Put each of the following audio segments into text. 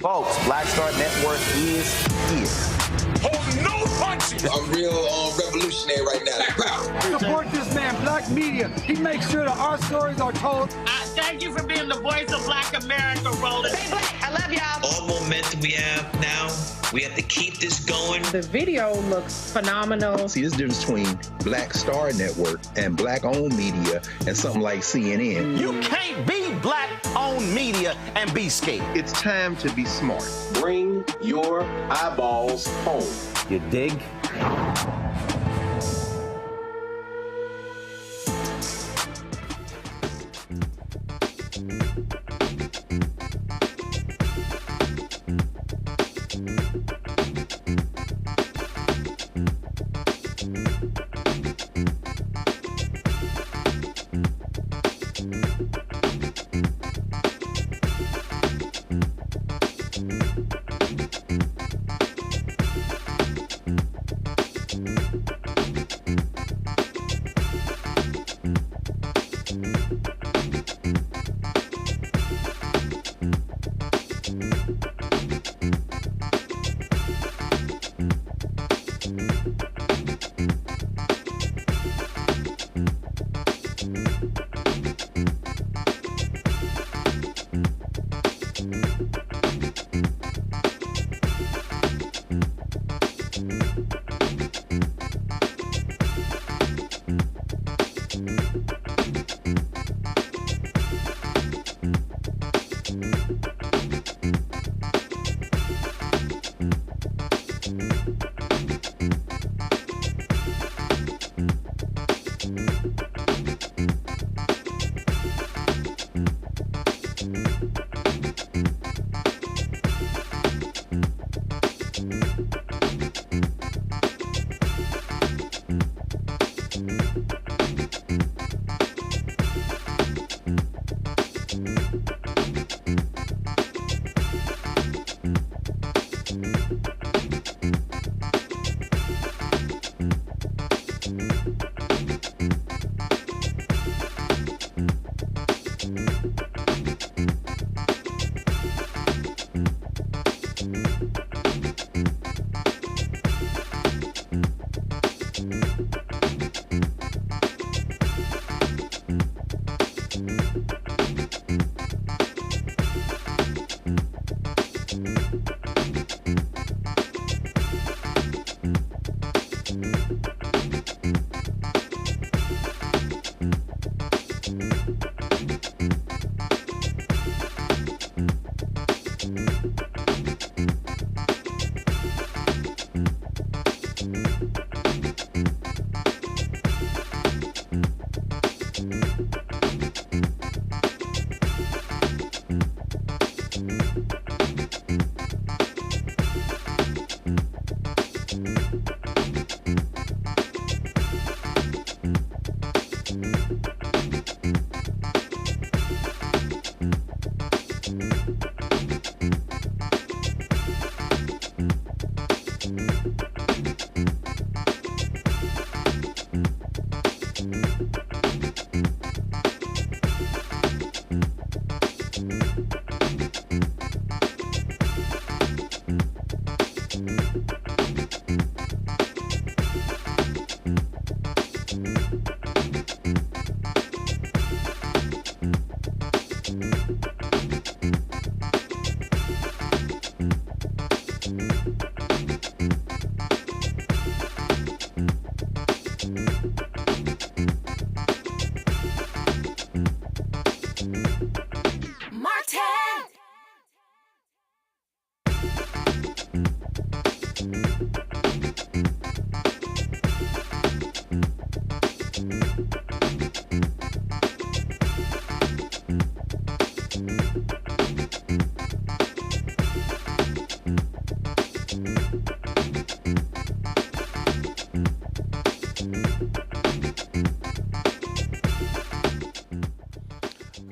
Folks, Black Star Network is here. Hold no punches! I'm real revolutionary right now. Support this man, Black Media. He makes sure that our stories are told. Thank you for being the voice of Black America, Roland. Stay black. I love y'all. All momentum we have now, we have to keep this going. The video looks phenomenal. See, there's a difference between Black Star Network and Black-owned media and something like CNN. You can't be Black-owned media and be scared. It's time to be smart. Bring your eyeballs home. You dig?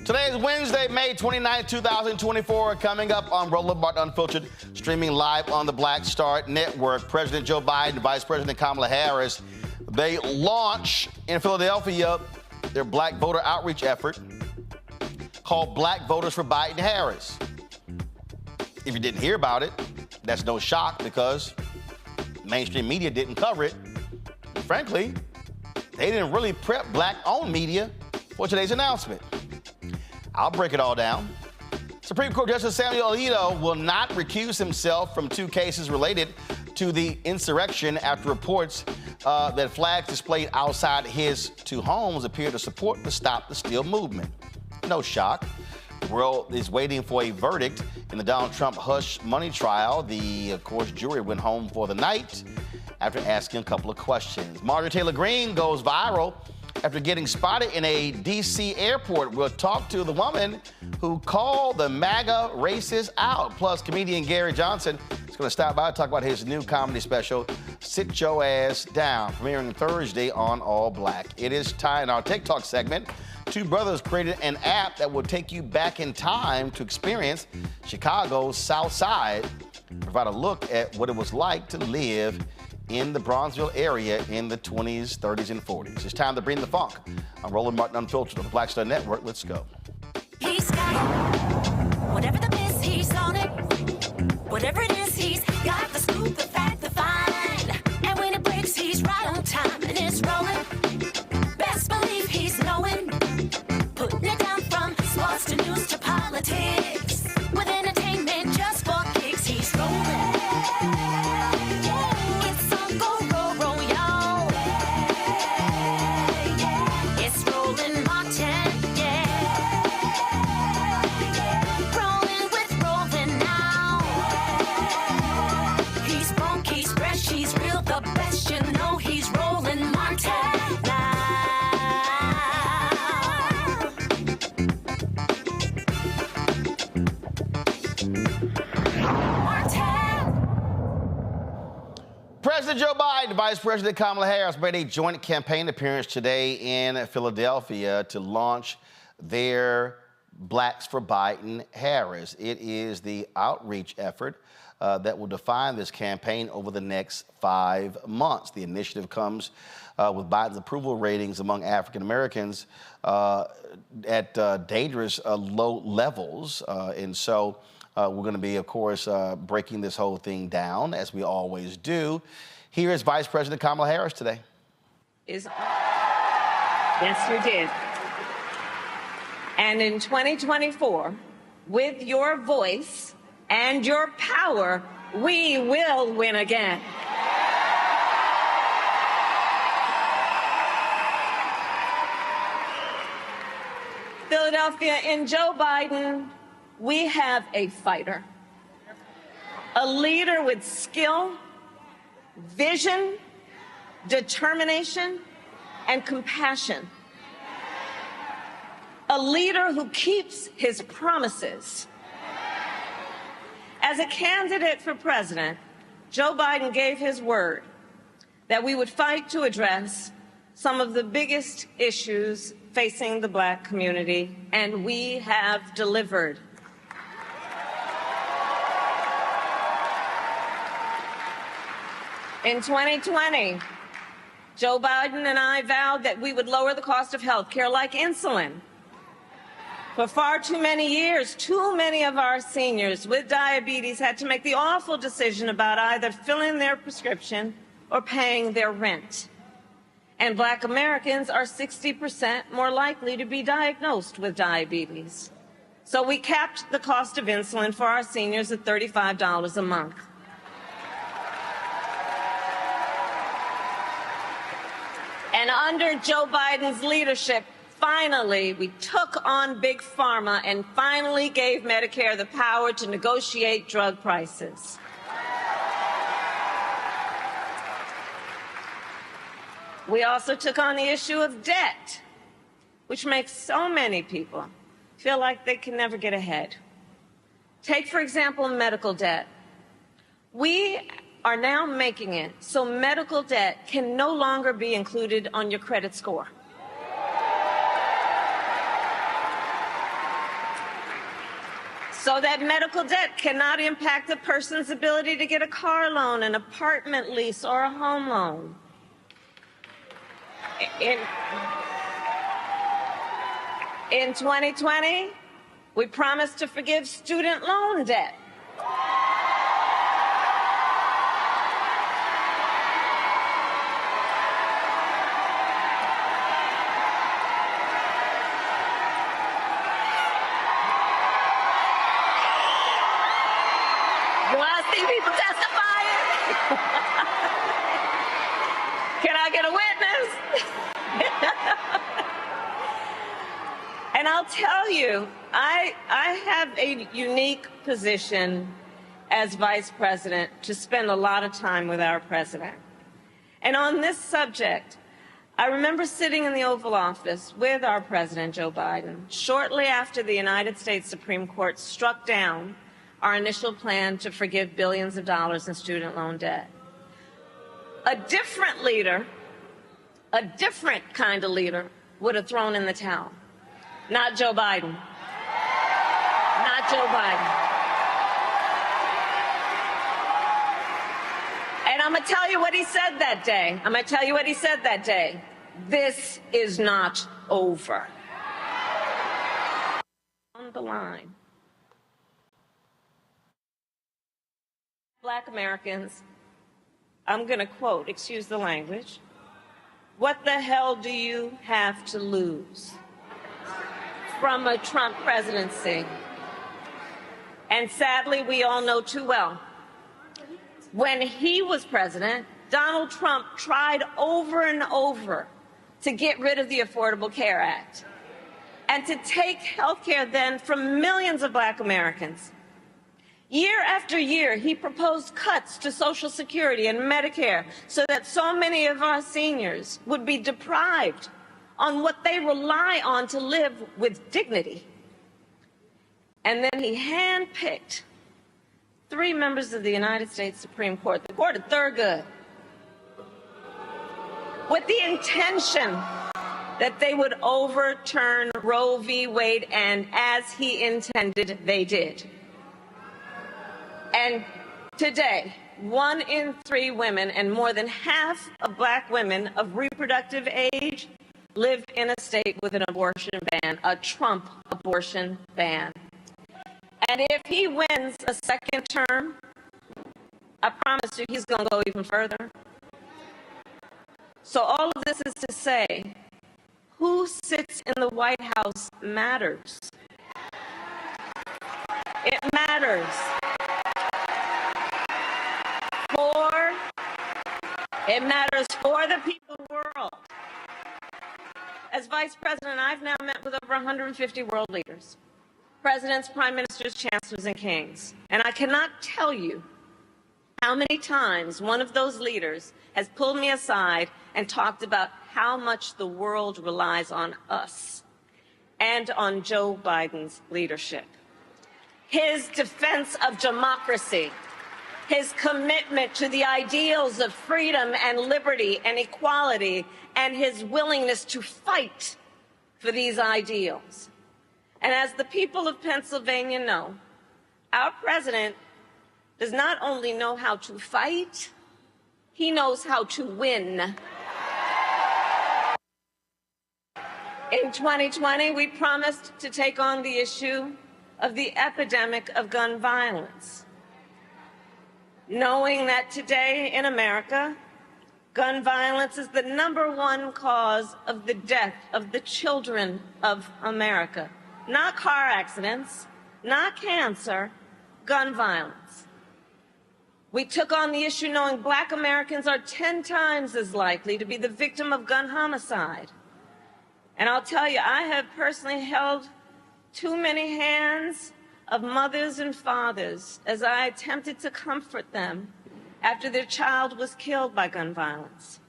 Today is Wednesday, May 29, 2024. Coming up on Roland Unfiltered, streaming live on the Black Star Network. President Joe Biden and Vice President Kamala Harris, they launch in Philadelphia their black voter outreach effort called Black Voters for Biden-Harris. If you didn't hear about it, that's no shock because mainstream media didn't cover it. And frankly, they didn't really prep black-owned media for today's announcement. I'll break it all down. Supreme Court Justice Samuel Alito will not recuse himself from two cases related to the insurrection after reports that flags displayed outside his two homes appear to support the Stop the Steal movement. No shock. The world is waiting for a verdict in the Donald Trump hush money trial. The, of course, jury went home for the night after asking a couple of questions. Marjorie Taylor Greene goes viral after getting spotted in a D.C. airport. We'll talk to the woman who called the MAGA racists out. Plus, comedian Gary Johnson is going to stop by and talk about his new comedy special, Sit Your Ass Down, premiering Thursday on All Black. It is time in our TikTok segment. Two brothers created an app that will take you back in time to experience Chicago's South Side, provide a look at what it was like to live in the Bronzeville area in the 20s, 30s, and 40s. It's time to bring the funk. I'm Roland Martin Unfiltered on the Black Star Network. Let's go. He's got it. Whatever the miss, he's on it. Whatever it is, he's got the scoop, the fact, the find. And when it breaks, he's right on time and it's rolling. Best believe he's knowing. Putting it down from sports to news to politics. With entertainment just for kicks, he's rolling. President Joe Biden and Vice President Kamala Harris made a joint campaign appearance today in Philadelphia to launch their Blacks for Biden-Harris. It is the outreach effort that will define this campaign over the next 5 months. The initiative comes with Biden's approval ratings among African Americans at dangerous low levels. And so we're going to be, of course, breaking this whole thing down, as we always do. Here is Vice President Kamala Harris today. Yes, you did. And in 2024, with your voice and your power, we will win again. Philadelphia, in Joe Biden, we have a fighter, a leader with skill, vision, determination, and compassion. A leader who keeps his promises. As a candidate for president, Joe Biden gave his word that we would fight to address some of the biggest issues facing the Black community, and we have delivered. In 2020, Joe Biden and I vowed that we would lower the cost of health care like insulin. For far too many years, too many of our seniors with diabetes had to make the awful decision about either filling their prescription or paying their rent. And Black Americans are 60% more likely to be diagnosed with diabetes. So we capped the cost of insulin for our seniors at $35 a month. And under Joe Biden's leadership, finally, we took on Big Pharma and finally gave Medicare the power to negotiate drug prices. We also took on the issue of debt, which makes so many people feel like they can never get ahead. Take, for example, medical debt. We are now making it so medical debt can no longer be included on your credit score. So that medical debt cannot impact a person's ability to get a car loan, an apartment lease, or a home loan. In 2020, we promised to forgive student loan debt. You want to see people testifying? Can I get a witness? And I'll tell you, I have a unique position as vice president to spend a lot of time with our president. And on this subject, I remember sitting in the Oval Office with our president, Joe Biden, shortly after the United States Supreme Court struck down our initial plan to forgive billions of dollars in student loan debt. A different leader, a different kind of leader, would have thrown in the towel. Not Joe Biden. Not Joe Biden. And I'm going to tell you what he said that day. I'm going to tell you what he said that day. This is not over. On the line. Black Americans, I'm going to quote, excuse the language, what the hell do you have to lose from a Trump presidency? And sadly, we all know too well, when he was president, Donald Trump tried over and over to get rid of the Affordable Care Act and to take health care then from millions of Black Americans. Year after year, he proposed cuts to Social Security and Medicare so that so many of our seniors would be deprived on what they rely on to live with dignity. And then he handpicked 3 members of the United States Supreme Court, the Court of Thurgood, with the intention that they would overturn Roe v. Wade, and as he intended, they did. And today, 1 in 3 women and more than half of Black women of reproductive age live in a state with an abortion ban, a Trump abortion ban. And if he wins a second term, I promise you he's going to go even further. So all of this is to say, who sits in the White House matters. It matters. It matters for the people of the world. As vice president, I've now met with over 150 world leaders, presidents, prime ministers, chancellors, and kings. And I cannot tell you how many times one of those leaders has pulled me aside and talked about how much the world relies on us and on Joe Biden's leadership. His defense of democracy, his commitment to the ideals of freedom and liberty and equality, and his willingness to fight for these ideals. And as the people of Pennsylvania know, our president does not only know how to fight, he knows how to win. In 2020, we promised to take on the issue of the epidemic of gun violence, knowing that today in America, gun violence is the #1 cause of the death of the children of America. Not car accidents, not cancer, gun violence. We took on the issue knowing Black Americans are 10 times as likely to be the victim of gun homicide. And I'll tell you, I have personally held too many hands of mothers and fathers as I attempted to comfort them after their child was killed by gun violence.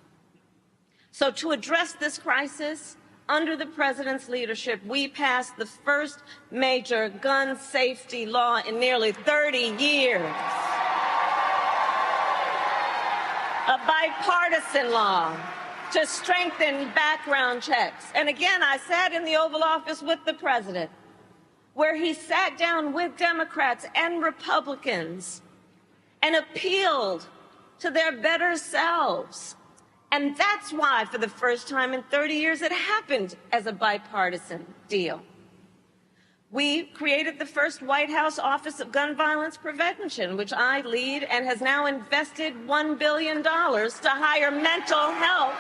So to address this crisis, under the president's leadership, we passed the first major gun safety law in nearly 30 years. A bipartisan law to strengthen background checks. And again, I sat in the Oval Office with the president, where he sat down with Democrats and Republicans and appealed to their better selves. And that's why, for the first time in 30 years, it happened as a bipartisan deal. We created the first White House Office of Gun Violence Prevention, which I lead, and has now invested $1 billion to hire mental health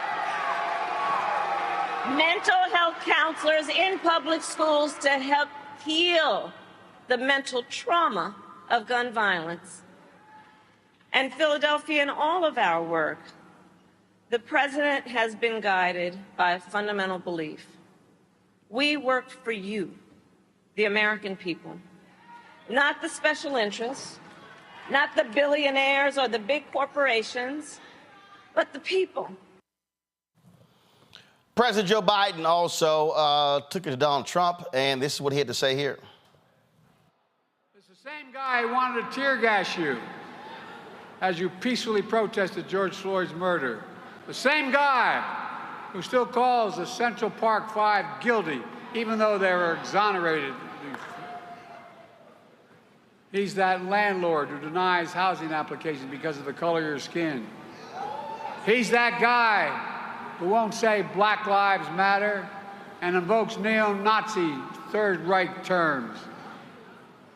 counselors in public schools to help heal the mental trauma of gun violence. And Philadelphia, in all of our work, the president has been guided by a fundamental belief. We work for you, the American people, not the special interests, not the billionaires or the big corporations, but the people. President Joe Biden also took it to Donald Trump, and this is what he had to say here. It's the same guy who wanted to tear gas you as you peacefully protested George Floyd's murder. The same guy who still calls the Central Park Five guilty, even though they were exonerated. He's that landlord who denies housing applications because of the color of your skin. He's that guy who won't say Black Lives Matter and invokes neo-Nazi Third Reich terms.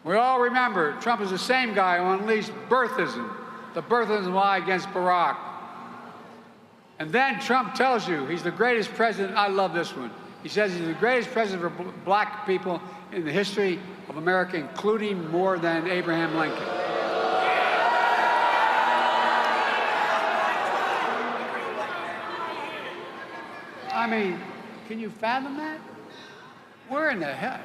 We all remember Trump is the same guy who unleashed birthism, the birthism lie against Barack. And then Trump tells you he's the greatest president. I love this one. He says he's the greatest president for black people in the history of America, including more than Abraham Lincoln. I mean, can you fathom that? Where in the hell?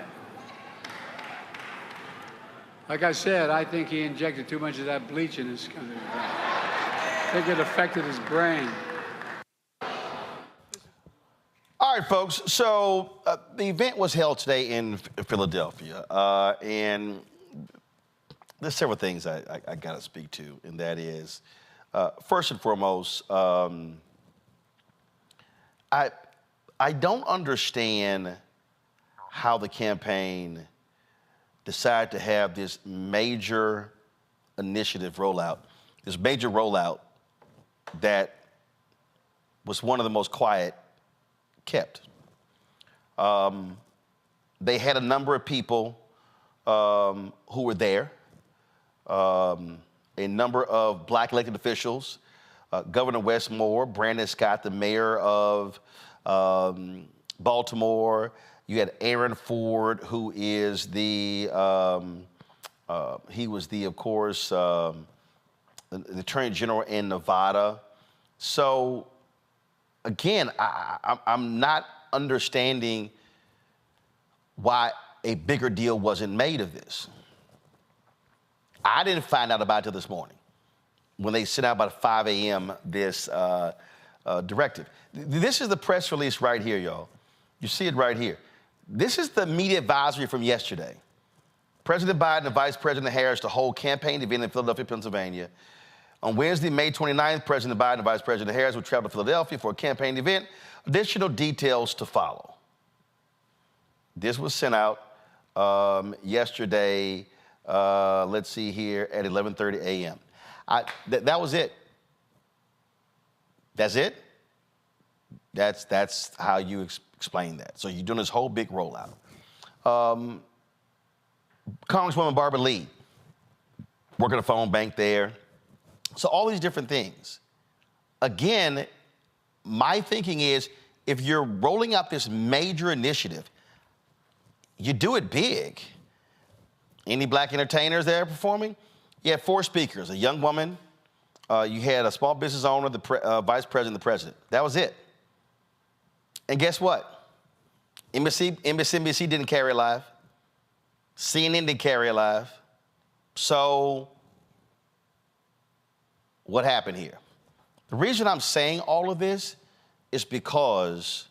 Like I said, I think he injected too much of that bleach in his country. I think it affected his brain. All right, folks. So the event was held today in Philadelphia, and there's several things I got to speak to, and that is, first and foremost, I don't understand how the campaign decided to have this major initiative rollout, this major rollout that was one of the most quiet kept. They had a number of people who were there, a number of black elected officials, Governor Wes Moore, Brandon Scott, the mayor of Baltimore. You had Aaron Ford, who is the, he was the, of course, the Attorney General in Nevada. So, again, I'm not understanding why a bigger deal wasn't made of this. I didn't find out about it till this morning when they sent out about 5 a.m. this directive. This is the press release right here, y'all. You see it right here. This is the media advisory from yesterday. President Biden and Vice President Harris to hold campaign event in Philadelphia, Pennsylvania. On Wednesday, May 29th, President Biden and Vice President Harris will travel to Philadelphia for a campaign event. Additional details to follow. This was sent out yesterday, let's see here, at 11:30 a.m. That was it. That's it? That's how you explain that. So you're doing this whole big rollout. Congresswoman Barbara Lee, working a phone bank there. So all these different things. Again, my thinking is, if you're rolling out this major initiative, you do it big. Any black entertainers there performing? You had 4 speakers, a young woman, You had a small business owner, the vice president, the president. That was it. And guess what? MSNBC didn't carry it live. CNN didn't carry it live. So what happened here? The reason I'm saying all of this is because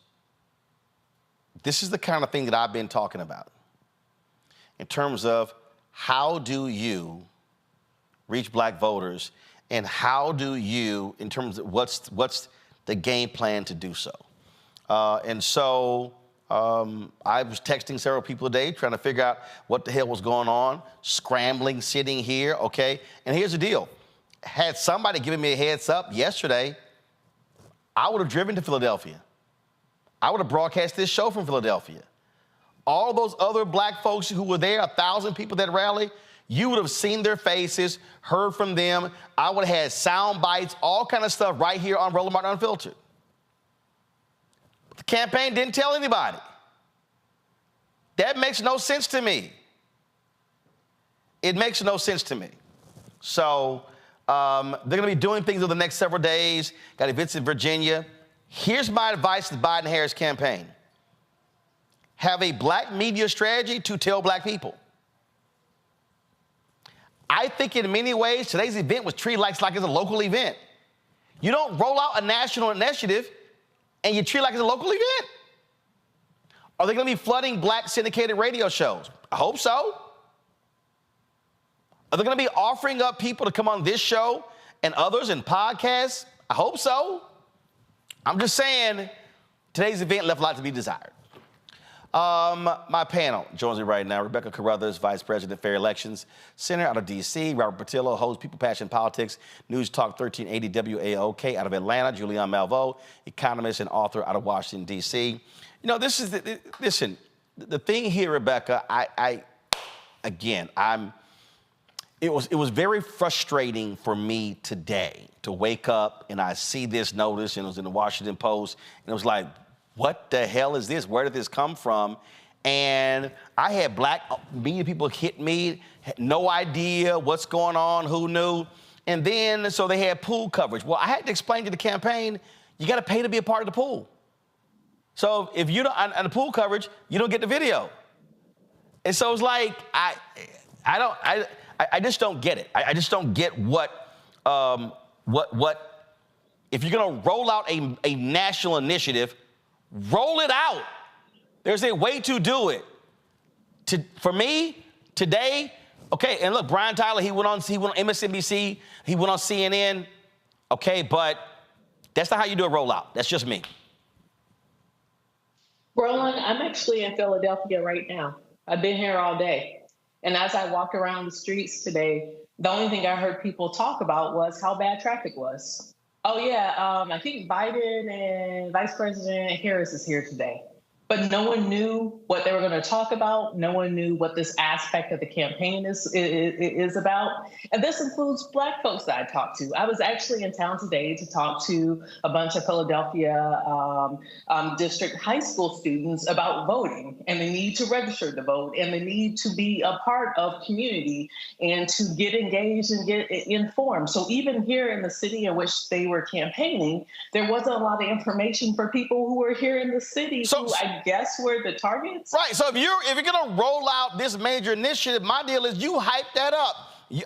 this is the kind of thing that I've been talking about in terms of how do you reach black voters and how do you, in terms of what's the game plan to do so. I was texting several people today trying to figure out what the hell was going on, scrambling, sitting here, okay? And here's the deal. Had somebody given me a heads up yesterday, I would have driven to Philadelphia. I would have broadcast this show from Philadelphia. All those other black folks who were there, 1,000 people that rally, you would have seen their faces, heard from them. I would have had sound bites, all kind of stuff right here on Roland Unfiltered. But the campaign didn't tell anybody. That makes no sense to me. It makes no sense to me. So they're going to be doing things over the next several days. Got events in Virginia. Here's my advice to the Biden-Harris campaign. Have a black media strategy to tell black people. I think in many ways, today's event was treated like it's a local event. You don't roll out a national initiative and you treat it like it's a local event. Are they going to be flooding black syndicated radio shows? I hope so. Are they going to be offering up people to come on this show and others and podcasts? I hope so. I'm just saying, today's event left a lot to be desired. My panel joins me right now. Rebecca Carruthers, Vice President, Fair Elections Center out of D.C. Robert Patillo, host, People, Passion, Politics, News Talk 1380 WAOK out of Atlanta. Julianne Malveaux, economist and author out of Washington, D.C. You know, this is listen, the thing here, Rebecca, it was very frustrating for me today to wake up and I see this notice, and it was in the Washington Post, and it was like, what the hell is this? Where did this come from? And I had black media people hit me, had no idea what's going on, who knew. And then, so they had pool coverage. Well, I had to explain to the campaign, you got to pay to be a part of the pool. So if you don't, on the pool coverage, you don't get the video. And so it's like, I just don't get it. I just don't get what, if you're going to roll out a national initiative, roll it out. There's a way to do it. For me, today, okay, and look, Brian Tyler, he went on MSNBC, he went on CNN, okay, but that's not how you do a rollout. That's just me. Roland, I'm actually in Philadelphia right now. I've been here all day. And as I walked around the streets today, the only thing I heard people talk about was how bad traffic was. Oh, yeah, I think Biden and Vice President Harris is here today. But no one knew what they were going to talk about. No one knew what this aspect of the campaign is about. And this includes black folks that I talked to. I was actually in town today to talk to a bunch of Philadelphia district high school students about voting and the need to register to vote and the need to be a part of community and to get engaged and get informed. So even here in the city in which they were campaigning, there wasn't a lot of information for people who were here in the city who I guess were the targets. Right. So if you're going to roll out this major initiative, my deal is you hype that up.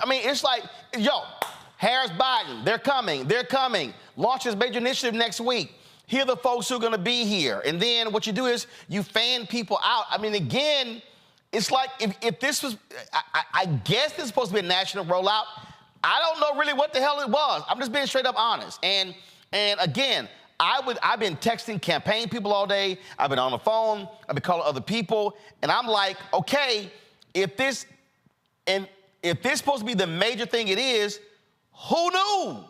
I mean, it's like, Harris, Biden, they're coming. Launch this major initiative next week. Here are the folks who are going to be here. And then what you do is you fan people out. I mean, again, it's like if this was, I guess this is supposed to be a national rollout. I don't know really what the hell it was. I'm just being straight up honest. And again, I've been texting campaign people all day. I've been on the phone. I've been calling other people. And I'm like, okay, if this is supposed to be the major thing it is, who knew?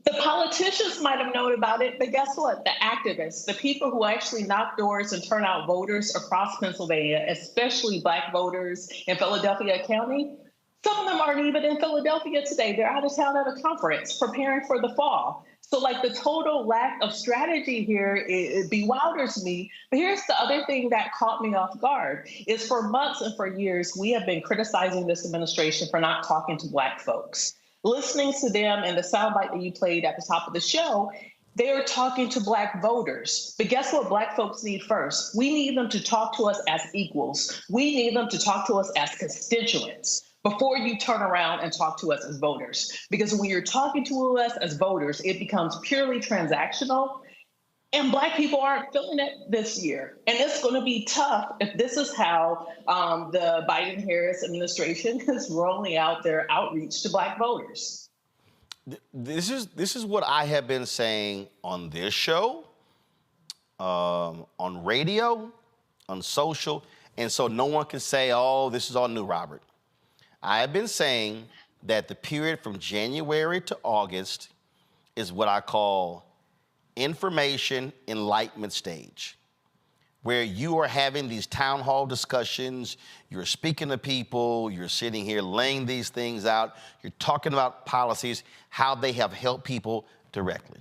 The politicians might have known about it, but guess what? The activists, the people who actually knock doors and turn out voters across Pennsylvania, especially black voters in Philadelphia County, some of them aren't even in Philadelphia today. They're out of town at a conference preparing for the fall. So like the total lack of strategy here, it bewilders me. But here's the other thing that caught me off guard is for months and for years, we have been criticizing this administration for not talking to black folks. Listening to them and the soundbite that you played at the top of the show, they're talking to Black voters. But guess what Black folks need first? We need them to talk to us as equals. We need them to talk to us as constituents before you turn around and talk to us as voters. Because when you're talking to us as voters, it becomes purely transactional. And Black people aren't feeling it this year. And it's going to be tough if this is how the Biden-Harris administration is rolling out their outreach to Black voters. This is what I have been saying on this show, on radio, on social, and so no one can say, oh, this is all new, Robert. I have been saying that the period from January to August is what I call information enlightenment stage, where you are having these town hall discussions, you're speaking to people, you're sitting here laying these things out, you're talking about policies, how they have helped people directly.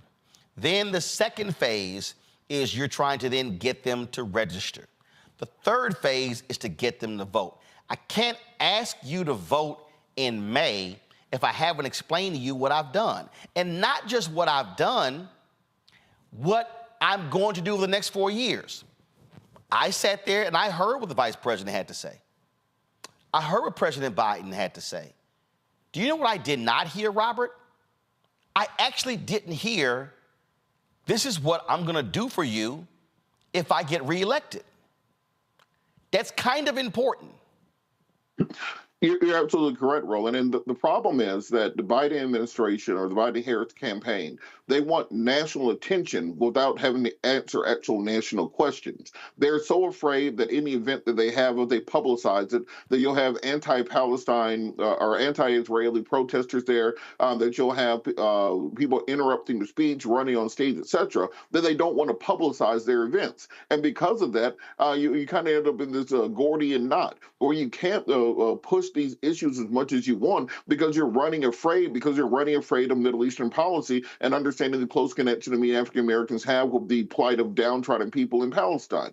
Then the second phase is you're trying to then get them to register. The third phase is to get them to vote. I can't ask you to vote in May if I haven't explained to you what I've done. And not just what I've done, what I'm going to do over the next 4 years. I sat there and I heard what the vice president had to say. I heard what President Biden had to say. Do you know what I did not hear, Robert? I actually didn't hear, this is what I'm going to do for you if I get reelected. That's kind of important. You're absolutely correct, Roland. And the problem is that the Biden administration or the Biden-Harris campaign, they want national attention without having to answer actual national questions. They're so afraid that any event that they have, if they publicize it, that you'll have anti-Palestine or anti-Israeli protesters there, that you'll have people interrupting the speech, running on stage, etc., that they don't want to publicize their events. And because of that, you kind of end up in this Gordian knot where you can't push these issues as much as you want because you're running afraid of Middle Eastern policy and understanding the close connection that many African Americans have with the plight of downtrodden people in Palestine.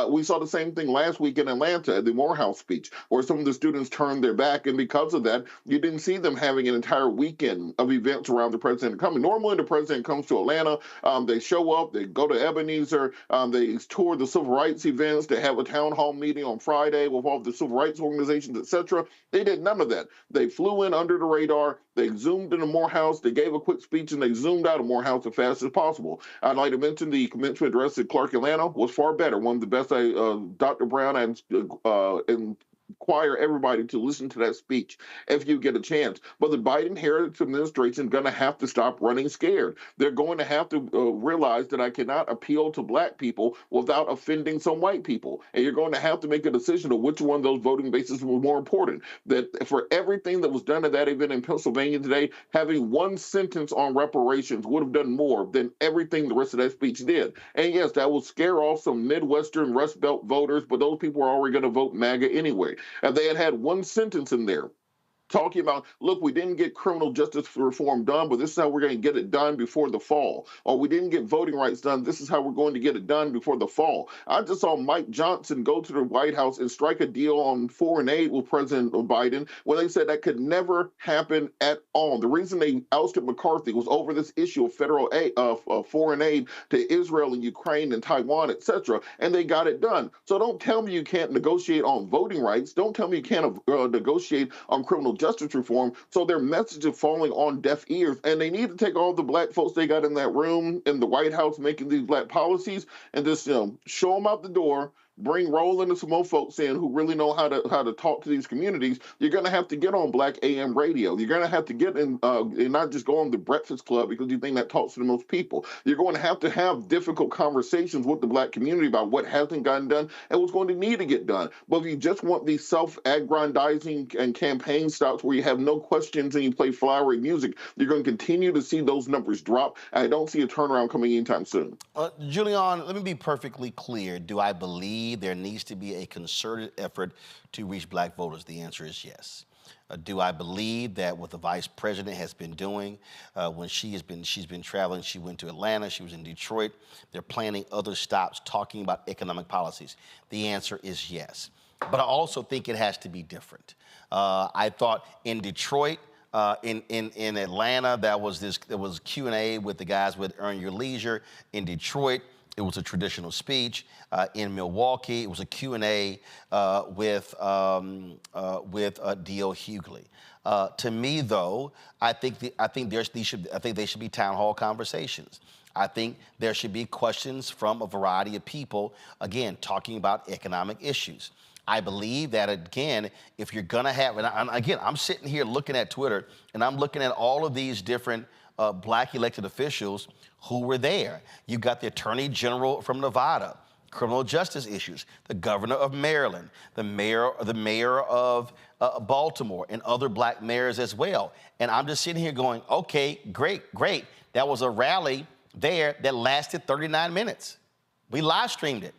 We saw the same thing last week in Atlanta at the Morehouse speech, where some of the students turned their back, and because of that, you didn't see them having an entire weekend of events around the president coming. Normally, the president comes to Atlanta, they show up, they go to Ebenezer, they tour the civil rights events, they have a town hall meeting on Friday with all the civil rights organizations, etc. They did none of that. They flew in under the radar, they zoomed into Morehouse, they gave a quick speech, and they zoomed out of Morehouse as fast as possible. I'd like to mention the commencement address at Clark Atlanta was far better. One of the best, Dr. Brown and require everybody to listen to that speech if you get a chance. But the Biden-Harris administration is going to have to stop running scared. They're going to have to realize that I cannot appeal to Black people without offending some white people. And you're going to have to make a decision of which one of those voting bases was more important. That for everything that was done at that event in Pennsylvania today, having one sentence on reparations would have done more than everything the rest of that speech did. And yes, that will scare off some Midwestern Rust Belt voters, but those people are already going to vote MAGA anyway. And they had one sentence in there talking about, look, we didn't get criminal justice reform done, but this is how we're going to get it done before the fall. Or we didn't get voting rights done. This is how we're going to get it done before the fall. I just saw Mike Johnson go to the White House and strike a deal on foreign aid with President Biden when they said that could never happen at all. The reason they ousted McCarthy was over this issue of federal aid, foreign aid to Israel and Ukraine and Taiwan, etc., and they got it done. So don't tell me you can't negotiate on voting rights. Don't tell me you can't negotiate on criminal justice reform. So their message is falling on deaf ears, and they need to take all the Black folks they got in that room in the White House making these Black policies and just show them out the door. Bring Roland and some more folks in who really know how to talk to these communities. You're going to have to get on Black AM radio. You're going to have to get in and not just go on the Breakfast Club because you think that talks to the most people. You're going to have difficult conversations with the Black community about what hasn't gotten done and what's going to need to get done. But if you just want these self-aggrandizing and campaign stops where you have no questions and you play flowery music, you're going to continue to see those numbers drop. I don't see a turnaround coming anytime soon. Julian, let me be perfectly clear. Do I believe there needs to be a concerted effort to reach Black voters? The answer is yes. Do I believe that what the vice president has been doing when she's been traveling, she went to Atlanta, she was in Detroit, they're planning other stops talking about economic policies? The answer is yes. But I also think it has to be different. I thought in Detroit, In Atlanta, there was Q&A with the guys with Earn Your Leisure. In Detroit, it was a traditional speech. In Milwaukee, it was a Q&A with D.L. Hughley. To me, though, I think they should be town hall conversations. I think there should be questions from a variety of people, again, talking about economic issues. I believe that, again, if you're going to have, and again, I'm sitting here looking at Twitter, and I'm looking at all of these different black elected officials who were there. You got the Attorney General from Nevada, criminal justice issues, the governor of Maryland, the mayor of Baltimore, and other black mayors as well. And I'm just sitting here going, okay, great. That was a rally there that lasted 39 minutes. We live streamed it.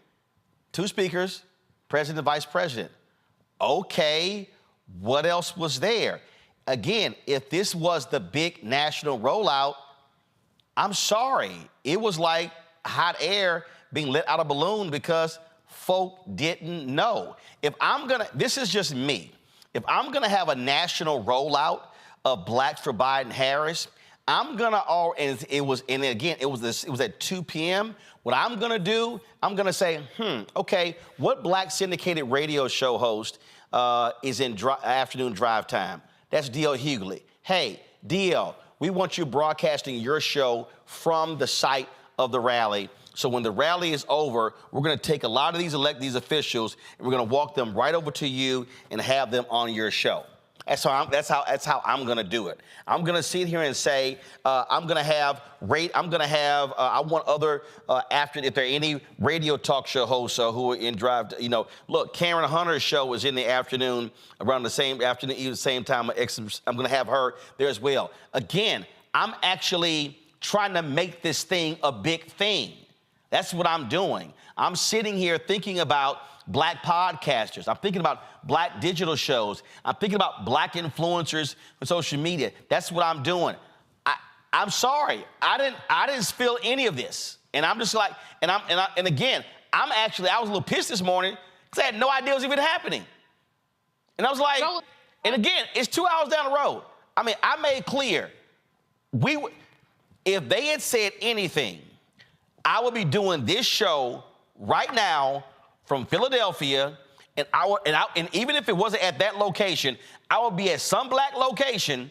2 speakers, president and vice president. Okay, what else was there? Again, if this was the big national rollout, I'm sorry. It was like hot air being let out of a balloon because folk didn't know. This is just me. If I'm gonna have a national rollout of Blacks for Biden-Harris, it was at 2 p.m. What I'm gonna do, I'm gonna say, okay, what black syndicated radio show host is in afternoon drive time? That's D.L. Hughley. Hey, D.L., we want you broadcasting your show from the site of the rally. So when the rally is over, we're gonna take a lot of these officials and we're gonna walk them right over to you and have them on your show. That's how I'm gonna do it. I'm gonna sit here and say, I want other, if there are any radio talk show hosts who are in drive, look, Karen Hunter's show is in the afternoon, around the same afternoon, even the same time. I'm gonna have her there as well. Again, I'm actually trying to make this thing a big thing. That's what I'm doing. I'm sitting here thinking about black podcasters. I'm thinking about black digital shows. I'm thinking about black influencers on social media. That's what I'm doing. I'm sorry. I didn't feel any of this. And I'm just like, and again, I was a little pissed this morning because I had no idea it was even happening. And I was like, and again, it's 2 hours down the road. I mean, I made clear, if they had said anything, I would be doing this show right now from Philadelphia, and even if it wasn't at that location, I would be at some black location,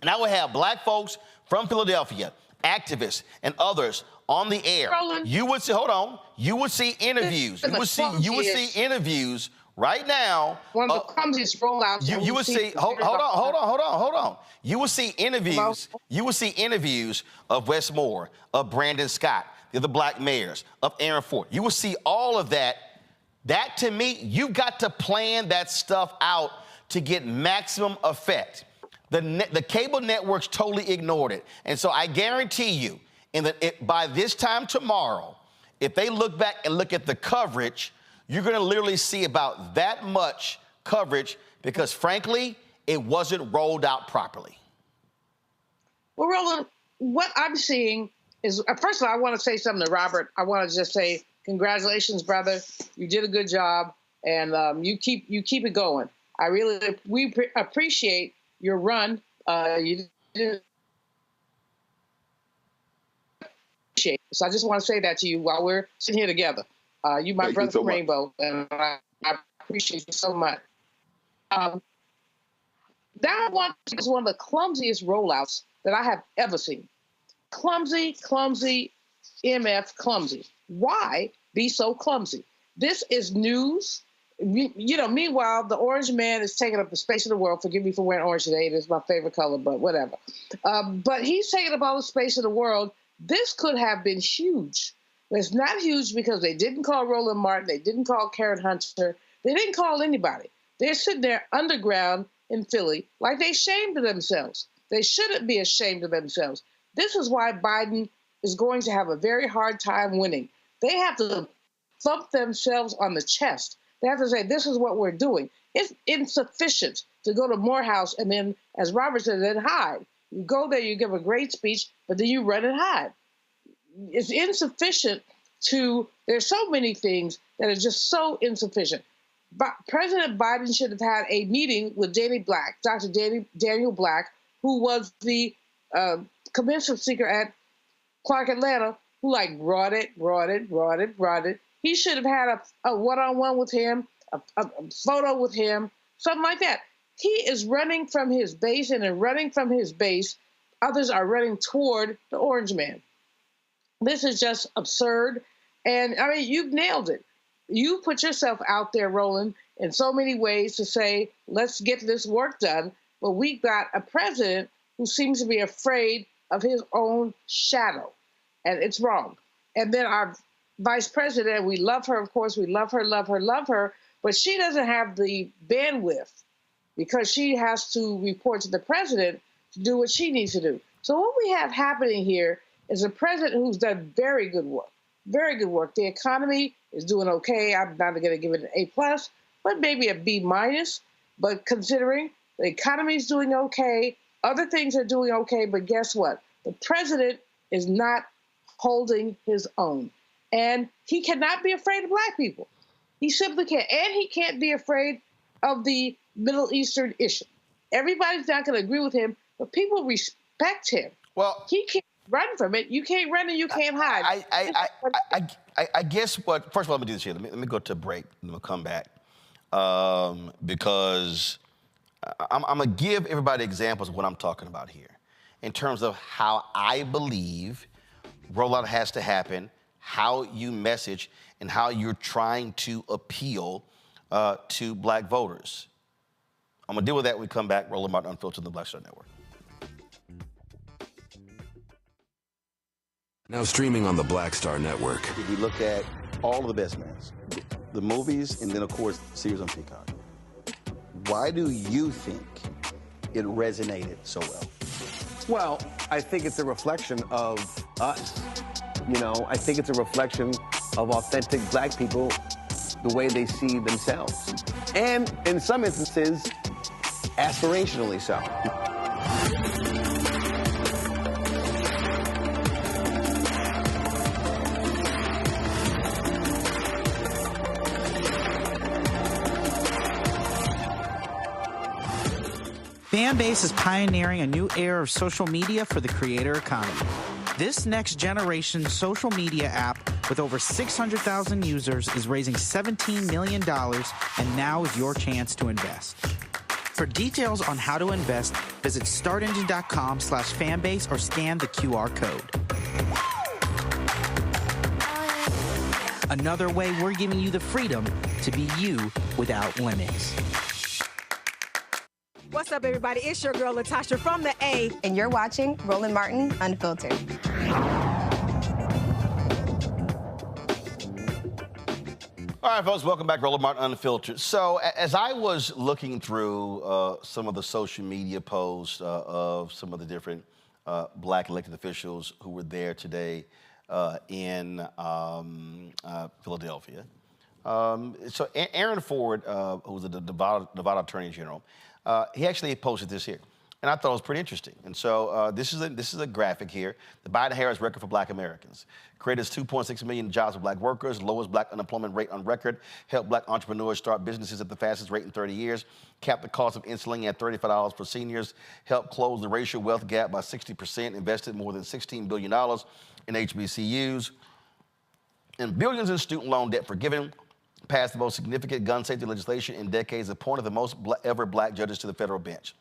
and I would have black folks from Philadelphia, activists and others on the air. Roland. You would see, hold on, you would see interviews. You would see interviews right now. One of the clumsiest rollouts. You would see, hold on. You would see interviews. You would see interviews of Wes Moore, of Brandon Scott, the other black mayors, of Aaron Ford. You will see all of that. That, to me, you've got to plan that stuff out to get maximum effect. The cable networks totally ignored it. And so I guarantee you, by this time tomorrow, if they look back and look at the coverage, you're going to literally see about that much coverage because, frankly, it wasn't rolled out properly. Well, Roland, what I'm seeing is, first of all, I want to say something to Robert. I want to just say, congratulations, brother. You did a good job, and you keep it going. We appreciate your run. You did appreciate it. So I just want to say that to you while we're sitting here together. You my brother from Rainbow, and I appreciate you so much. That one is one of the clumsiest rollouts that I have ever seen. Clumsy, MF clumsy. Why be so clumsy? This is news. Meanwhile, the orange man is taking up the space of the world. Forgive me for wearing orange today. It is my favorite color, but whatever. But he's taking up all the space of the world. This could have been huge. It's not huge because they didn't call Roland Martin. They didn't call Karen Hunter. They didn't call anybody. They're sitting there underground in Philly like they ashamed of themselves. They shouldn't be ashamed of themselves. This is why Biden is going to have a very hard time winning. They have to thump themselves on the chest. They have to say, this is what we're doing. It's insufficient to go to Morehouse and then, as Robert said, then hide. You go there, you give a great speech, but then you run and hide. It's insufficient there's so many things that are just so insufficient. But President Biden should have had a meeting with Dr. Daniel Black, who was the commission seeker at Clark Atlanta, who like brought it. He should have had a one-on-one with him, a photo with him, something like that. He is running from his base, and in running from his base, others are running toward the orange man. This is just absurd. And I mean, you've nailed it. You put yourself out there, Roland, in so many ways to say, let's get this work done. But we've got a president who seems to be afraid of his own shadow. And it's wrong. And then our vice president, we love her, of course, we love her, but she doesn't have the bandwidth because she has to report to the president to do what she needs to do. So what we have happening here is a president who's done very good work. Very good work. The economy is doing okay. I'm not going to give it an A+, but maybe a B-. But considering the economy is doing okay, other things are doing okay, but guess what? The president is not holding his own. And he cannot be afraid of Black people. He simply can't. And he can't be afraid of the Middle Eastern issue. Everybody's not going to agree with him, but people respect him. Well, he can't run from it. You can't run and you can't hide. I guess what, first of all, let me do this here. Let me go to a break and we'll come back. Because I'm going to give everybody examples of what I'm talking about here in terms of how I believe rollout has to happen, how you message, and how you're trying to appeal to Black voters. I'm going to deal with that when we come back. Roland Martin Unfiltered on the Black Star Network. Now streaming on the Black Star Network. If you look at all of the best mans, the movies, and then, of course, series on Peacock, why do you think it resonated so well? Well, I think it's a reflection of us. You know, I think it's a reflection of authentic Black people, the way they see themselves. And in some instances, aspirationally so. Fanbase is pioneering a new era of social media for the creator economy. This next generation social media app with over 600,000 users is raising $17 million, and now is your chance to invest. For details on how to invest, visit startengine.com/fanbase or scan the QR code. Another way we're giving you the freedom to be you without limits. What's up, everybody? It's your girl, Latasha from the A. And you're watching Roland Martin Unfiltered. All right, folks, welcome back to Roland Martin Unfiltered. So as I was looking through some of the social media posts of some of the different Black elected officials who were there today in Philadelphia, so Aaron Ford, who's the Nevada Attorney General, he actually posted this here, and I thought it was pretty interesting. And so this is a graphic here. The Biden-Harris record for Black Americans. Created 2.6 million jobs for Black workers, lowest Black unemployment rate on record, helped Black entrepreneurs start businesses at the fastest rate in 30 years, capped the cost of insulin at $35 for seniors, helped close the racial wealth gap by 60%, invested more than $16 billion in HBCUs, and billions in student loan debt forgiven, passed the most significant gun safety legislation in decades, appointed the most ever Black judges to the federal bench.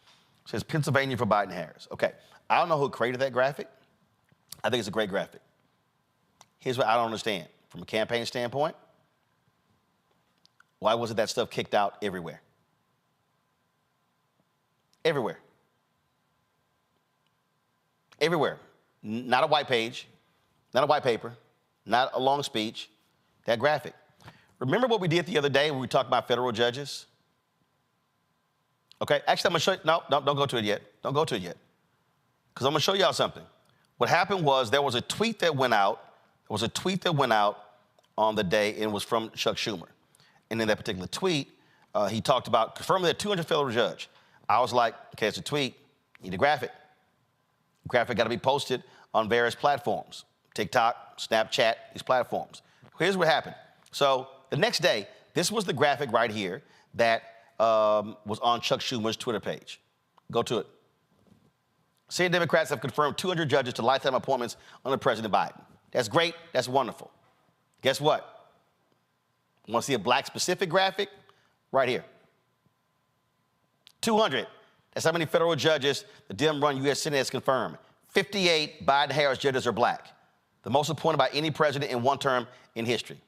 It says Pennsylvania for Biden-Harris. Okay, I don't know who created that graphic. I think it's a great graphic. Here's what I don't understand. From a campaign standpoint, why wasn't that stuff kicked out everywhere? Everywhere. Everywhere. Not a white page, not a white paper, not a long speech, that graphic. Remember what we did the other day when we talked about federal judges? Okay, actually, I'm gonna show you, no, don't go to it yet. Don't go to it yet. Because I'm gonna show y'all something. What happened was there was a tweet that went out. There was a tweet that went out on the day, and it was from Chuck Schumer. And in that particular tweet, he talked about confirming that 200 federal judge. I was like, okay, it's a tweet, need a graphic. Graphic gotta be posted on various platforms. TikTok, Snapchat, these platforms. Here's what happened. So the next day, this was the graphic right here that was on Chuck Schumer's Twitter page. Go to it. Senate Democrats have confirmed 200 judges to lifetime appointments under President Biden. That's great. That's wonderful. Guess what? Want to see a black-specific graphic? Right here. 200. That's how many federal judges the Dem-run U.S. Senate has confirmed. 58 Biden-Harris judges are black, the most appointed by any president in one term in history.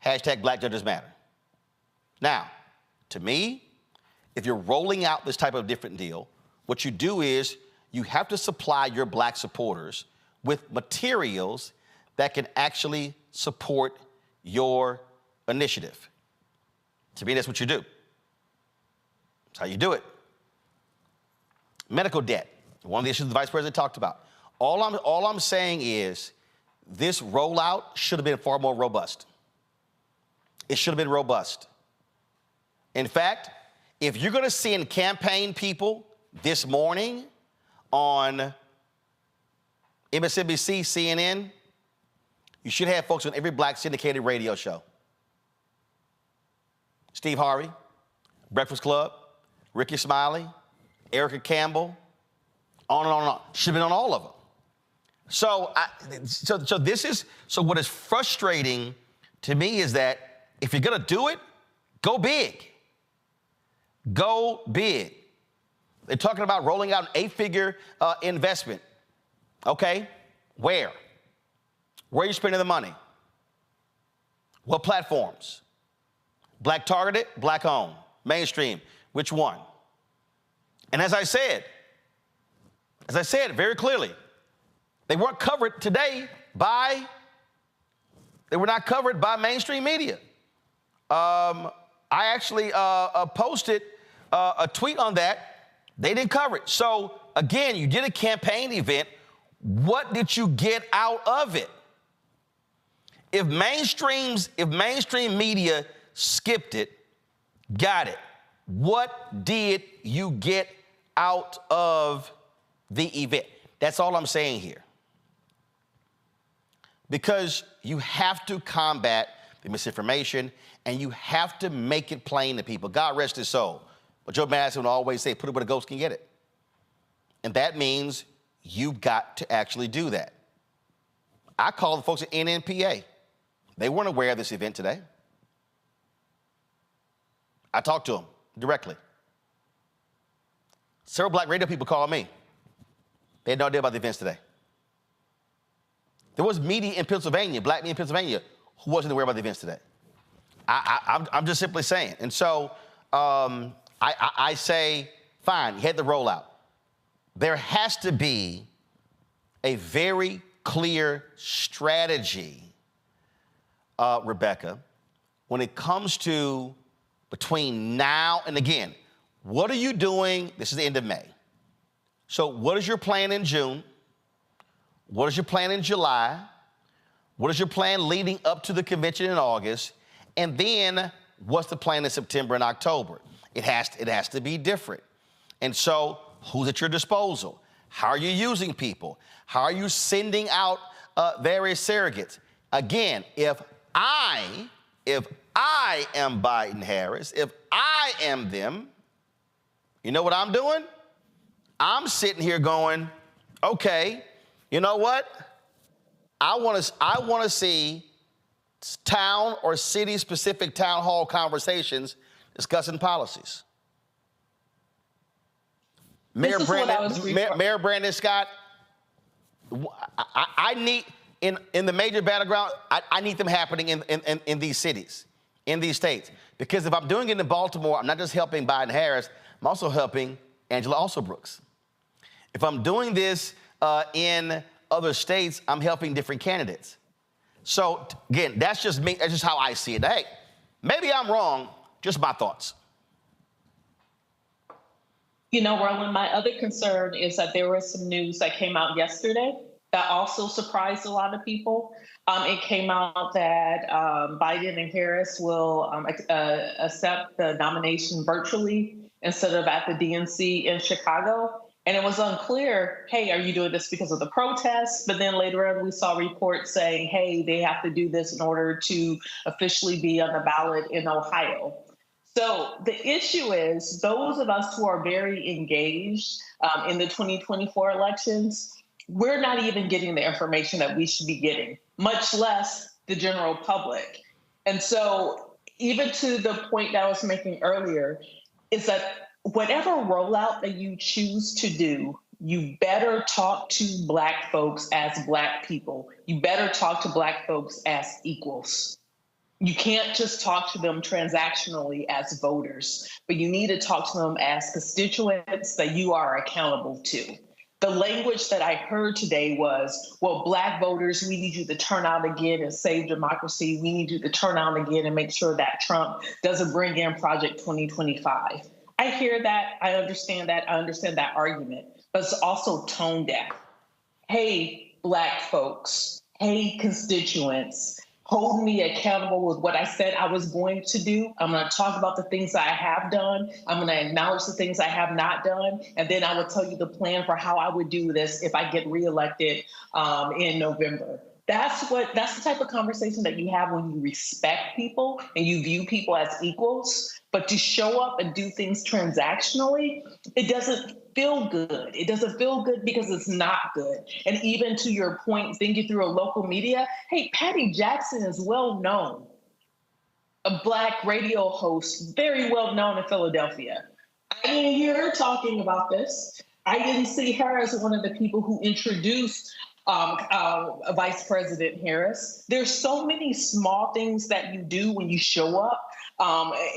Hashtag Black Judges Matter. Now, to me, if you're rolling out this type of different deal, what you do is you have to supply your black supporters with materials that can actually support your initiative. To me, that's what you do. That's how you do it. Medical debt, one of the issues the vice president talked about. All I'm saying is this rollout should have been far more robust. It should have been robust. In fact, if you're going to send campaign people this morning on MSNBC, CNN, you should have folks on every black syndicated radio show. Steve Harvey, Breakfast Club, Ricky Smiley, Erica Campbell, on and on and on. Should have been on all of them. So what is frustrating to me is that if you're going to do it, go big. Go big. They're talking about rolling out an 8-figure investment. Okay, where? Where are you spending the money? What platforms? Black targeted, black owned, mainstream. Which one? And as I said very clearly, they weren't covered today they were not covered by mainstream media. I actually posted a tweet on that. They didn't cover it. So again, you did a campaign event. What did you get out of it? If mainstream media skipped it, got it, what did you get out of the event? That's all I'm saying here. Because you have to combat the misinformation and you have to make it plain to people. God rest his soul. But Joe Madison would always say, put it where the ghost can get it. And that means you've got to actually do that. I called the folks at NNPA. They weren't aware of this event today. I talked to them directly. Several black radio people called me. They had no idea about the events today. There was media in Pennsylvania, black media in Pennsylvania, who wasn't aware about the events today. I'm just simply saying. And so I say, fine, you had the rollout. There has to be a very clear strategy, Rebecca, when it comes to between now and again. What are you doing? This is the end of May. So what is your plan in June? What is your plan in July? What is your plan leading up to the convention in August? And then what's the plan in September and October? It has to be different. And so who's at your disposal? How are you using people? How are you sending out various surrogates? Again, if I am Biden-Harris, if I am them, you know what I'm doing? I'm sitting here going, okay, you know what? I want to see town or city-specific town hall conversations discussing policies. Mayor Brandon Scott, I need, in the major battleground, I need them happening in these cities, in these states. Because if I'm doing it in Baltimore, I'm not just helping Biden-Harris, I'm also helping Angela Alsobrooks. If I'm doing this in other states, I'm helping different candidates. So again, that's just me, that's just how I see it. Hey, maybe I'm wrong, just my thoughts. You know, Roland, my other concern is that there was some news that came out yesterday that also surprised a lot of people. It came out that Biden and Harris will accept the nomination virtually instead of at the DNC in Chicago. And it was unclear, hey, are you doing this because of the protests? But then later on, we saw reports saying, hey, they have to do this in order to officially be on the ballot in Ohio. So the issue is those of us who are very engaged in the 2024 elections, we're not even getting the information that we should be getting, much less the general public. And so even to the point that I was making earlier, is that whatever rollout that you choose to do, you better talk to Black folks as Black people. You better talk to Black folks as equals. You can't just talk to them transactionally as voters, but you need to talk to them as constituents that you are accountable to. The language that I heard today was, well, Black voters, we need you to turn out again and save democracy. We need you to turn out again and make sure that Trump doesn't bring in Project 2025. I hear that. I understand that. I understand that argument, but it's also tone deaf. Hey, Black folks. Hey, constituents. Hold me accountable with what I said I was going to do. I'm going to talk about the things I have done. I'm going to acknowledge the things I have not done. And then I will tell you the plan for how I would do this if I get reelected in November. That's the type of conversation that you have when you respect people and you view people as equals. But to show up and do things transactionally, it doesn't feel good. It doesn't feel good because it's not good. And even to your point, thinking through a local media, hey, Patty Jackson is well known, a Black radio host, very well known in Philadelphia. I didn't hear her talking about this. I didn't see her as one of the people who introduced Vice President Harris. There's so many small things that you do when you show up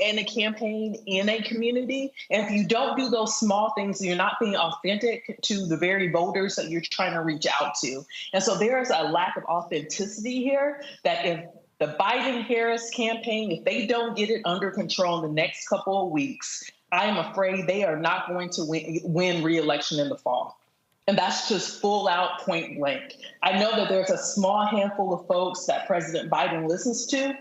in a campaign, in a community. And if you don't do those small things, you're not being authentic to the very voters that you're trying to reach out to. And so there is a lack of authenticity here that if the Biden-Harris campaign, if they don't get it under control in the next couple of weeks, I'm afraid they are not going to win re-election in the fall. And that's just full out point blank. I know that there's a small handful of folks that President Biden listens to.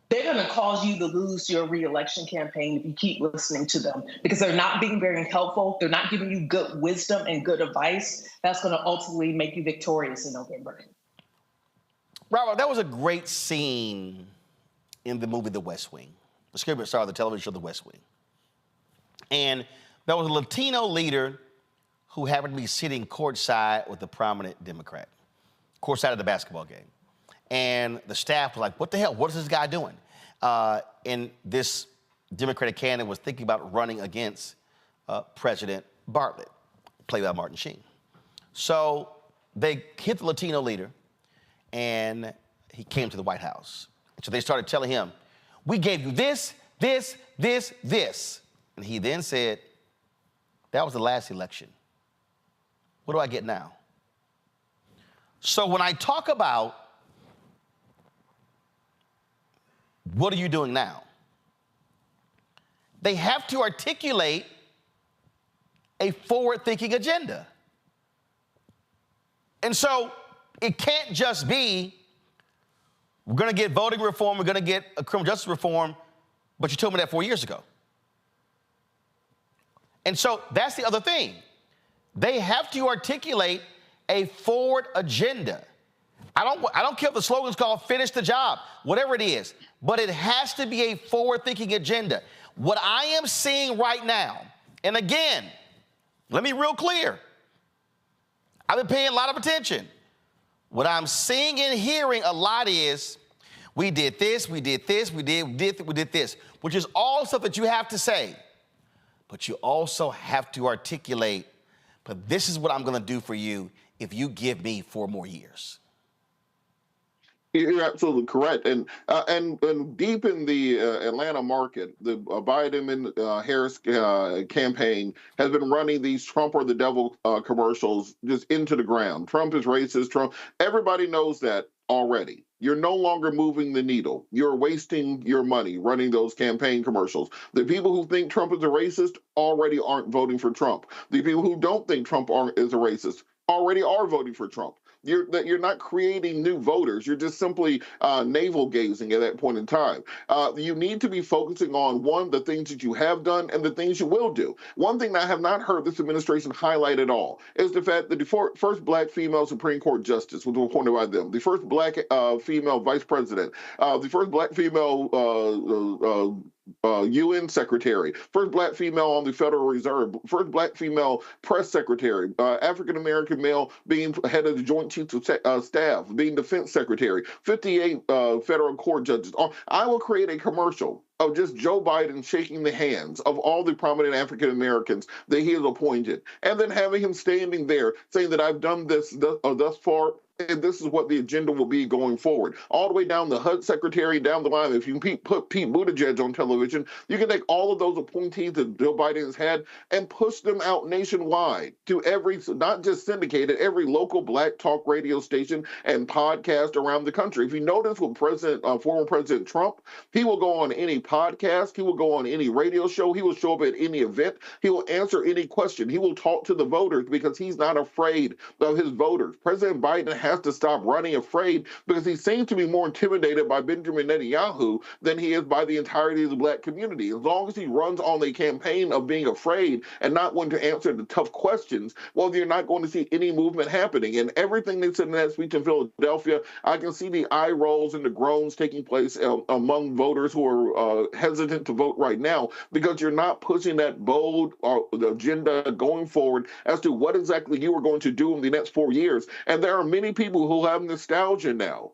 They're going to cause you to lose your re-election campaign if you keep listening to them because they're not being very helpful. They're not giving you good wisdom and good advice. That's going to ultimately make you victorious in November. Robert, that was a great scene in the movie The West Wing. The script star of the television show The West Wing. And there was a Latino leader who happened to be sitting courtside with a prominent Democrat, courtside of the basketball game. And the staff was like, what the hell? What is this guy doing? And this Democratic candidate was thinking about running against President Bartlett, played by Martin Sheen. So they hit the Latino leader, and he came to the White House. So they started telling him, we gave you this, this, this, this. And he then said, that was the last election. What do I get now? So when I talk about what are you doing now, they have to articulate a forward-thinking agenda. And so it can't just be, we're going to get voting reform, we're going to get a criminal justice reform, but you told me that 4 years ago. And so that's the other thing. They have to articulate a forward agenda. I don't care if the slogan's called finish the job, whatever it is, but it has to be a forward-thinking agenda. What I am seeing right now, and again, let me be real clear, I've been paying a lot of attention. What I'm seeing and hearing a lot is, we did this, we did this, we did this, which is all stuff that you have to say. But you also have to articulate, but this is what I'm going to do for you if you give me 4 more years. You're absolutely correct. And deep in the Atlanta market, the Biden and Harris campaign has been running these Trump or the devil commercials just into the ground. Trump is racist. Trump. Everybody knows that already. You're no longer moving the needle. You're wasting your money running those campaign commercials. The people who think Trump is a racist already aren't voting for Trump. The people who don't think Trump is a racist already are voting for Trump. You're not creating new voters. You're just simply navel gazing at that point in time. You need to be focusing on, one, the things that you have done and the things you will do. One thing that I have not heard this administration highlight at all is the fact that the first Black female Supreme Court justice was appointed by them, the first Black female vice president, the first Black female UN secretary, first black female on the Federal Reserve, first black female press secretary, African-American male being head of the Joint Chiefs of Staff, being defense secretary, 58 federal court judges. I will create a commercial of just Joe Biden shaking the hands of all the prominent African Americans that he has appointed, and then having him standing there saying that I've done this thus far, and this is what the agenda will be going forward. All the way down the HUD secretary, down the line. If you put Pete Buttigieg on television, you can take all of those appointees that Joe Biden has had and push them out nationwide to every, not just syndicated, every local black talk radio station and podcast around the country. If you notice with former President Trump, he will go on any podcast, he will go on any radio show, he will show up at any event, he will answer any question, he will talk to the voters because he's not afraid of his voters. President Biden has to stop running afraid because he seems to be more intimidated by Benjamin Netanyahu than he is by the entirety of the black community. As long as he runs on a campaign of being afraid and not wanting to answer the tough questions, well, you're not going to see any movement happening. And everything they said in that speech in Philadelphia, I can see the eye rolls and the groans taking place among voters who are hesitant to vote right now, because you're not pushing that bold agenda going forward as to what exactly you are going to do in the next 4 years. And there are many people who have nostalgia now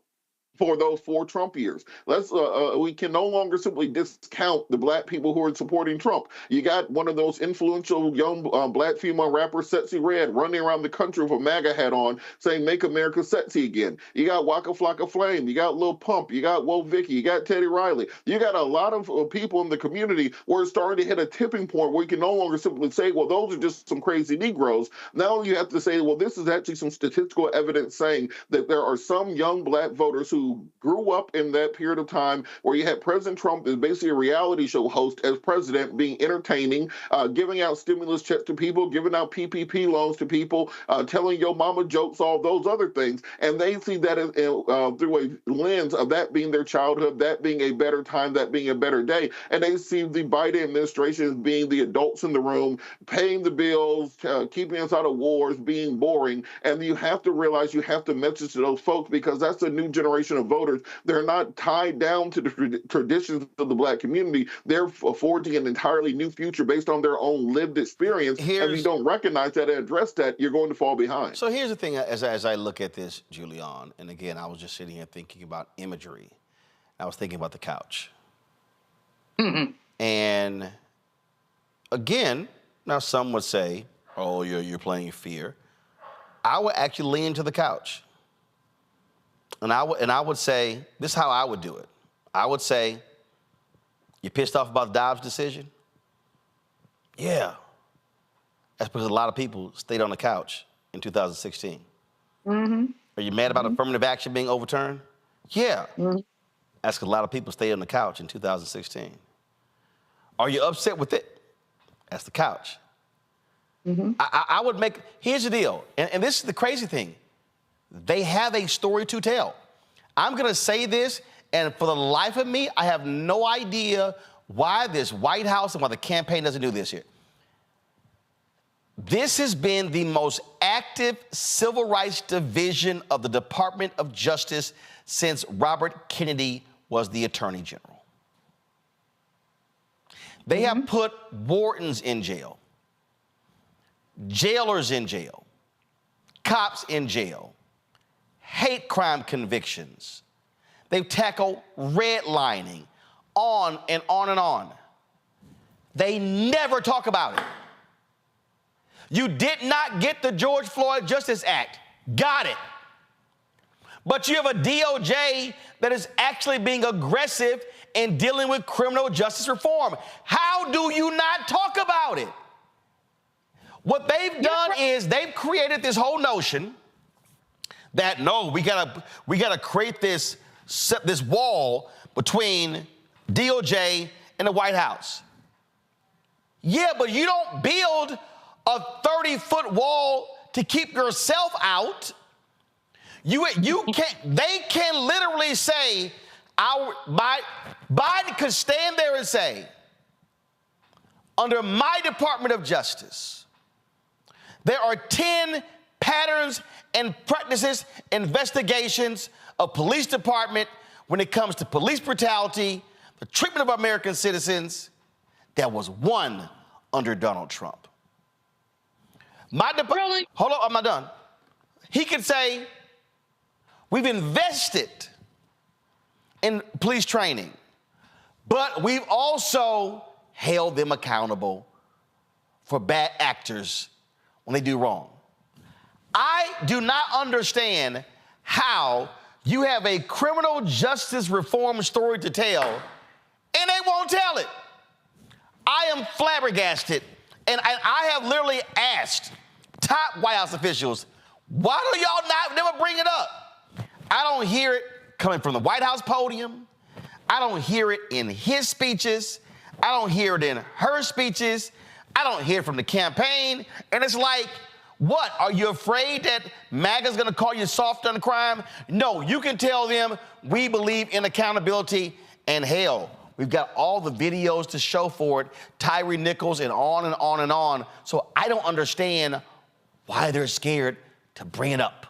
for those 4 Trump years. We can no longer simply discount the black people who are supporting Trump. You got one of those influential young black female rappers, Sexy Red, running around the country with a MAGA hat on, saying "Make America Sexy Again." You got Waka Flocka Flame, you got Lil Pump, you got Woe Vicky, you got Teddy Riley. You got a lot of people in the community where it's starting to hit a tipping point where you can no longer simply say, well, those are just some crazy Negroes. Now you have to say, well, this is actually some statistical evidence saying that there are some young black voters who grew up in that period of time where you had President Trump as basically a reality show host as president, being entertaining, giving out stimulus checks to people, giving out PPP loans to people, telling your mama jokes, all those other things. And they see that through a lens of that being their childhood, that being a better time, that being a better day. And they see the Biden administration as being the adults in the room, paying the bills, keeping us out of wars, being boring. And you have to realize you have to message to those folks, because that's a new generation of voters. They're not tied down to the traditions of the black community. They're forging an entirely new future based on their own lived experience. And if you don't recognize that and address that, you're going to fall behind. So here's the thing, as I look at this, Julian, and again, I was just sitting here thinking about imagery. I was thinking about the couch. Mm-hmm. And again, now some would say, oh, you're playing fear. I would actually lean to the couch. And I would say, this is how I would do it. I would say, you pissed off about the Dobbs decision? Yeah. That's because a lot of people stayed on the couch in 2016. Mm-hmm. Are you mad about affirmative action being overturned? Yeah. Mm-hmm. That's because a lot of people stayed on the couch in 2016. Are you upset with it? That's the couch. Mm-hmm. I would make, here's the deal, and this is the crazy thing. They have a story to tell. I'm going to say this, and for the life of me, I have no idea why this White House and why the campaign doesn't do this here. This has been the most active civil rights division of the Department of Justice since Robert Kennedy was the Attorney General. They have put wardens in jail, jailers in jail, cops in jail, hate crime convictions. They've tackled redlining, on and on and on. They never talk about it. You did not get the George Floyd Justice Act. Got it. But you have a DOJ that is actually being aggressive in dealing with criminal justice reform. How do you not talk about it? What they've done is they've created this whole notion that no, we gotta create this wall between DOJ and the White House. Yeah, but you don't build a 30-foot wall to keep yourself out. You can't. They can literally say, Biden could stand there and say, under my Department of Justice, there are 10 patterns and practices, investigations of police department when it comes to police brutality the treatment of American citizens that was won under Donald Trump. Really? Hold on, I'm not done. He could say, we've invested in police training, but we've also held them accountable for bad actors when they do wrong. I do not understand how you have a criminal justice reform story to tell and they won't tell it. I am flabbergasted, and I have literally asked top White House officials, why do y'all never bring it up? I don't hear it coming from the White House podium. I don't hear it in his speeches. I don't hear it in her speeches. I don't hear it from the campaign. And it's like, what? Are you afraid that MAGA's going to call you soft on crime? No, you can tell them we believe in accountability, and hell, we've got all the videos to show for it, Tyree Nichols and on and on and on. So I don't understand why they're scared to bring it up.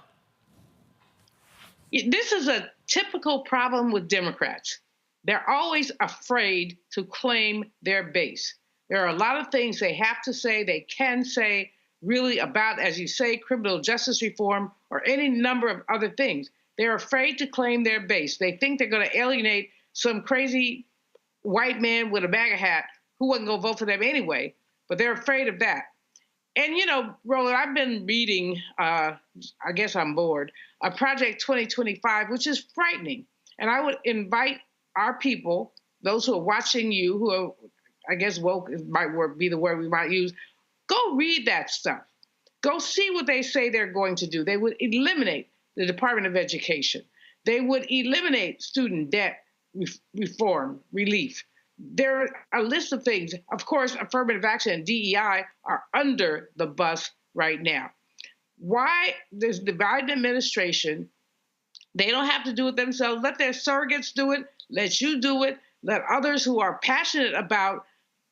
This is a typical problem with Democrats. They're always afraid to claim their base. There are a lot of things they have to say, they can say, really about, as you say, criminal justice reform or any number of other things. They're afraid to claim their base. They think they're going to alienate some crazy white man with a MAGA hat who wasn't going to vote for them anyway, but they're afraid of that. And, you know, Roland, I've been reading, I guess I'm bored, Project 2025, which is frightening. And I would invite our people, those who are watching you, who are, I guess woke might be the word we might use, go read that stuff. Go see what they say they're going to do. They would eliminate the Department of Education. They would eliminate student debt reform, relief. There are a list of things. Of course, affirmative action and DEI are under the bus right now. Why does the Biden administration, they don't have to do it themselves. Let their surrogates do it. Let you do it. Let others who are passionate about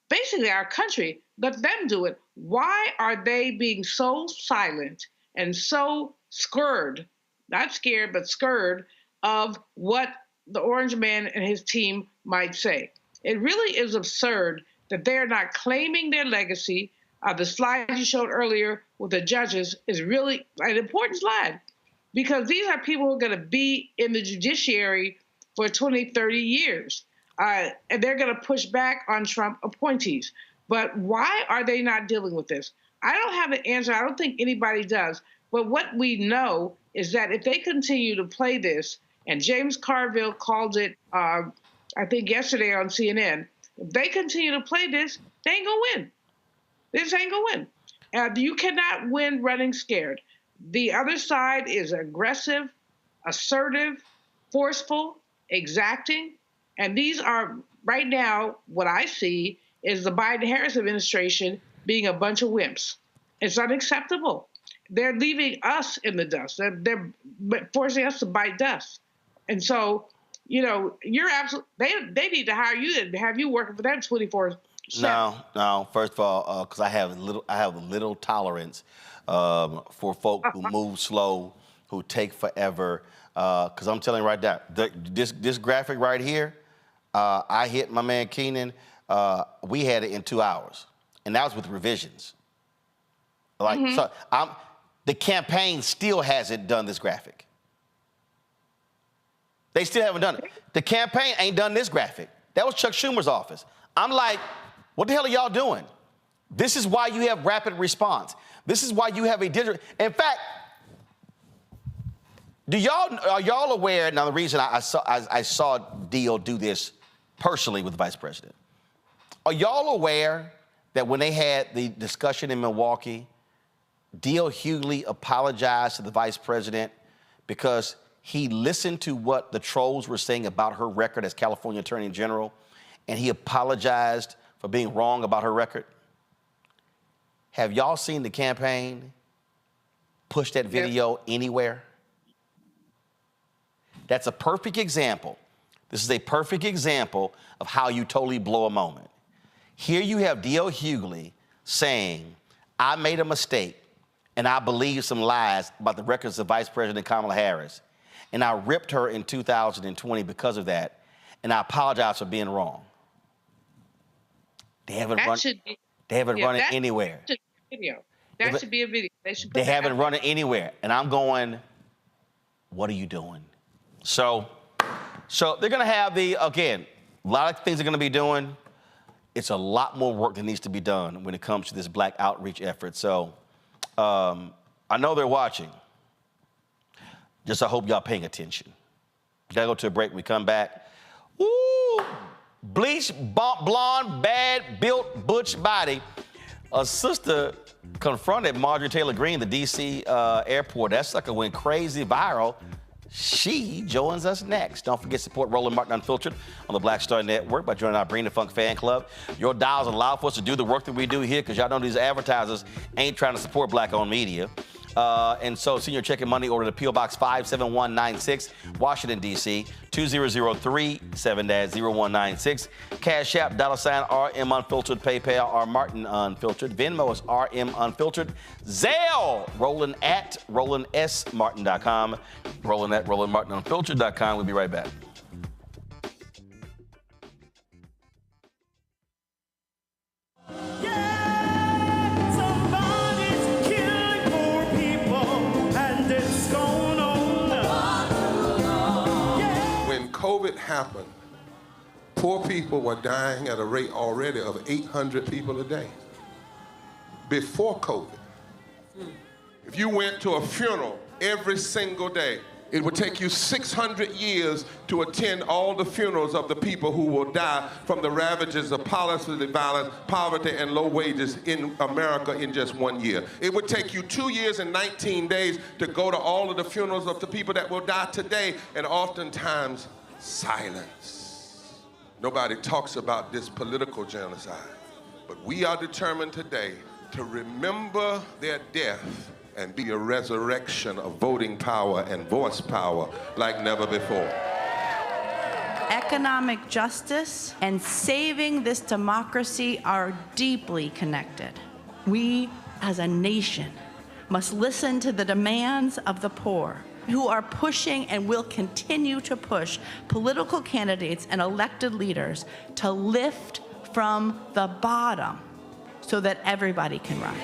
basically our country, let them do it. Why are they being so silent and so scared, not scared, but scared of what the Orange Man and his team might say? It really is absurd that they're not claiming their legacy. The slide you showed earlier with the judges is really an important slide, because these are people who are going to be in the judiciary for 20, 30 years. And they're going to push back on Trump appointees. But why are they not dealing with this? I don't have an answer. I don't think anybody does. But what we know is that if they continue to play this, and James Carville called it, I think yesterday on CNN, if they continue to play this, they ain't going to win. They just ain't going to win. You cannot win running scared. The other side is aggressive, assertive, forceful, exacting. And these are, right now, what I see is the Biden-Harris administration being a bunch of wimps. It's unacceptable. They're leaving us in the dust. They're forcing us to bite dust. And so, you know, you're absolutely, they need to hire you and have you working for them 24/7. No. First of all, because I have little tolerance for folk who move slow, who take forever. Because I'm telling you right now, this graphic right here, I hit my man Keenan. We had it in 2 hours, and that was with revisions. So the campaign still hasn't done this graphic. They still haven't done it. The campaign ain't done this graphic. That was Chuck Schumer's office. I'm like, what the hell are y'all doing? This is why you have rapid response. This is why you have a digital. In fact, are y'all aware? Now, the reason I saw Dio do this personally with the vice president. Are y'all aware that when they had the discussion in Milwaukee, Dio Hughley apologized to the vice president because he listened to what the trolls were saying about her record as California Attorney General, and he apologized for being wrong about her record? Have y'all seen the campaign push that video anywhere? That's a perfect example. This is a perfect example of how you totally blow a moment. Here you have Dio Hughley saying, I made a mistake and I believed some lies about the records of Vice President Kamala Harris, and I ripped her in 2020 because of that. and I apologize for being wrong. They haven't run it anywhere. That should be a video. They haven't run it anywhere. And I'm going, what are you doing? So they're going to have again, a lot of things they're going to be doing. It's a lot more work that needs to be done when it comes to this black outreach effort. So I know they're watching. Just I hope y'all paying attention. Gotta go to a break. We come back. Woo! Bleach, blonde, bad, built, butch body. A sister confronted Marjorie Taylor Greene, the D.C. airport. That sucker went crazy viral. She joins us next. Don't forget to support Roland Martin Unfiltered on the Black Star Network by joining our Bring the Funk fan club. Your dials allow for us to do the work that we do here because y'all know these advertisers ain't trying to support black-owned media. And so senior check and money order to P.O. Box 57196, Washington, D.C., 20037-0196. Cash App, $RM Unfiltered, PayPal, R Martin Unfiltered. Venmo is RM Unfiltered. Zelle, Roland at RolandSMartin.com. Roland at RolandMartinUnfiltered.com. We'll be right back. COVID happened, poor people were dying at a rate already of 800 people a day. Before COVID, if you went to a funeral every single day, it would take you 600 years to attend all the funerals of the people who will die from the ravages of policy violence, poverty, and low wages in America in just 1 year. It would take you 2 years and 19 days to go to all of the funerals of the people that will die today, and oftentimes silence. Nobody talks about this political genocide, but we are determined today to remember their death and be a resurrection of voting power and voice power like never before. Economic justice and saving this democracy are deeply connected. We, as a nation, must listen to the demands of the poor, who are pushing and will continue to push political candidates and elected leaders to lift from the bottom so that everybody can rise.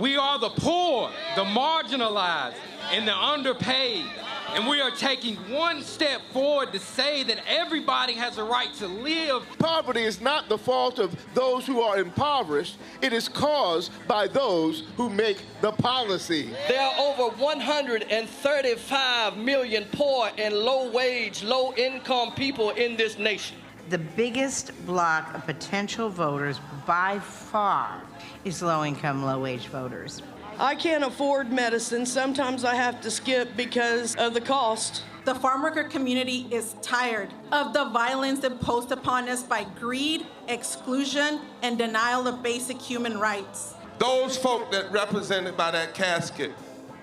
We are the poor, the marginalized, and the underpaid. And we are taking one step forward to say that everybody has a right to live. Poverty is not the fault of those who are impoverished. It is caused by those who make the policy. There are over 135 million poor and low-wage, low-income people in this nation. The biggest block of potential voters by far is low-income, low-wage voters. I can't afford medicine. Sometimes I have to skip because of the cost. The farm worker community is tired of the violence imposed upon us by greed, exclusion, and denial of basic human rights. Those folk that represented by that casket,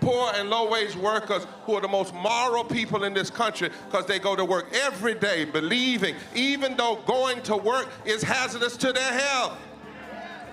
poor and low-wage workers who are the most moral people in this country because they go to work every day believing, even though going to work is hazardous to their health.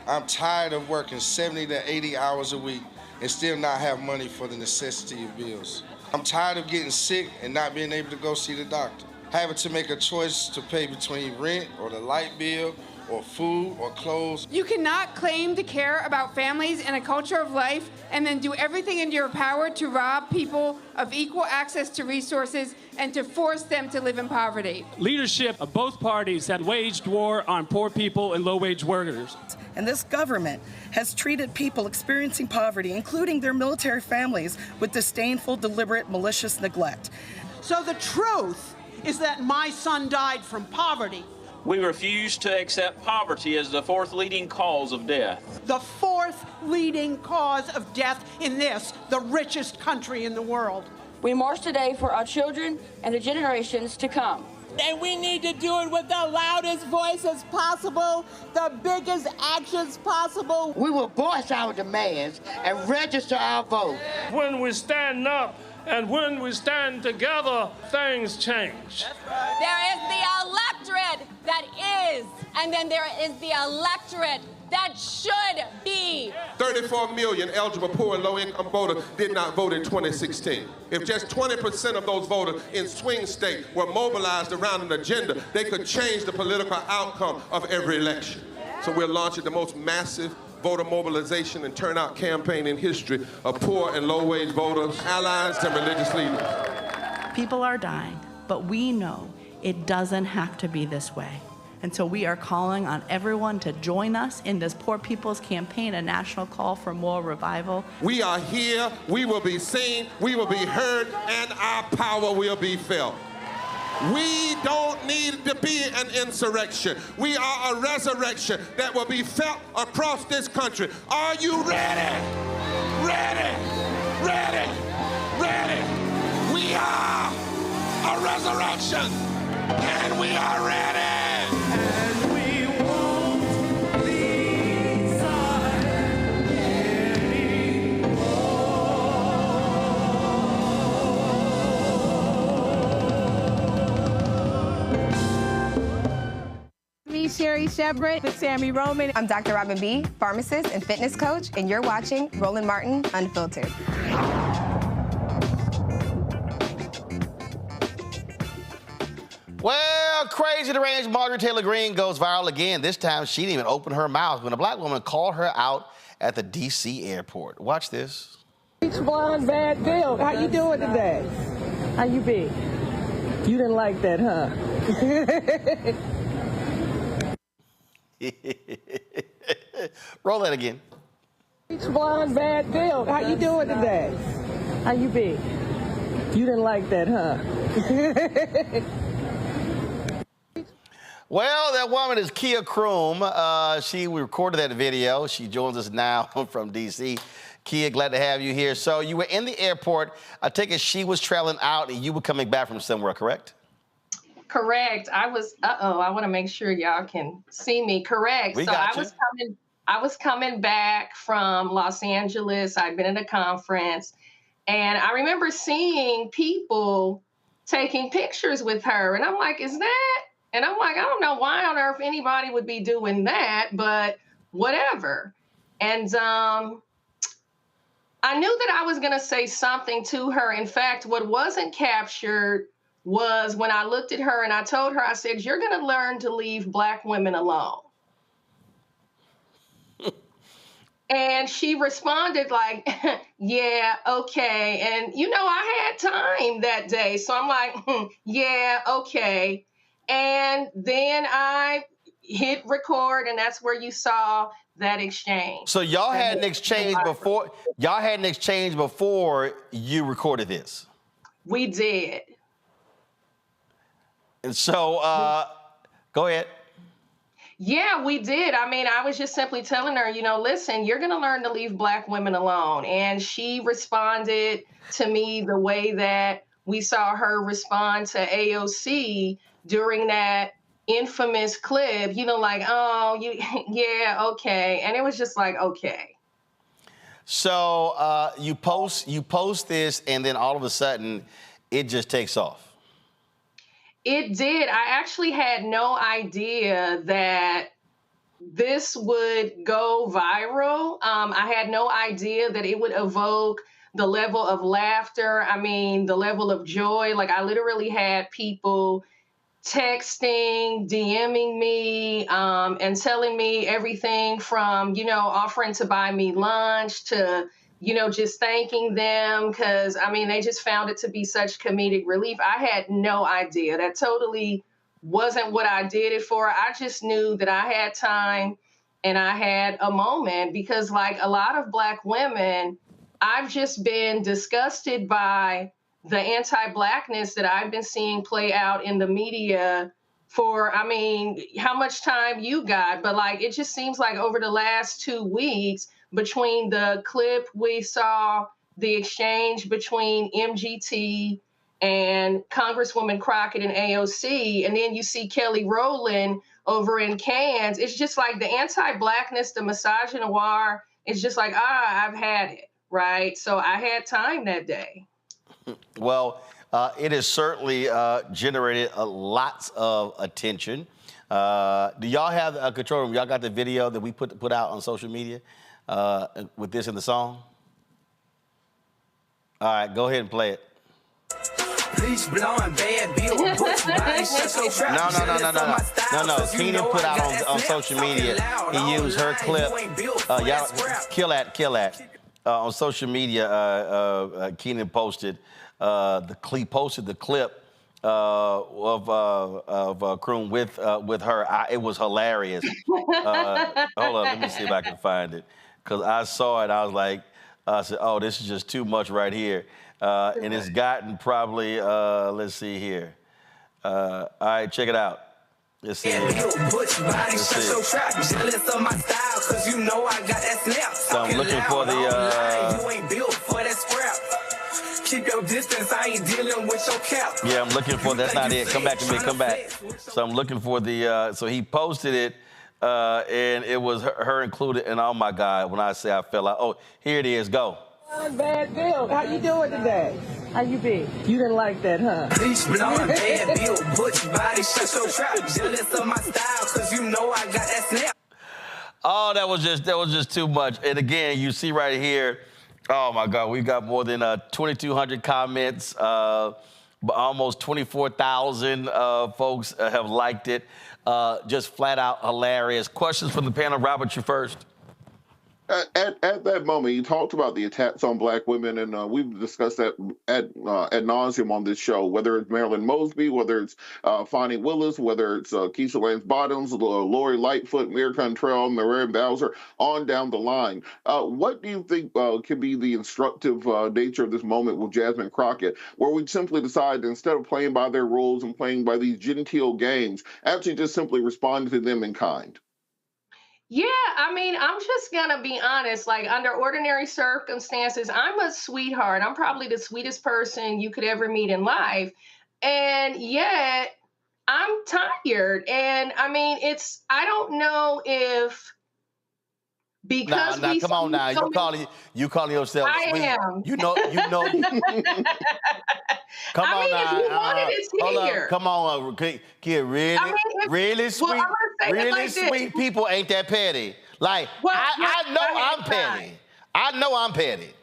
I'm tired of working 70 to 80 hours a week and still not have money for the necessity of bills. I'm tired of getting sick and not being able to go see the doctor, having to make a choice to pay between rent or the light bill or food or clothes. You cannot claim to care about families and a culture of life and then do everything in your power to rob people of equal access to resources and to force them to live in poverty. Leadership of both parties have waged war on poor people and low-wage workers. And this government has treated people experiencing poverty, including their military families, with disdainful, deliberate, malicious neglect. So the truth is that my son died from poverty. We refuse to accept poverty as the fourth leading cause of death. The fourth leading cause of death in this, the richest country in the world. We march today for our children and the generations to come. And we need to do it with the loudest voices possible, the biggest actions possible. We will voice our demands and register our vote. When we stand up and when we stand together, things change. There is the electorate that is, and then there is the electorate that should be. 34 million eligible poor and low-income voters did not vote in 2016. If just 20% of those voters in swing states were mobilized around an agenda, they could change the political outcome of every election. So we're launching the most massive voter mobilization and turnout campaign in history of poor and low-wage voters, allies, and religious leaders. People are dying, but we know it doesn't have to be this way. And so we are calling on everyone to join us in this Poor People's Campaign, a national call for more revival. We are here, we will be seen, we will be heard, and our power will be felt. We don't need to be an insurrection. We are a resurrection that will be felt across this country. Are you ready? Ready? Ready? Ready? We are a resurrection, and we are ready. And we won't be silent anymore. Me, Sherry Shepard, with Sammy Roman. I'm Dr. Robin B., pharmacist and fitness coach, and you're watching Roland Martin Unfiltered. Well, crazy deranged Marjorie Taylor Greene goes viral again. This time, she didn't even open her mouth when a black woman called her out at the D.C. airport. Watch this. Beach blonde, bad Bill. How you doing today? How you be? You didn't like that, huh? Roll that again. Beach blonde, bad Bill. How you doing today? How you be? You didn't like that, huh? Well, that woman is Kia Kroom. We recorded that video. She joins us now from D.C. Kia, glad to have you here. So you were in the airport. I take it she was traveling out and you were coming back from somewhere, correct? Correct. I was, I want to make sure y'all can see me. Correct. We got you. I was coming back from Los Angeles. I'd been at a conference and I remember seeing people taking pictures with her. And I'm like, is that? And I'm like, I don't know why on earth anybody would be doing that, but whatever. And I knew that I was going to say something to her. In fact, what wasn't captured was when I looked at her and I told her, I said, you're going to learn to leave Black women alone. And she responded like, yeah, okay. And, you know, I had time that day. So I'm like, yeah, okay. And then I hit record, and that's where you saw that exchange. So y'all had an exchange before. Y'all had an exchange before you recorded this. We did. And so, go ahead. Yeah, we did. I mean, I was just simply telling her, you know, listen, you're going to learn to leave Black women alone. And she responded to me the way that we saw her respond to AOC during that infamous clip, you know, like, oh, yeah, okay. And it was just like, okay. So you post this, and then all of a sudden, it just takes off. It did. I actually had no idea that this would go viral. I had no idea that it would evoke the level of laughter. I mean, the level of joy. Like, I literally had people texting, DMing me, and telling me everything from, you know, offering to buy me lunch to, you know, just thanking them because, I mean, they just found it to be such comedic relief. I had no idea. That totally wasn't what I did it for. I just knew that I had time and I had a moment because, like a lot of Black women, I've just been disgusted by the anti-Blackness that I've been seeing play out in the media for, I mean, how much time you got, but like, it just seems like over the last 2 weeks, between the clip we saw, the exchange between MGT and Congresswoman Crockett and AOC, and then you see Kelly Roland over in Cannes, it's just like the anti-Blackness, the misogynoir, it's just like, I've had it, right? So I had time that day. Well, It has certainly generated lots of attention. Do y'all have a control room? Y'all got the video that we put out on social media with this in the song? All right, go ahead and play it. No. Keenan put out on social media. He used her clip. Y'all kill that. On social media, Keenan posted the clip of Kroon with her. It was hilarious. Hold on, let me see if I can find it. Because I saw it, I said, oh, this is just too much right here. And it's gotten probably, let's see here. All right, check it out. Let's see. So I'm looking for Keep your distance, I ain't dealing with your cap. Yeah, I'm looking for, that's not it. Come back to me, come back. So I'm looking for so he posted it, and it was her included, and oh my God, when I say I fell out. Oh, here it is, go. Bad Bill, how you doing today? How you be? You didn't like that, huh? Bleach blonde, bad Bill, butch body, shut your trap. Jealous of my style, cause you know I got that snap. Oh, that was just too much. And again, you see right here, oh my God, we've got more than 2,200 comments. Almost 24,000 folks have liked it. Just flat out hilarious. Questions from the panel. Robert, you first. At that moment, you talked about the attacks on black women, and we've discussed that ad nauseum on this show, whether it's Marilyn Mosby, whether it's Fonnie Willis, whether it's Keisha Lance Bottoms, Lori Lightfoot, Mira Cantrell, Marianne Bowser, on down the line. What do you think can be the instructive nature of this moment with Jasmine Crockett, where we simply decide, instead of playing by their rules and playing by these genteel games, actually just simply respond to them in kind? Yeah, I mean, I'm just gonna be honest, like under ordinary circumstances, I'm a sweetheart. I'm probably the sweetest person you could ever meet in life. And yet I'm tired. And I mean, I don't know if because come on now. You calling yourself sweet. I am. You know. Come on now. If you wanted it here. Come on, kid. Really sweet people ain't that petty. Like, I know I'm petty.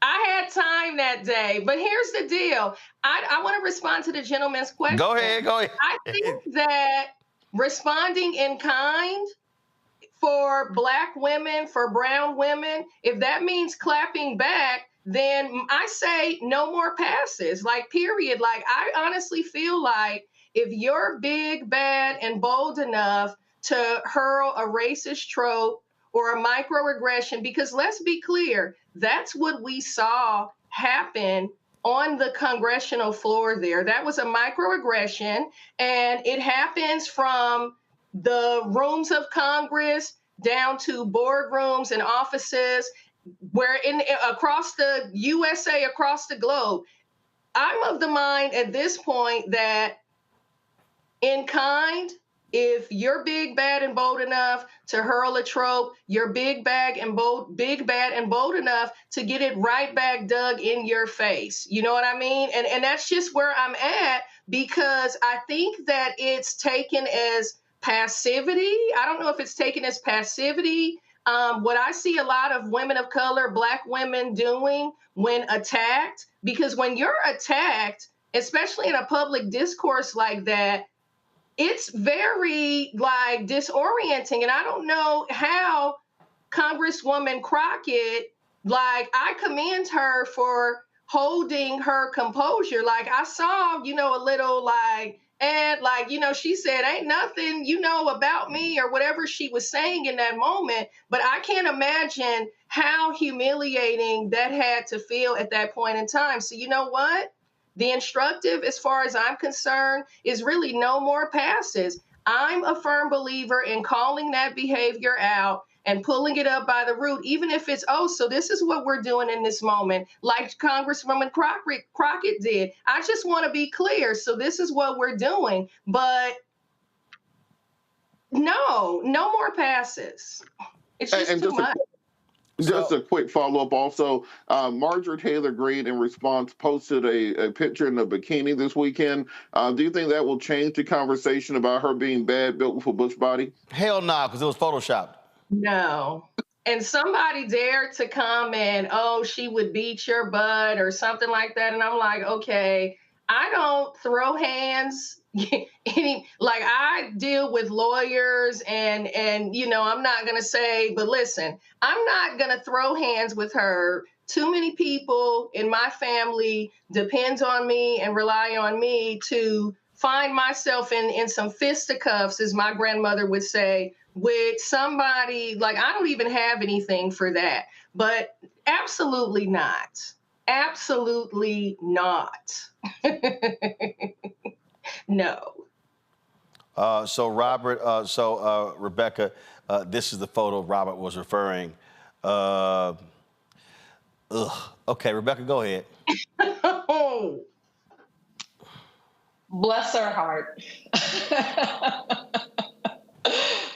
I had time that day, but here's the deal. I want to respond to the gentleman's question. Go ahead. I think that responding in kind for black women, for brown women, if that means clapping back, then I say no more passes, like, period. Like, I honestly feel like if you're big, bad, and bold enough to hurl a racist trope or a microaggression, because let's be clear, that's what we saw happen on the congressional floor there. That was a microaggression, and it happens from the rooms of Congress down to boardrooms and offices, where across the USA, across the globe. I'm of the mind at this point that in kind, if you're big, bad, and bold enough to hurl a trope, you're big, bad, and bold enough to get it right back dug in your face. You know what I mean? And that's just where I'm at, because I think that it's taken as passivity. I don't know if it's taken as passivity. What I see a lot of women of color, black women doing when attacked, because when you're attacked, especially in a public discourse like that, it's very like disorienting. And I don't know how Congresswoman Crockett, like, I commend her for holding her composure. Like, I saw, a little like, and like, she said, ain't nothing, about me, or whatever she was saying in that moment. But I can't imagine how humiliating that had to feel at that point in time. So you know what? The instructive, as far as I'm concerned, is really no more passes. I'm a firm believer in calling that behavior out and pulling it up by the root, even if it's, so this is what we're doing in this moment, like Congresswoman Crockett did. I just want to be clear. So this is what we're doing. But no more passes. It's just too much. Just a quick follow-up also. Marjorie Taylor Greene, in response, posted a picture in a bikini this weekend. Do you think that will change the conversation about her being bad, built with a bush body? Hell no, because it was photoshopped. No. And somebody dared to comment, oh, she would beat your butt or something like that. And I'm like, okay, I don't throw hands. I deal with lawyers and I'm not going to say, but listen, I'm not going to throw hands with her. Too many people in my family depends on me and rely on me to find myself in some fisticuffs, as my grandmother would say, with somebody. Like, I don't even have anything for that, but absolutely not. Absolutely not. No. So Robert, Rebecca, this is the photo Robert was referring. Okay, Rebecca, go ahead. Bless her heart.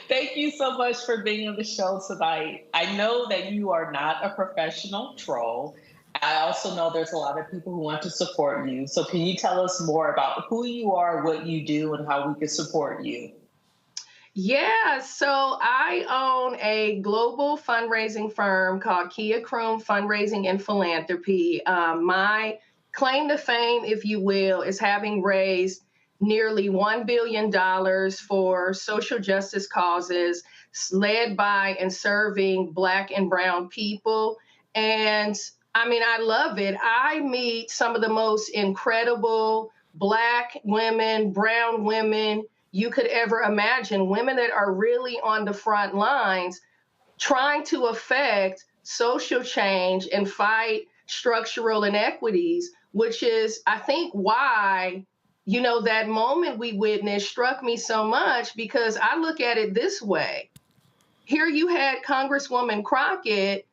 Thank you so much for being on the show tonight. I know that you are not a professional troll. I also know there's a lot of people who want to support you. So can you tell us more about who you are, what you do, and how we can support you? Yeah, so I own a global fundraising firm called Kia Kroom Fundraising and Philanthropy. My claim to fame, if you will, is having raised nearly $1 billion for social justice causes led by and serving Black and brown people. And I mean, I love it. I meet some of the most incredible Black women, brown women you could ever imagine, women that are really on the front lines trying to affect social change and fight structural inequities, which is, I think, why, that moment we witnessed struck me so much, because I look at it this way. Here you had Congresswoman Crockett.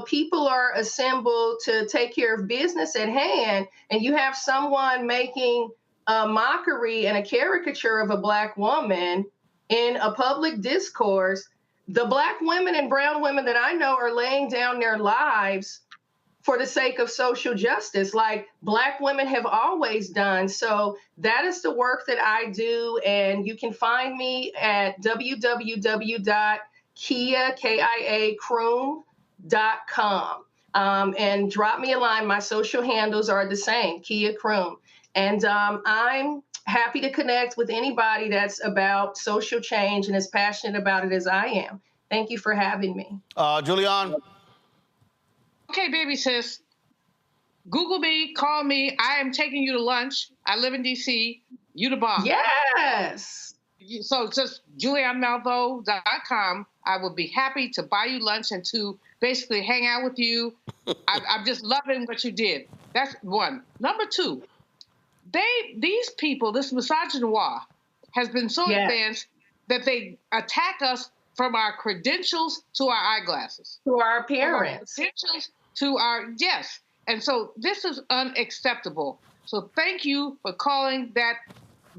People are assembled to take care of business at hand, and you have someone making a mockery and a caricature of a Black woman in a public discourse. The Black women and brown women that I know are laying down their lives for the sake of social justice, like Black women have always done. So that is the work that I do, and you can find me at www.kiakroom.com. And drop me a line. My social handles are the same, Kia Kroom. And I'm happy to connect with anybody that's about social change and as passionate about it as I am. Thank you for having me. Julianne? Okay, baby sis. Google me, call me. I am taking you to lunch. I live in D.C. You the bomb. Yes. So just JulianneMalvo.com. I will be happy to buy you lunch and to basically hang out with you. I'm just loving what you did. That's one. Number two, these people, this misogynoir has been so advanced that they attack us from our credentials to our eyeglasses. To our appearance. From our credentials to our, yes. And so this is unacceptable. So thank you for calling that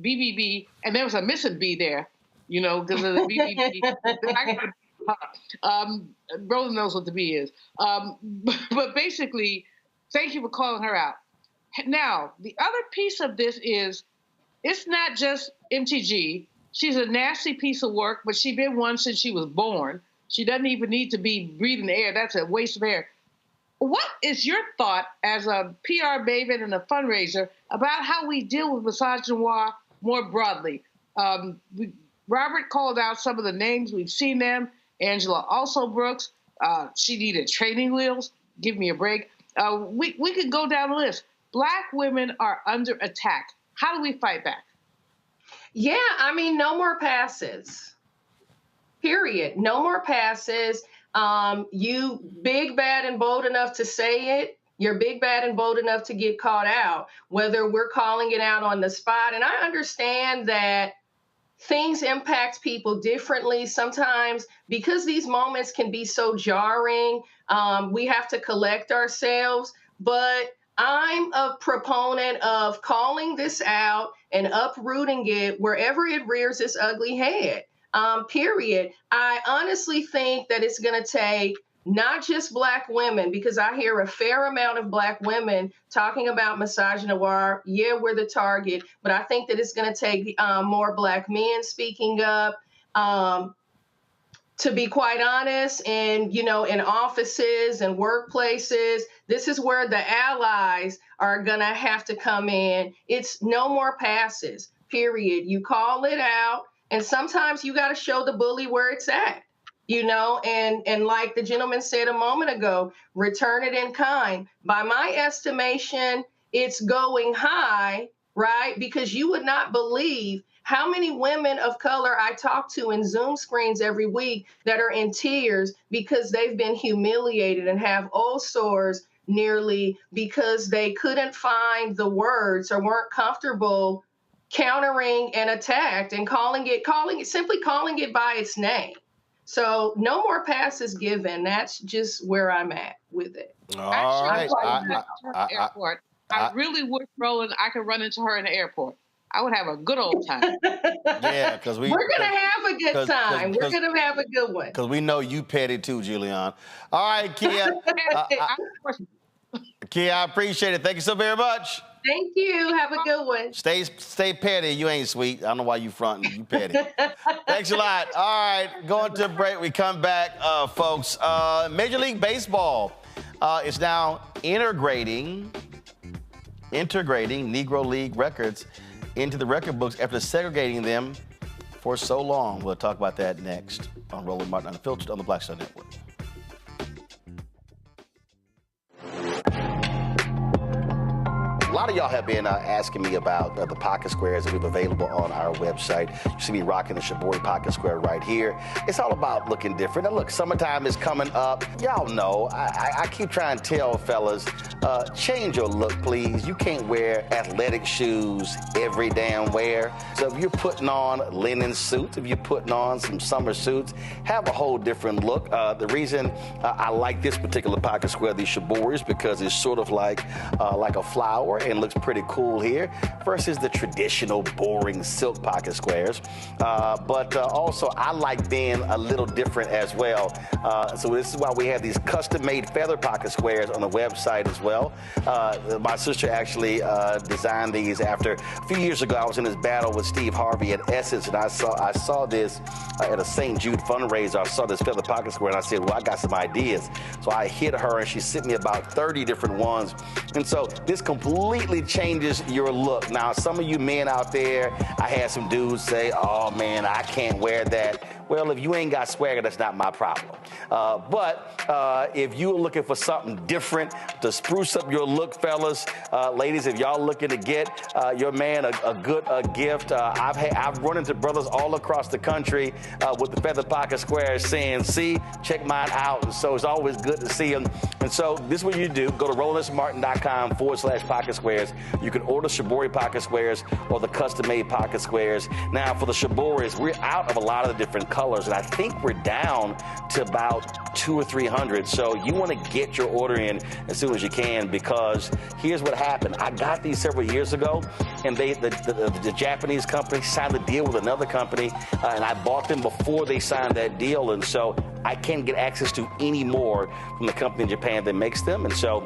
BBB. And there was a missing B there, because of the BBB. Roland knows what the B is. But basically, thank you for calling her out. Now, the other piece of this is, it's not just MTG. She's a nasty piece of work, but she's been one since she was born. She doesn't even need to be breathing air. That's a waste of air. What is your thought as a PR maven and a fundraiser about how we deal with misogynoir more broadly? Robert called out some of the names. We've seen them. Angela also Brooks. She needed training wheels. Give me a break. We could go down the list. Black women are under attack. How do we fight back? Yeah, I mean, no more passes. Period. No more passes. You big, bad, and bold enough to say it. You're big, bad, and bold enough to get caught out, whether we're calling it out on the spot. And I understand that things impact people differently sometimes, because these moments can be so jarring. We have to collect ourselves. But I'm a proponent of calling this out and uprooting it wherever it rears its ugly head. Period. I honestly think that it's going to take not just Black women, because I hear a fair amount of Black women talking about misogynoir. Yeah, we're the target, but I think that it's going to take more Black men speaking up. To be quite honest, and in offices and workplaces, this is where the allies are going to have to come in. It's no more passes, period. You call it out, and sometimes you got to show the bully where it's at, and like the gentleman said a moment ago, return it in kind. By my estimation, it's going high, right? Because you would not believe how many women of color I talk to in Zoom screens every week that are in tears because they've been humiliated and have old sores nearly because they couldn't find the words or weren't comfortable countering an attack and simply calling it by its name. So no more passes given. That's just where I'm at with it. I really wish, Roland, I could run into her in the airport. I would have a good old time. Yeah, because we're going to have a good time. We're going to have a good one. Because we know you petty too, Julian. All right, Kia. Kia, I appreciate it. Thank you so very much. Thank you. Have a good one. Stay petty. You ain't sweet. I don't know why you fronting. You petty. Thanks a lot. All right, going to a break. We come back, folks. Major League Baseball is now integrating Negro League records into the record books after segregating them for so long. We'll talk about that next on Roland Martin Unfiltered on the Black Star Network. A lot of y'all have been asking me about the pocket squares that we have available on our website. You see me rocking the Shibori pocket square right here. It's all about looking different. Now look, summertime is coming up. Y'all know, I keep trying to tell fellas, change your look, please. You can't wear athletic shoes every damn wear. So if you're putting on linen suits, if you're putting on some summer suits, have a whole different look. The reason I like this particular pocket square, the Shibori, is because it's sort of like a flower and looks pretty cool here versus the traditional boring silk pocket squares. But also I like being a little different as well. So this is why we have these custom-made feather pocket squares on the website as well. My sister actually designed these after a few years ago. I was in this battle with Steve Harvey at Essence, and I saw this at a St. Jude fundraiser. I saw this feather pocket square, and I said, well, I got some ideas. So I hit her, and she sent me about 30 different ones. And so this completely changes your look. Now, some of you men out there, I had some dudes say, oh, man, I can't wear that. Well, if you ain't got swagger, that's not my problem. But if you're looking for something different to spruce up your look, fellas, ladies, if y'all looking to get your man a good gift, I've run into brothers all across the country with the feather pocket squares saying, see, check mine out. And so it's always good to see them. And so this is what you do. Go to RolandSMartin.com/pocket squares. You can order Shibori pocket squares or the custom-made pocket squares. Now, for the Shiboris, we're out of a lot of the different colors, and I think we're down to about 200 or 300. So you want to get your order in as soon as you can, because here's what happened. I got these several years ago, and the Japanese company signed a deal with another company, and I bought them before they signed that deal, and so I can't get access to any more from the company in Japan that makes them. And so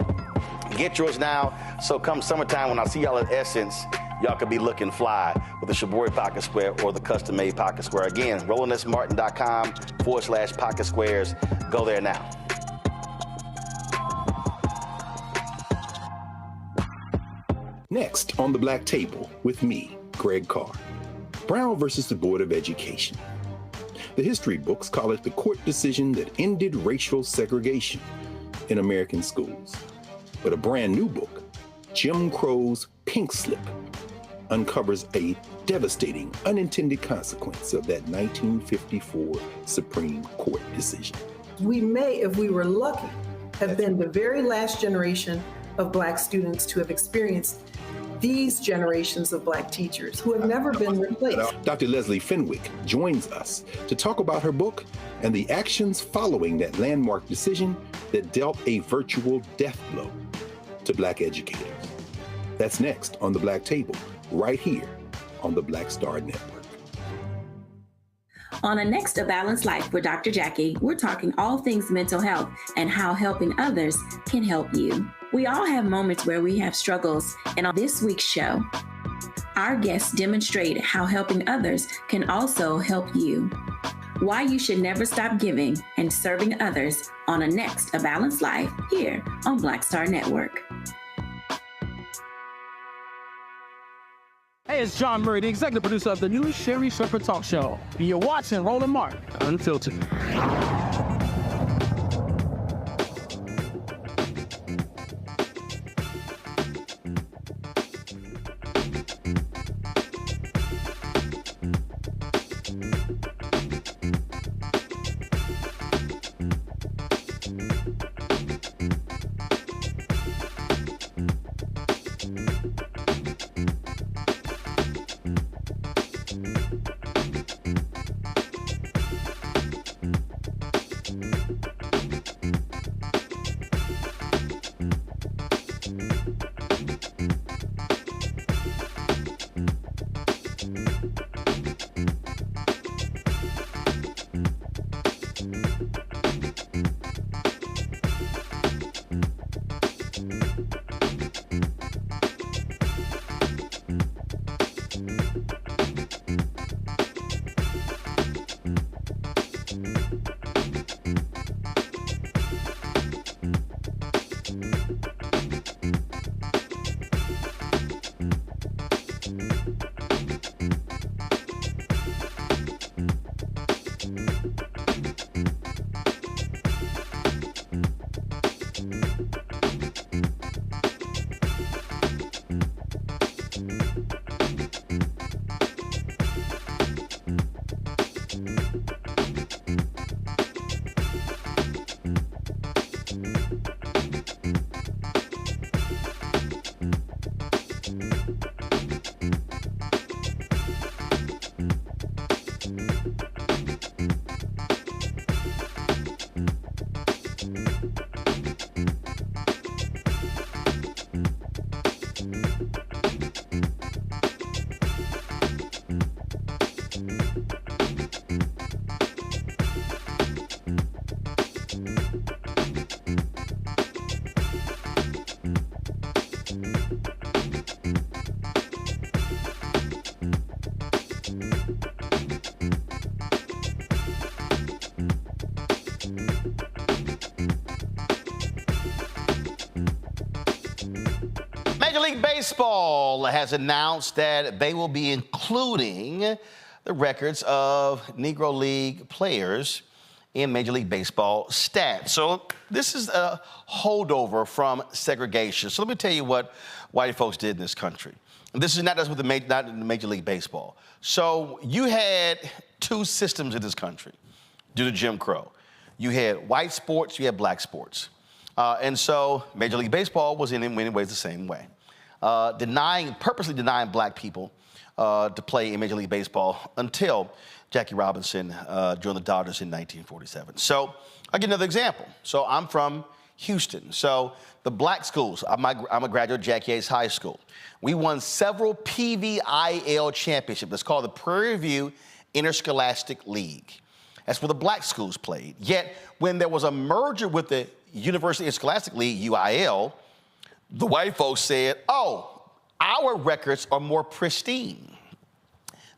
get yours now. So come summertime, when I see y'all at Essence, y'all could be looking fly with the Shibori pocket square or the custom-made pocket square. Again, RolandSMartin.com/pocket squares. Go there now. Next on the Black Table with me, Greg Carr. Brown versus the Board of Education. The history books call it the court decision that ended racial segregation in American schools. But a brand new book, Jim Crow's Pink Slip, uncovers a devastating unintended consequence of that 1954 Supreme Court decision. We may, if we were lucky, have been the very last generation of Black students to have experienced these generations of Black teachers who have never been replaced. Dr. Leslie Fenwick joins us to talk about her book and the actions following that landmark decision that dealt a virtual death blow to Black educators. That's next on the Black Table, right here on the Black Star Network. On A Next A Balanced Life with Dr. Jackie, we're talking all things mental health and how helping others can help you. We all have moments where we have struggles, and on this week's show, our guests demonstrate how helping others can also help you. Why you should never stop giving and serving others on A Next A Balanced Life here on Black Star Network. Hey, it's John Murray, the executive producer of the new Sherry Shepherd Talk Show. You're watching Roland Martin Unfiltered. Major League Baseball has announced that they will be including the records of Negro League players in Major League Baseball stats. So this is a holdover from segregation. So let me tell you what white folks did in this country. And this is not just with not in Major League Baseball. So you had two systems in this country due to Jim Crow. You had white sports, you had black sports. And so Major League Baseball was in many ways the same way. Purposely denying black people to play in Major League Baseball until Jackie Robinson joined the Dodgers in 1947. So I'll give another example. So I'm from Houston. So the black schools, I'm a graduate of Jackie Hayes High School. We won several PVIL championships. That's called the Prairie View Interscholastic League. That's where the black schools played. Yet when there was a merger with the University Interscholastic League, UIL, the white folks said, oh, our records are more pristine.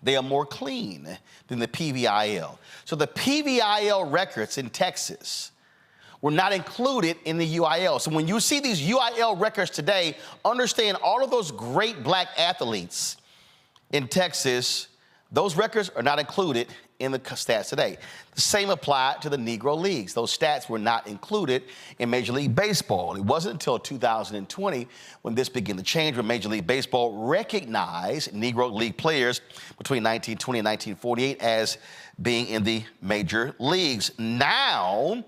They are more clean than the PVIL. So the PVIL records in Texas were not included in the UIL. So when you see these UIL records today, understand all of those great black athletes in Texas, those records are not included in the stats today. The same applied to the Negro Leagues. Those stats were not included in Major League Baseball. It wasn't until 2020 when this began to change, when Major League Baseball recognized Negro League players between 1920 and 1948 as being in the major leagues. Now,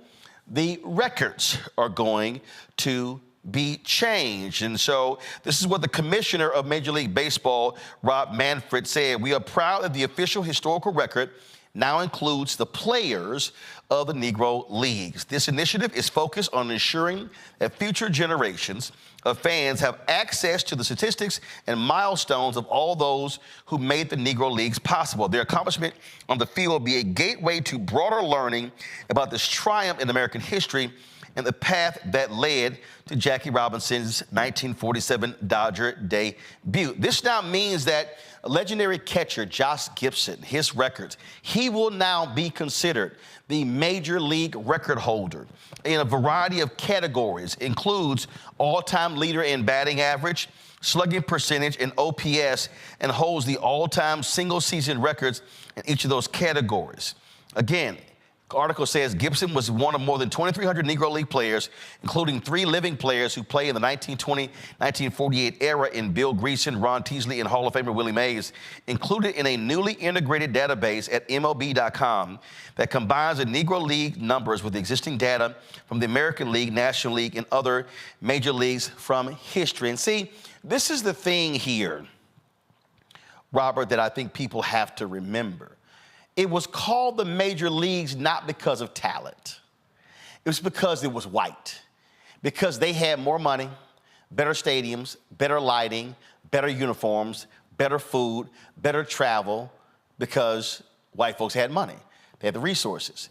the records are going to be changed. And so this is what the commissioner of Major League Baseball, Rob Manfred, said. We are proud that the official historical record now includes the players of the Negro Leagues. This initiative is focused on ensuring that future generations of fans have access to the statistics and milestones of all those who made the Negro Leagues possible. Their accomplishment on the field will be a gateway to broader learning about this triumph in American history and the path that led to Jackie Robinson's 1947 Dodger debut. This now means that legendary catcher Josh Gibson, his records, he will now be considered the major league record holder in a variety of categories, includes all-time leader in batting average, slugging percentage, and OPS, and holds the all-time single-season records in each of those categories. Again, the article says Gibson was one of more than 2,300 Negro League players, including 3 living players who played in the 1920-1948 era in Bill Greason, Ron Teasley, and Hall of Famer Willie Mays, included in a newly integrated database at MLB.com that combines the Negro League numbers with the existing data from the American League, National League, and other major leagues from history. And see, this is the thing here, Robert, that I think people have to remember. It was called the major leagues not because of talent. It was because it was white, because they had more money, better stadiums, better lighting, better uniforms, better food, better travel, because white folks had money. They had the resources.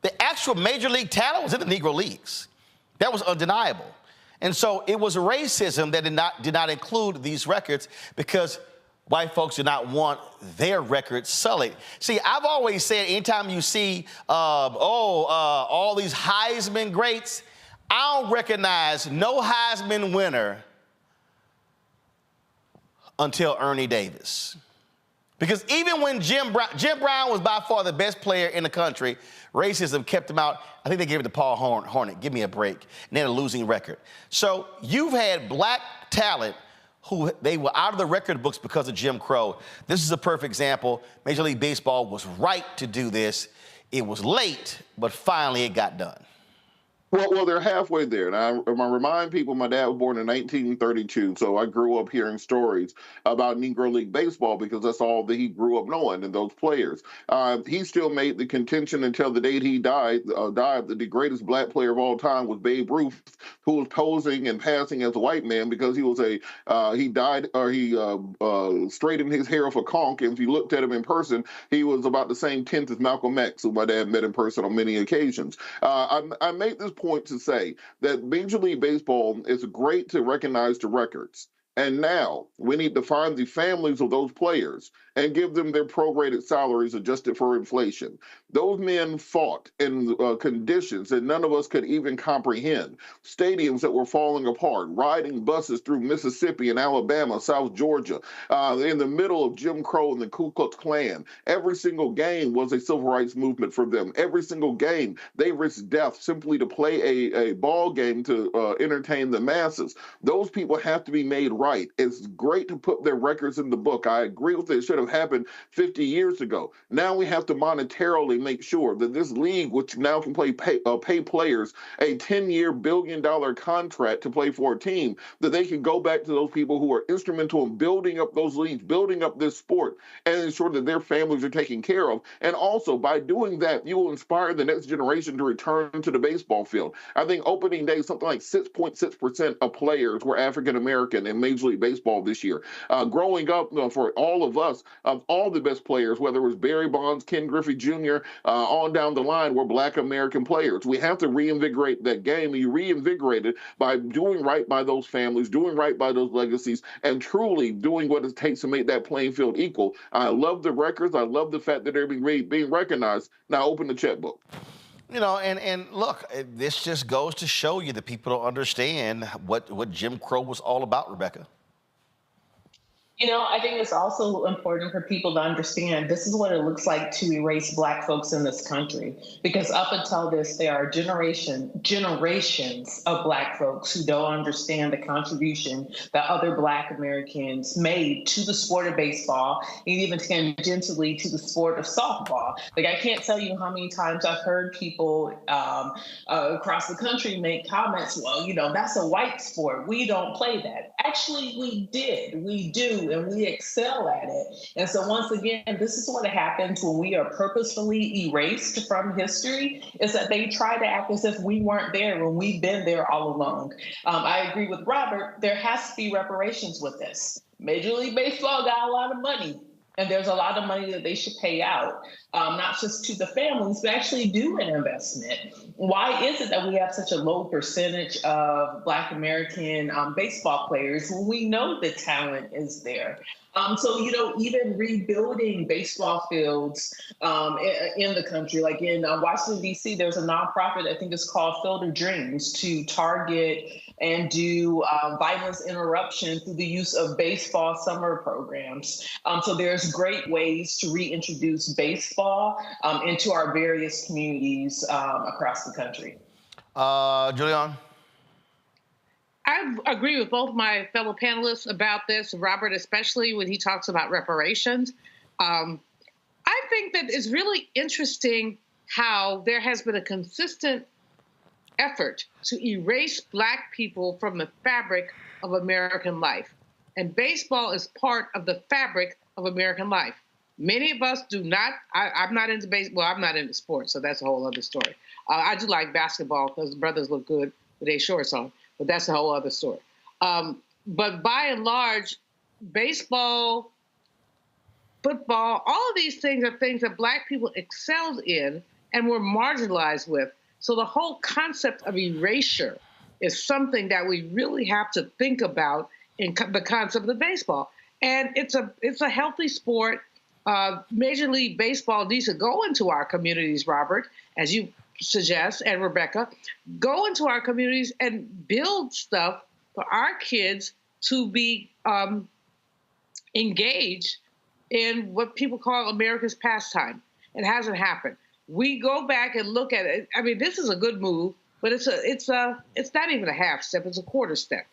The actual major league talent was in the Negro Leagues. That was undeniable. And so it was racism that did not include these records, because white folks do not want their records sullied. See, I've always said anytime you see, all these Heisman greats, I don't recognize no Heisman winner until Ernie Davis. Because even when Jim Brown was by far the best player in the country, racism kept him out. I think they gave it to Paul Hornett. Give me a break. And they had a losing record. So you've had black talent who they were out of the record books because of Jim Crow. This is a perfect example. Major League Baseball was right to do this. It was late, but finally it got done. Well, they're halfway there. And I remind people, my dad was born in 1932, so I grew up hearing stories about Negro League Baseball because that's all that he grew up knowing, and those players. He still made the contention until the day he died that the greatest black player of all time was Babe Ruth, who was posing and passing as a white man because he was he straightened his hair off a conch, and if you looked at him in person, he was about the same tint as Malcolm X, who my dad met in person on many occasions. I make this point to say that Major League Baseball is great to recognize the records. And now we need to find the families of those players and give them their prorated salaries adjusted for inflation. Those men fought in conditions that none of us could even comprehend. Stadiums that were falling apart, riding buses through Mississippi and Alabama, South Georgia, in the middle of Jim Crow and the Ku Klux Klan. Every single game was a civil rights movement for them. Every single game, they risked death simply to play a ball game to entertain the masses. Those people have to be made right. It's great to put their records in the book. I agree with it. It should have happened 50 years ago. Now we have to monetarily make sure that this league, which now can pay players a 10-year billion-dollar contract to play for a team, that they can go back to those people who are instrumental in building up those leagues, building up this sport, and ensure that their families are taken care of. And also, by doing that, you will inspire the next generation to return to the baseball field. I think opening day, something like 6.6% of players were African-American in Major League Baseball this year. Growing up, for all of us, all the best players, whether it was Barry Bonds, Ken Griffey Jr., on down the line, were Black American players. We have to reinvigorate that game, and you reinvigorate it by doing right by those families, doing right by those legacies, and truly doing what it takes to make that playing field equal. I love the records. I love the fact that they're being recognized. Now open the checkbook. You know, and look, this just goes to show you that people don't understand what Jim Crow was all about, Rebecca. You know, I think it's also important for people to understand this is what it looks like to erase Black folks in this country. Because up until this, there are generations of Black folks who don't understand the contribution that other Black Americans made to the sport of baseball, and even tangentially to the sport of softball. Like, I can't tell you how many times I've heard people across the country make comments, well, you know, that's a white sport. We don't play that. Actually, we did. We do. do, and we excel at it. And so once again, this is what happens when we are purposefully erased from history, is that they try to act as if we weren't there when we've been there all along. I agree with Robert, there has to be reparations with this. Major League Baseball got a lot of money, and there's a lot of money that they should pay out, not just to the families, but actually do an investment. Why is it that we have such a low percentage of Black American baseball players when we know the talent is there? So, you know, even rebuilding baseball fields in the country, like in Washington, D.C., there's a nonprofit, I think it's called Field of Dreams, to target and do violence interruption through the use of baseball summer programs. So there's great ways to reintroduce baseball into our various communities across the country. Julian? I agree with both my fellow panelists about this, Robert, especially when he talks about reparations. I think that it's really interesting how there has been a consistent effort to erase Black people from the fabric of American life. And baseball is part of the fabric of American life. Many of us do not, I'm not into baseball, I'm not into sports, so that's a whole other story. I do like basketball because the brothers look good with their shorts on, but that's a whole other story. But by and large, baseball, football, all of these things are things that Black people excelled in and were marginalized with. So the whole concept of erasure is something that we really have to think about in the concept of baseball. And it's a healthy sport. Major League Baseball needs to go into our communities, Robert, as you suggest, and Rebecca, go into our communities and build stuff for our kids to be engaged in what people call America's pastime. It hasn't happened. We go back and look at it. I mean, this is a good move, but it's not even a half step, it's a quarter step.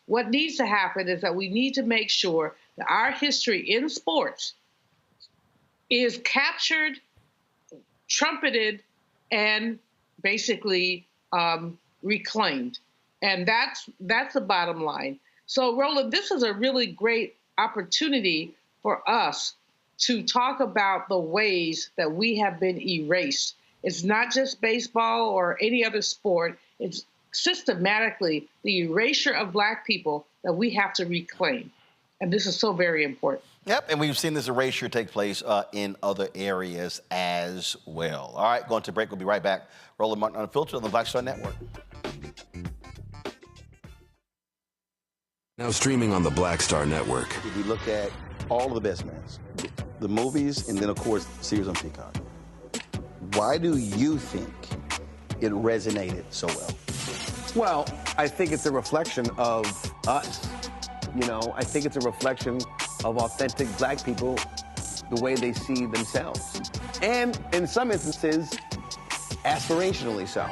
What needs to happen is that we need to make sure that our history in sports is captured, trumpeted, and basically reclaimed. And that's the bottom line. So, Roland, this is a really great opportunity for us to talk about the ways that we have been erased. It's not just baseball or any other sport. It's systematically the erasure of Black people that we have to reclaim. And this is so very important. Yep, and we've seen this erasure take place in other areas as well. All right, going to break. We'll be right back. Roland Martin Unfiltered on the Black Star Network. Now streaming on the Black Star Network. If we look at all of the best mans, the movies, and then, of course, the series on Peacock, why do you think it resonated so well? Well, I think it's a reflection of us. You know, I think it's a reflection of authentic Black people, the way they see themselves. And in some instances, aspirationally so.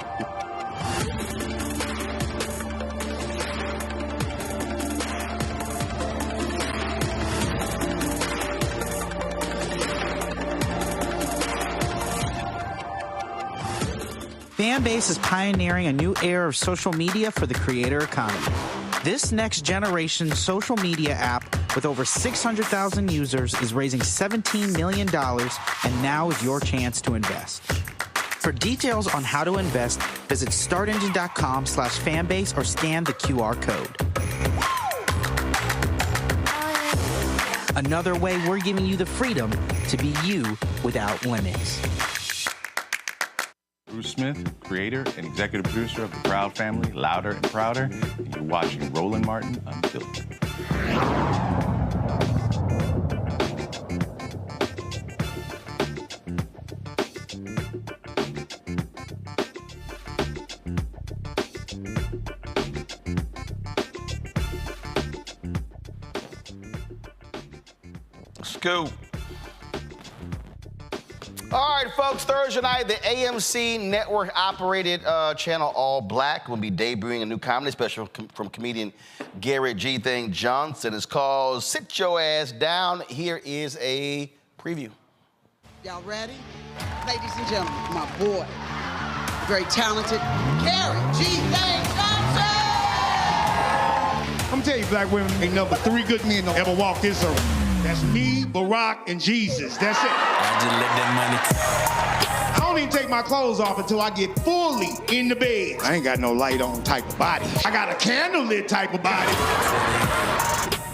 Fanbase is pioneering a new era of social media for the creator economy. This next generation social media app with over 600,000 users is raising $17 million, and now is your chance to invest. For details on how to invest, visit startengine.com/fanbase or scan the QR code. Another way we're giving you the freedom to be you without limits. Bruce Smith, creator and executive producer of the Proud Family, Louder and Prouder, and you're watching Roland Martin Unfiltered. Scoop. All right, folks, Thursday night, the AMC network-operated channel All Black will be debuting a new comedy special from comedian Garrett G. Thing Johnson. It's called Sit Your Ass Down. Here is a preview. Y'all ready? Ladies and gentlemen, my boy, very talented, Garrett G. Thing Johnson! I'm tell you, black women, ain't number 3 good men don't ever walk this earth. That's me, Barack, and Jesus. That's it. I just let that I don't even take my clothes off until I get fully in the bed. I ain't got no light on type of body. I got a candlelit type of body.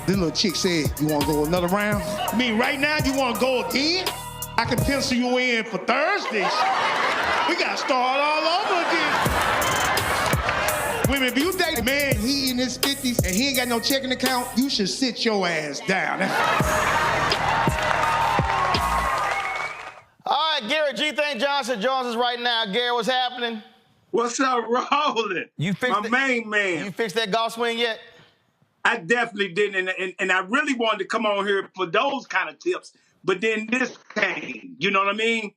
This little chick said, you want to go another round? I mean, right now, you want to go again? I can pencil you in for Thursday. We got to start all over again. Women, if you date a man, he in his 50s, and he ain't got no checking account, you should sit your ass down. All right, Gary G. Thank Johnson joins us right now. Gary, what's happening? What's up, Roland? My main man. You fixed that golf swing yet? I definitely didn't, and I really wanted to come on here for those kind of tips, but then this came. You know what I mean?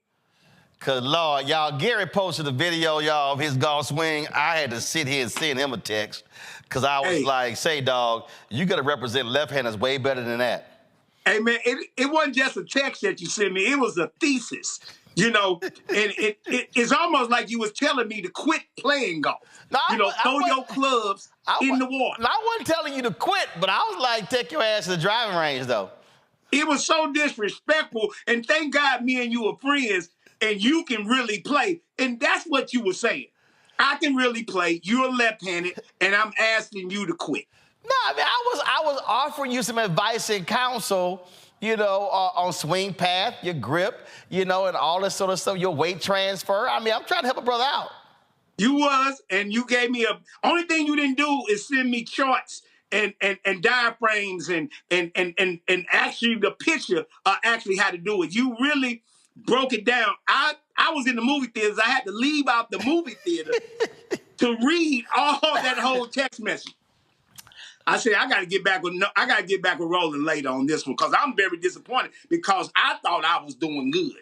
Cause Lord, y'all, Gary posted a video, y'all, of his golf swing. I had to sit here and send him a text, cause I was like, "Say, dog, you gotta represent left-handers way better than that." Hey man, it wasn't just a text that you sent me; it was a thesis. You know, and it's almost like you was telling me to quit playing golf. No, throw your clubs in the water. I wasn't telling you to quit, but I was like, take your ass to the driving range, though. It was so disrespectful, and thank God me and you are friends, and you can really play. And that's what you were saying. I can really play. You're left-handed, and I'm asking you to quit. No, I mean, I was offering you some advice and counsel, on swing path, your grip, and all this sort of stuff, your weight transfer. I mean, I'm trying to help a brother out. You was, and you gave me only thing you didn't do is send me charts and diaphragms and actually the picture actually had to do it. You really broke it down. I was in the movie theaters. I had to leave out the movie theater to read all that whole text message. I said I got to get back with Roland later on this one because I'm very disappointed because I thought I was doing good.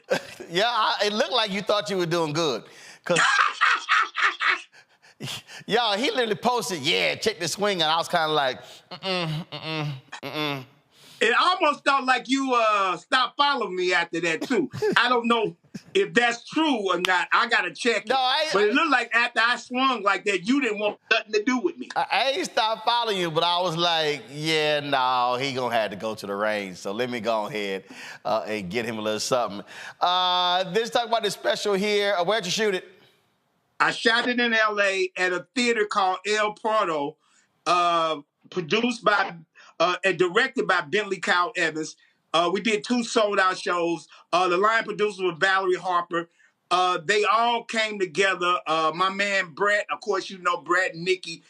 Yeah, it looked like you thought you were doing good. Cause y'all, he literally posted, check the swing, and I was kind of like, It almost felt like you stopped following me after that too. I don't know if that's true or not. I gotta check it. But it looked like after I swung like that, you didn't want nothing to do with me. I ain't stopped following you, but I was like, he gonna have to go to the range. So let me go ahead and get him a little something. Let's talk about this special here. Where'd you shoot it? I shot it in L.A. at a theater called El Porto, produced by and directed by Bentley Kyle Evans. We did 2 sold-out shows. The line producers were Valerie Harper. They all came together. My man Brett, of course, Brett and Nikki.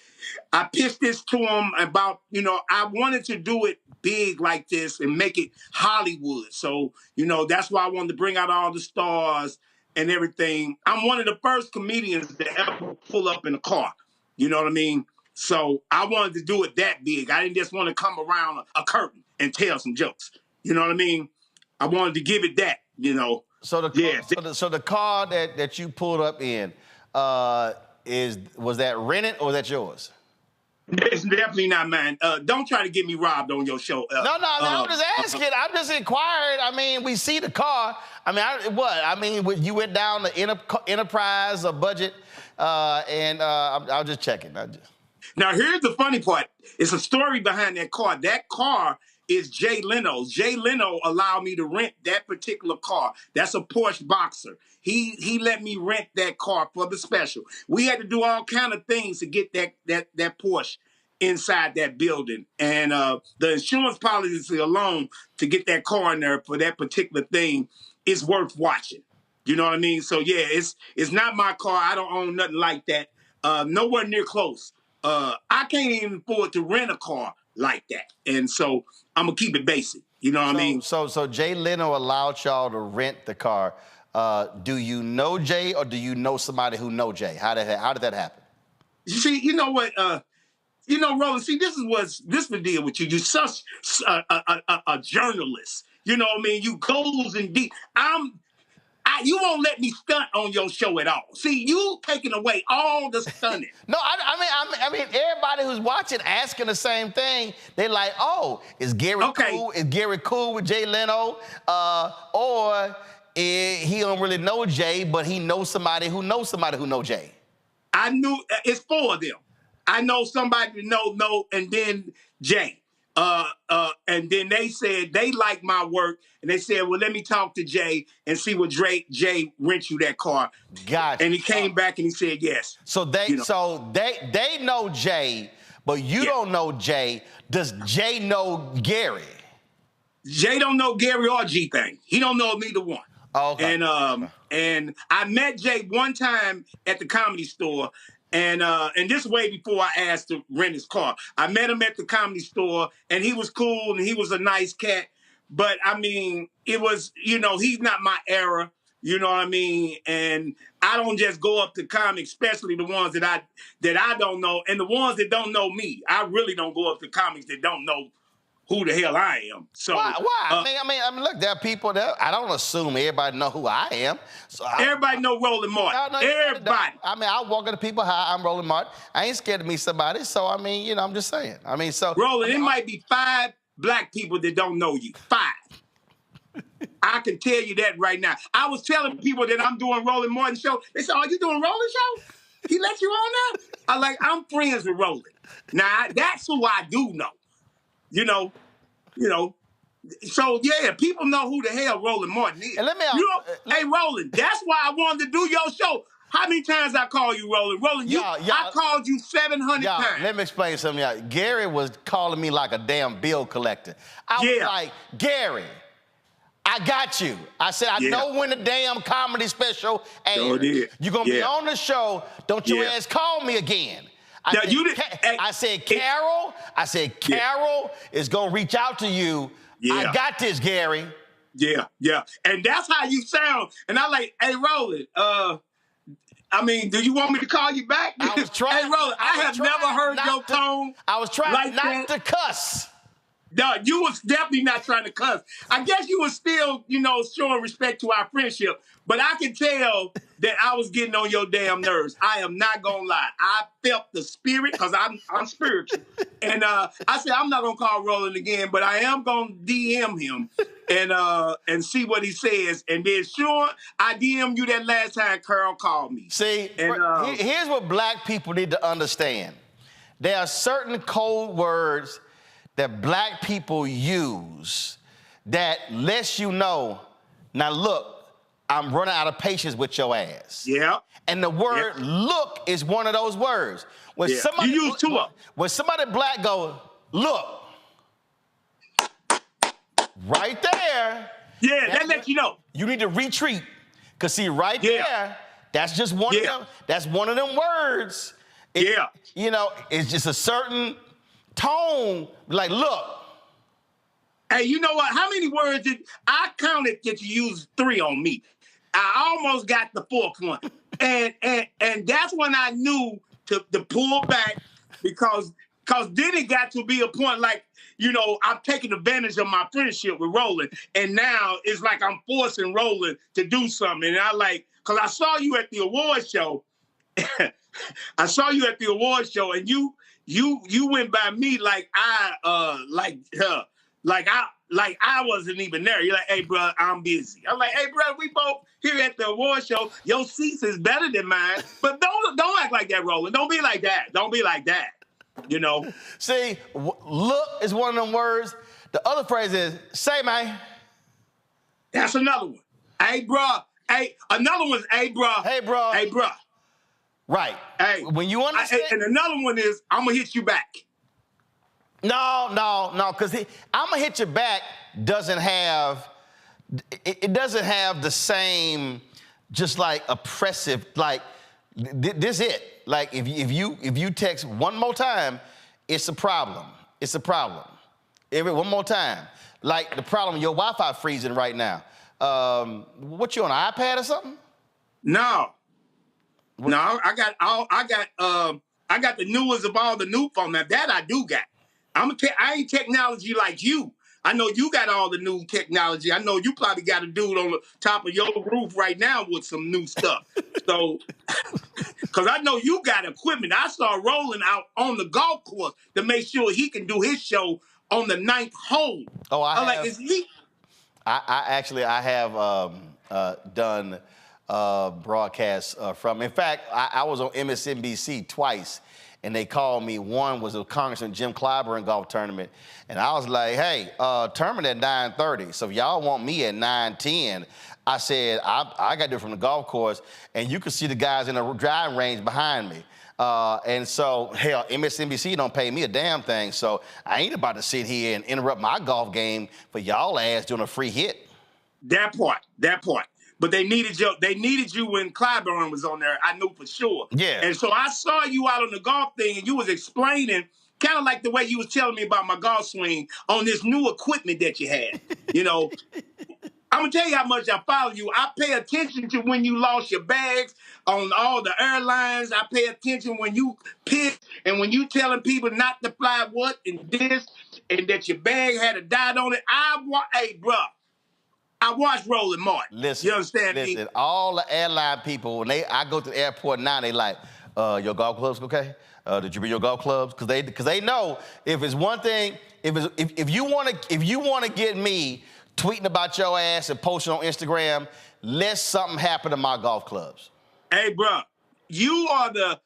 I pitched this to them about, I wanted to do it big like this and make it Hollywood. So, that's why I wanted to bring out all the stars and everything. I'm one of the first comedians to ever pull up in a car. You know what I mean? So I wanted to do it that big. I didn't just want to come around a curtain and tell some jokes. You know what I mean? I wanted to give it that, So the car that you pulled up in, was that rented or was that yours? It's definitely not mine. Don't try to get me robbed on your show. I'm just asking. I'm just inquiring. I mean, we see the car. I mean, you went down the enterprise budget, and I was just checking. Now, here's the funny part. It's a story behind that car. That car is Jay Leno's. Jay Leno allowed me to rent that particular car. That's a Porsche Boxer. He let me rent that car for the special. We had to do all kind of things to get that Porsche inside that building. And the insurance policy alone to get that car in there for that particular thing is worth watching. You know what I mean? So, yeah, it's not my car. I don't own nothing like that. Nowhere near close. I can't even afford to rent a car like that. And so I'm going to keep it basic. You know what I mean? So Jay Leno allowed y'all to rent the car. Do you know Jay or do you know somebody who know Jay? How did that happen? You see, you know what? Roland, see, this is the deal with you. You're such a journalist. You know what I mean? You goes in deep. You won't let me stunt on your show at all. See, you taking away all the stunning. No, I mean, everybody who's watching asking the same thing. They like, oh, is Gary cool? Is Gary cool with Jay Leno? Or he don't really know Jay, but he knows somebody who knows somebody who knows Jay. I knew it's 4 of them. I know somebody to know, and then Jay. And then they said they like my work, and they said, well, let me talk to Jay and see what Jay rent you that car. Gotcha. And he came back and he said yes. So they know Jay, but you don't know Jay. Does Jay know Gary? Jay don't know Gary or G-Thing. He don't know neither one. Okay. And I met Jay one time at the Comedy Store. And this way before I asked to rent his car. I met him at the Comedy Store, and he was cool, and he was a nice cat. But, I mean, it was, he's not my era, you know what I mean? And I don't just go up to comics, especially the ones that I don't know, and the ones that don't know me. I really don't go up to comics that don't know who the hell I am. So why? I mean, look, there are people that I don't assume everybody know who I am. So everybody know Roland Martin. Everybody. I mean, I walk into people, hi, I'm Roland Martin. I ain't scared to meet somebody. So I mean, I'm just saying. I mean, so Roland, it might be 5 black people that don't know you. 5. I can tell you that right now. I was telling people that I'm doing Roland Martin show. They said, "Are you doing Roland show? He let you on there?" I'm friends with Roland. Now that's who I do know. So yeah, people know who the hell Roland Martin is. And let me hey Roland, that's why I wanted to do your show. How many times I call you Roland? Roland, I called you 700 times. Let me explain something, y'all. Gary was calling me like a damn bill collector. I was like, Gary, I got you. I said, I know when the damn comedy special airs. You're gonna be on the show. Don't your ass call me again. I said, Carol is going to reach out to you. I got this, Gary. Yeah. And that's how you sound. And I like, hey, Roland, do you want me to call you back? I was trying. Hey, Roland, I have never heard your tone. I was trying not to cuss. No, you was definitely not trying to cuss. I guess you was still, showing respect to our friendship. But I can tell that I was getting on your damn nerves. I am not gonna lie. I felt the spirit because I'm spiritual, and I said I'm not gonna call Roland again, but I am gonna DM him and see what he says. And then sure, I DM you that last time Carl called me. See, here's what black people need to understand. There are certain code words that black people use that lets you know, now look, I'm running out of patience with your ass. Yeah. And the word look is one of those words. When somebody you use 2 of them. When somebody black go, look, right there. Yeah, that lets you know. You need to retreat. Cause see, right there, that's just one of them. That's one of them words. It's just a certain tone, like, look. Hey, you know what? How many words did I counted that you used 3 on me? I almost got the 4th one. And that's when I knew to pull back because then it got to be a point like, I'm taking advantage of my friendship with Roland. And now it's like I'm forcing Roland to do something. And because I saw you at the award show. I saw you at the award show and you went by me like I wasn't even there. You're like, hey, bro, I'm busy. I'm like, hey, bro, we both here at the award show. Your seats is better than mine. But don't act like that, Roland. Don't be like that. Don't be like that. See, look is one of them words. The other phrase is, say, man. That's another one. Hey, bro. Hey, another one's, hey, bro. Hey, bro. Hey, bro. Right. Hey. When you understand. And another one is, I'm going to hit you back. No, because I'm gonna hit you back doesn't have the same just like oppressive, like this it. Like if you text one more time, it's a problem. It's a problem. One more time. Like the problem, your Wi-Fi freezing right now. What you on an iPad or something? No, I got the new ones of all the new phones. Now that I do got. I ain't technology like you. I know you got all the new technology. I know you probably got a dude on the top of your roof right now with some new stuff. So, because I know you got equipment. I saw Roland out on the golf course to make sure he can do his show on the 9th hole. Oh, I is he? I have done broadcasts from. In fact, I was on MSNBC twice. and they called me. One was a Congressman Jim Clyburn golf tournament, and I was like, hey, tournament at 9:30, so if y'all want me at 9:10, I said, I got to do it from the golf course, and you could see the guys in the driving range behind me. And so, hell, MSNBC don't pay me a damn thing, so I ain't about to sit here and interrupt my golf game for y'all ass doing a free hit. That part. But they needed you when Clyburn was on there. I knew for sure. Yeah. And so I saw you out on the golf thing, and you was explaining, kind of like the way you was telling me about my golf swing on this new equipment that you had. You know, I'm gonna tell you how much I follow you. I pay attention to when you lost your bags on all the airlines. I pay attention when you pissed and when you telling people not to fly what and this and that your bag had a dot on it. Hey, bro. I watched Roland Martin. Listen, you understand me? Listen, all the airline people, when I go to the airport now, they like, your golf clubs okay? Did you bring your golf clubs? Because they know if it's one thing, if you want to get me tweeting about your ass and posting on Instagram, let something happen to my golf clubs. Hey, bro, you are the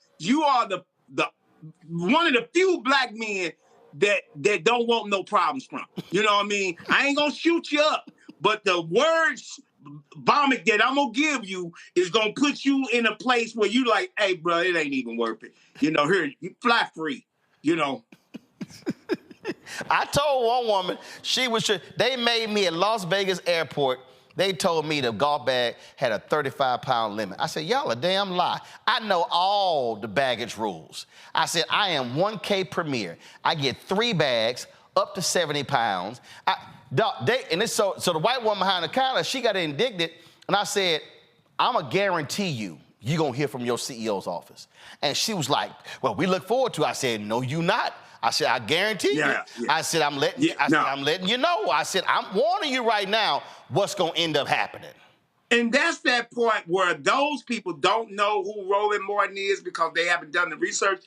one of the few black men that don't want no problems from. You know what I mean? I ain't gonna shoot you up. But the words vomit that I'm gonna give you is gonna put you in a place where you like, hey, bro, it ain't even worth it. You know, here, you fly free, you know. I told one woman, they made me at Las Vegas airport, they told me the golf bag had a 35-pound limit. I said, y'all a damn lie. I know all the baggage rules. I said, I am 1K Premier. I get 3 bags up to 70 pounds. So the white woman behind the counter, she got indignant, and I said, I'm going to guarantee you're going to hear from your CEO's office. And she was like, well, we look forward to it. I said, no, you not. I said, I guarantee you. Yeah. I said, I'm letting you know. I said, I'm warning you right now what's going to end up happening. And that's that point where those people don't know who Roland Martin is because they haven't done the research.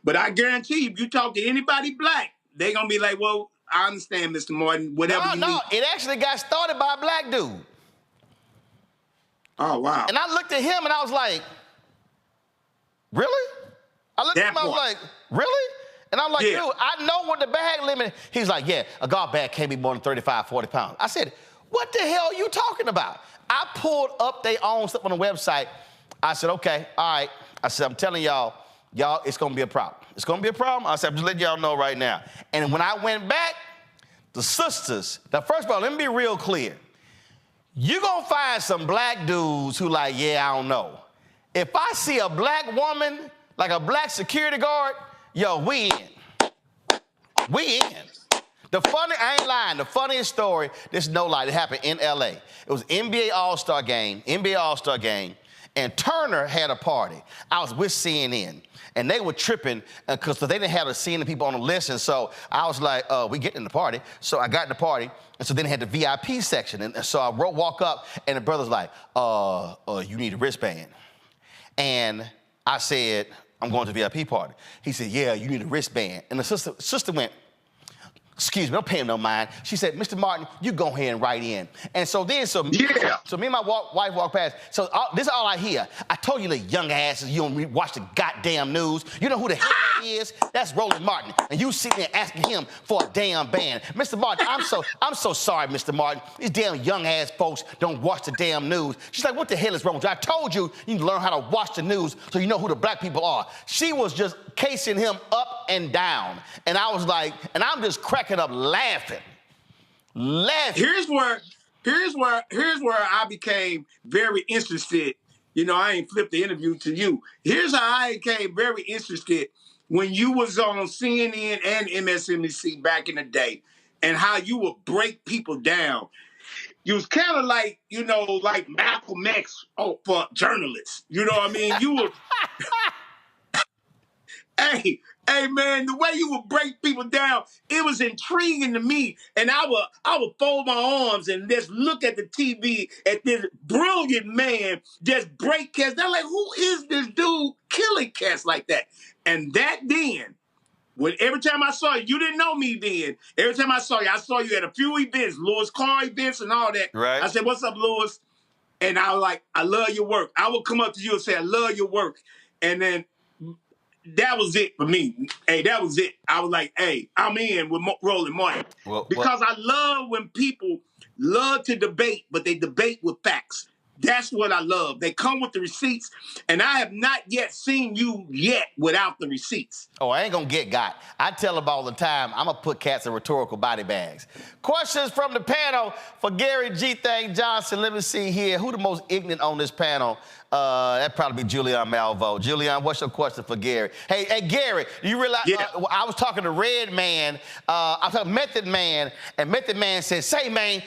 But I guarantee you, if you talk to anybody black, they're going to be like, well, I understand, Mr. Martin, whatever you need. No, it actually got started by a black dude. Oh, wow. And I looked at him and I was like, really? I looked at him, I was like, really? And I'm like, dude, I know what the bag limit. He's like, yeah, a golf bag can't be more than 35, 40 pounds. I said, what the hell are you talking about? I pulled up their own stuff on the website. I said, okay, all right. I said, I'm telling y'all, it's going to be a problem. It's going to be a problem. I said, I'm just letting y'all know right now. And when I went back, the sisters, now, first of all, let me be real clear. You're going to find some black dudes who like, yeah, I don't know. If I see a black woman, like a black security guard, yo, we in. We in. I ain't lying, the funniest story, this is no lie, it happened in LA. It was NBA All-Star game, and Turner had a party. I was with CNN, and they were tripping because they didn't have the CNN people on the list, and so I was like, we getting in the party. So I got in the party, and so then they had the VIP section, and so I walk up, and the brother's like, you need a wristband. And I said, I'm going to the VIP party. He said, yeah, you need a wristband. And the sister went, excuse me, don't pay him no mind. She said, Mr. Martin, you go ahead and write in. And so me and my wife walk past. So this is all I hear. I told you, the young asses, you don't watch the goddamn news. You know who the hell that is? That's Roland Martin. And you sitting there asking him for a damn band. Mr. Martin, I'm so sorry, Mr. Martin. These damn young ass folks don't watch the damn news. She's like, what the hell is wrong with you? I told you you need to learn how to watch the news so you know who the black people are. She was just casing him up and down. And I was like, and I'm just cracking up laughing. Here's where I became very interested. You know, I ain't flipped the interview to you. Here's how I became very interested when you was on CNN and MSNBC back in the day, and how you would break people down. You was kind of like, you know, like Malcolm X for journalists. You know what I mean? You were. Hey, man, the way you would break people down, it was intriguing to me. And I would fold my arms and just look at the TV at this brilliant man just break cats. They're like, who is this dude killing cats like that? And that then, every time I saw you didn't know me then. Every time I saw you at a few events, Louis Carr events and all that. Right. I said, what's up, Louis? And I was like, I love your work. I would come up to you and say, I love your work. And then that was it for me. Hey, that was it. I was like, hey, I'm in with Roland Martin. Because I love when people love to debate, but they debate with facts. That's what I love. They come with the receipts, and I have not yet seen you yet without the receipts. Oh, I ain't gonna get got. I tell them all the time, I'm gonna put cats in rhetorical body bags. Questions from the panel for Gary G. Thang Johnson. Let me see here. Who the most ignorant on this panel? That'd probably be Julian Malvo. Julian, what's your question for Gary? Hey, Gary, you realize I was talking to Red Man, I was talking Method Man, and Method Man said, say, man,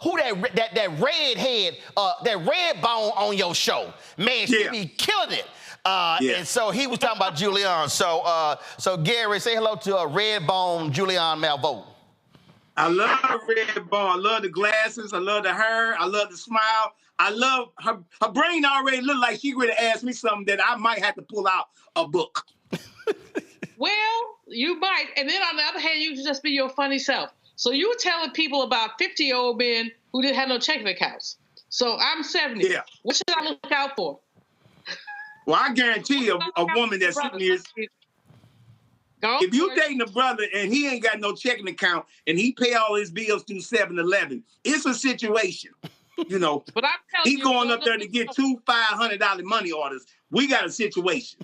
who that red head, that red bone on your show? Man, she be killing it. And so he was talking about Julian. So Gary, say hello to Red Bone Julian Malvo. I love Red Bone. I love the glasses. I love the hair. I love the smile. I love her brain already looked like she ready to ask me something that I might have to pull out a book. Well, you might. And then on the other hand, you can just be your funny self. So you were telling people about 50-year-old men who didn't have no checking accounts. So I'm 70. Yeah. What should I look out for? Well, I guarantee you a woman that's sitting here, if you dating a brother and he ain't got no checking account and he pay all his bills through 7-Eleven, it's a situation. You know, but I'm telling he going up there to get two $500 money orders. We got a situation.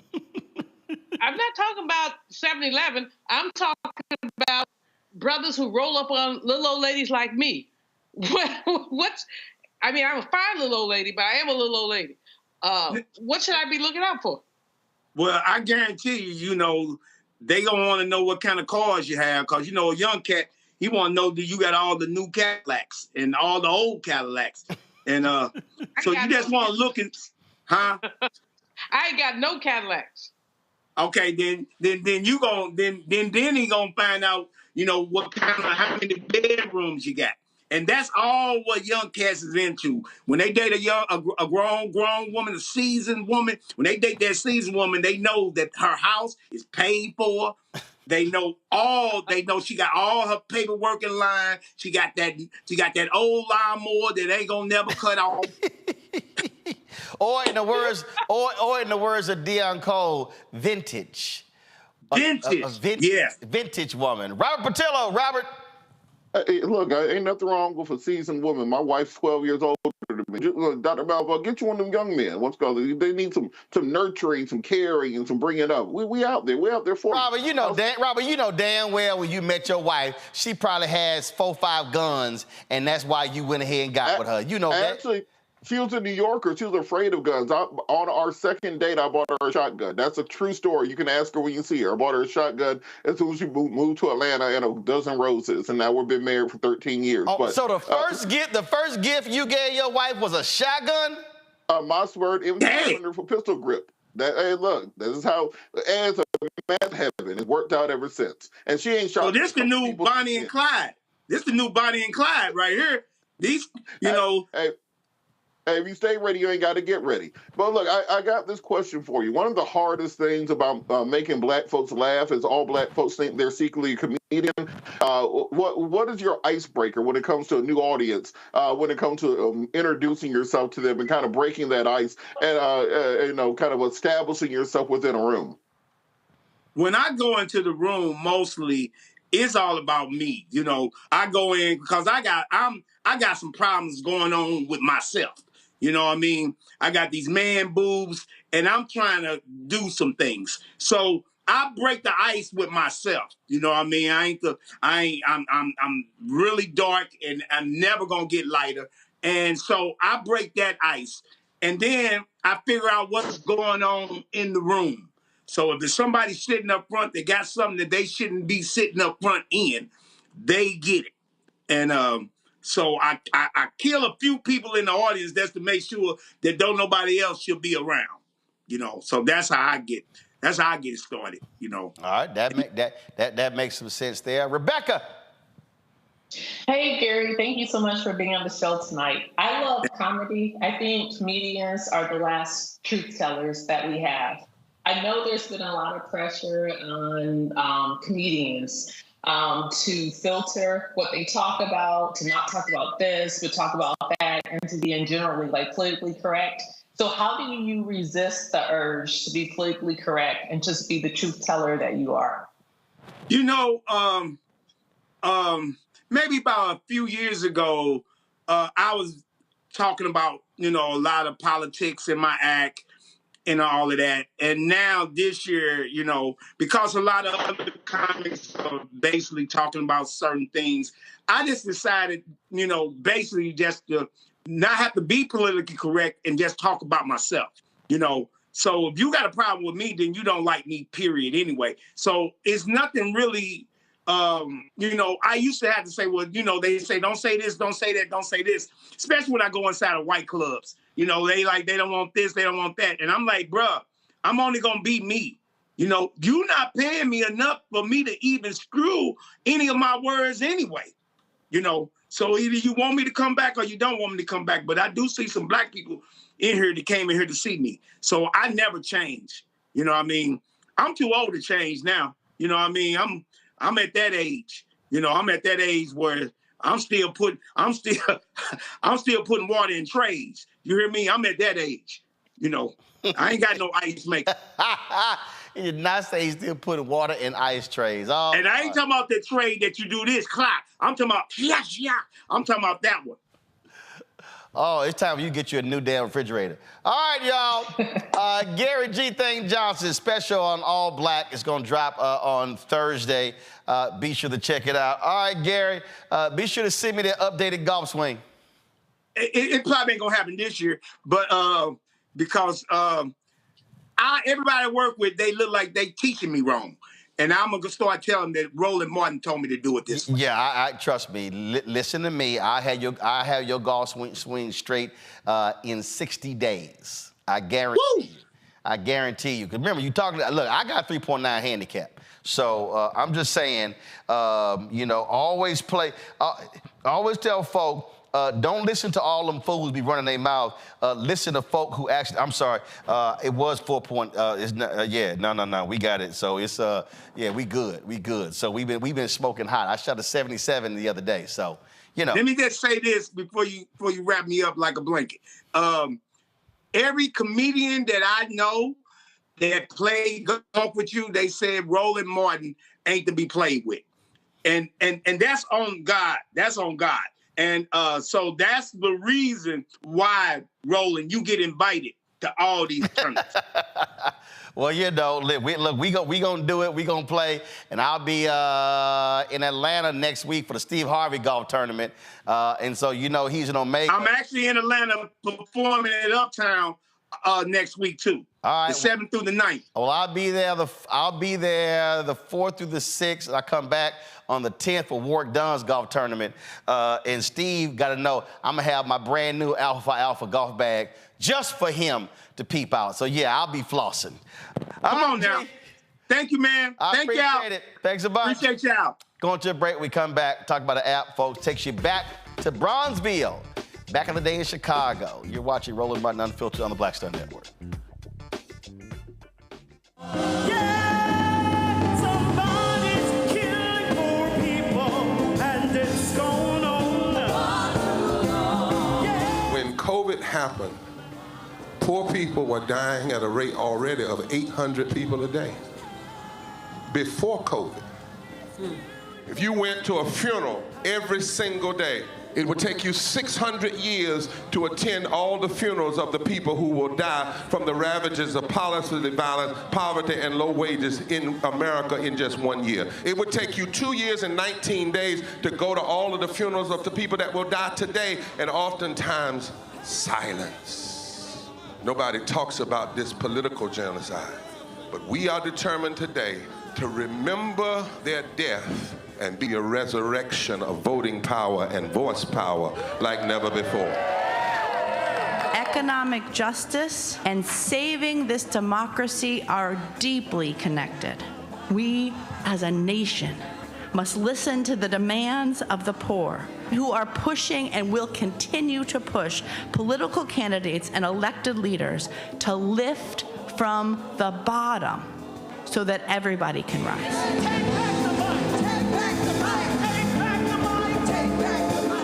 I'm not talking about 7-Eleven. I'm talking about brothers who roll up on little old ladies like me. I mean, I'm a fine little old lady, but I am a little old lady. What should I be looking out for? Well, I guarantee you, you know, they gonna want to know what kind of cars you have, because you know a young cat, he want to know that you got all the new Cadillacs and all the old Cadillacs, and so you just want to look and, huh? I ain't got no Cadillacs. Okay, then you gon' then he gonna find out, you know, what kind of how many bedrooms you got. And that's all what young cats is into. When they date a grown woman, a seasoned woman, when they date that seasoned woman, they know that her house is paid for. They know she got all her paperwork in line. She got that old lawnmower that ain't gonna never cut off. Or in the words of Deion Cole, vintage. Vintage woman. Robert Patillo, Robert. Hey, look, ain't nothing wrong with a seasoned woman. My wife's 12 years older than me. Dr. Malvo, get you one of them young men. They need some nurturing, some caring, and some bringing up. We out there. We out there for Robert, you know damn well when you met your wife, she probably has 4 or 5 guns, and that's why you went ahead and got with her. You know that. Actually, she was a New Yorker. She was afraid of guns. On our second date, I bought her a shotgun. That's a true story. You can ask her when you see her. I bought her a shotgun as soon as she moved to Atlanta and a dozen roses, and now we've been married for 13 years. Oh, so the first gift you gave your wife was a shotgun? My swear, it was for pistol grip. Hey, look, this is how, as a man heaven, it worked out ever since. And she ain't shot. So this the new Bonnie and Clyde. This the new Bonnie and Clyde right here. These, you know. Hey, if you stay ready, you ain't got to get ready. But look, I got this question for you. One of the hardest things about making black folks laugh is all black folks think they're secretly a comedian. What is your icebreaker when it comes to a new audience, when it comes to introducing yourself to them and kind of breaking that ice and, kind of establishing yourself within a room? When I go into the room, mostly it's all about me. You know, I go in because I got some problems going on with myself. You know what I mean? I got these man boobs and I'm trying to do some things. So I break the ice with myself. You know what I mean? I'm really dark and I'm never gonna get lighter. And so I break that ice. And then I figure out what's going on in the room. So if there's somebody sitting up front that got something that they shouldn't be sitting up front in, they get it. And so I kill a few people in the audience just to make sure that don't nobody else should be around. You know, so that's how I get it started, you know. All right, that makes some sense there. Rebecca. Hey, Gary, thank you so much for being on the show tonight. I love comedy. I think comedians are the last truth tellers that we have. I know there's been a lot of pressure on comedians to filter what they talk about, to not talk about this, but talk about that, and to be in generally like politically correct. So how do you resist the urge to be politically correct and just be the truth teller that you are? You know, maybe about a few years ago, I was talking about, you know, a lot of politics in my act and all of that. And now this year, you know, because a lot of other comics are basically talking about certain things, I just decided, you know, basically just to not have to be politically correct and just talk about myself, you know. So if you got a problem with me, then you don't like me, period, anyway. So it's nothing really, you know, I used to have to say, well, you know, they say, don't say this, don't say that, don't say this, especially when I go inside of white clubs. You know, they don't want this, they don't want that. And I'm like, bruh, I'm only going to be me. You know, you're not paying me enough for me to even screw any of my words anyway. You know, so either you want me to come back or you don't want me to come back. But I do see some black people in here that came in here to see me. So I never change. You know what I mean? I'm too old to change now. You know what I mean? I'm at that age. You know, I'm at that age where I'm still putting water in trays. You hear me? I'm at that age. You know, I ain't got no ice maker. You did not say he's still putting water in ice trays. Oh, and I ain't talking about the tray that you do this, clap. I'm talking about, I'm talking about that one. Oh, it's time for you to get you a new damn refrigerator. All right, y'all. Gary G. Thing Johnson special on All Black is going to drop on Thursday. Be sure to check it out. All right, Gary, be sure to send me the updated golf swing. It probably ain't going to happen this year, but because everybody I work with, they look like they teaching me wrong. And I'm going to start telling them that Roland Martin told me to do it this way. Yeah, I trust me. Listen to me. I have your golf swing straight in 60 days. I guarantee you. I guarantee you. Because remember, you talking. Look, I got a 3.9 handicap. So I'm just saying, you know, always play. Always tell folk. Don't listen to all them fools be running their mouth. Listen to folk who actually, I'm sorry, it was 4 point, no, we got it. So it's, we good. So we've been smoking hot. I shot a 77 the other day, so, you know. Let me just say this before you wrap me up like a blanket. Every comedian that I know that played golf with you, they said Roland Martin ain't to be played with. And that's on God. That's on God. And so that's the reason why, Roland, you get invited to all these tournaments. Well, you know, we gonna do it. We gonna play, and I'll be in Atlanta next week for the Steve Harvey golf tournament. And so, you know, he's an Omega. I'm actually in Atlanta performing at Uptown next week too. All right, the 7th through the 9th. Well, I'll be there the 4th through the 6th, and I come back on the 10th for Warwick Dunn's golf tournament. And Steve got to know I'm gonna have my brand new Alpha golf bag just for him to peep out. So yeah, I'll be flossing. Come on now. Thank you, man. Thank y'all. Appreciate it. Thanks a bunch. Appreciate y'all. Going to a break. We come back, talk about the app, folks. Takes you back to Bronzeville, back in the day in Chicago. You're watching Roland Martin Unfiltered on the Black Star Network. When COVID happened, poor people were dying at a rate already of 800 people a day. Before COVID, if you went to a funeral every single day, it would take you 600 years to attend all the funerals of the people who will die from the ravages of policy violence, poverty, and low wages in America in just 1 year. It would take you 2 years and 19 days to go to all of the funerals of the people that will die today, and oftentimes silence. Nobody talks about this political genocide, but we are determined today to remember their death and be a resurrection of voting power and voice power like never before. Economic justice and saving this democracy are deeply connected. We, as a nation, must listen to the demands of the poor, who are pushing and will continue to push political candidates and elected leaders to lift from the bottom so that everybody can rise.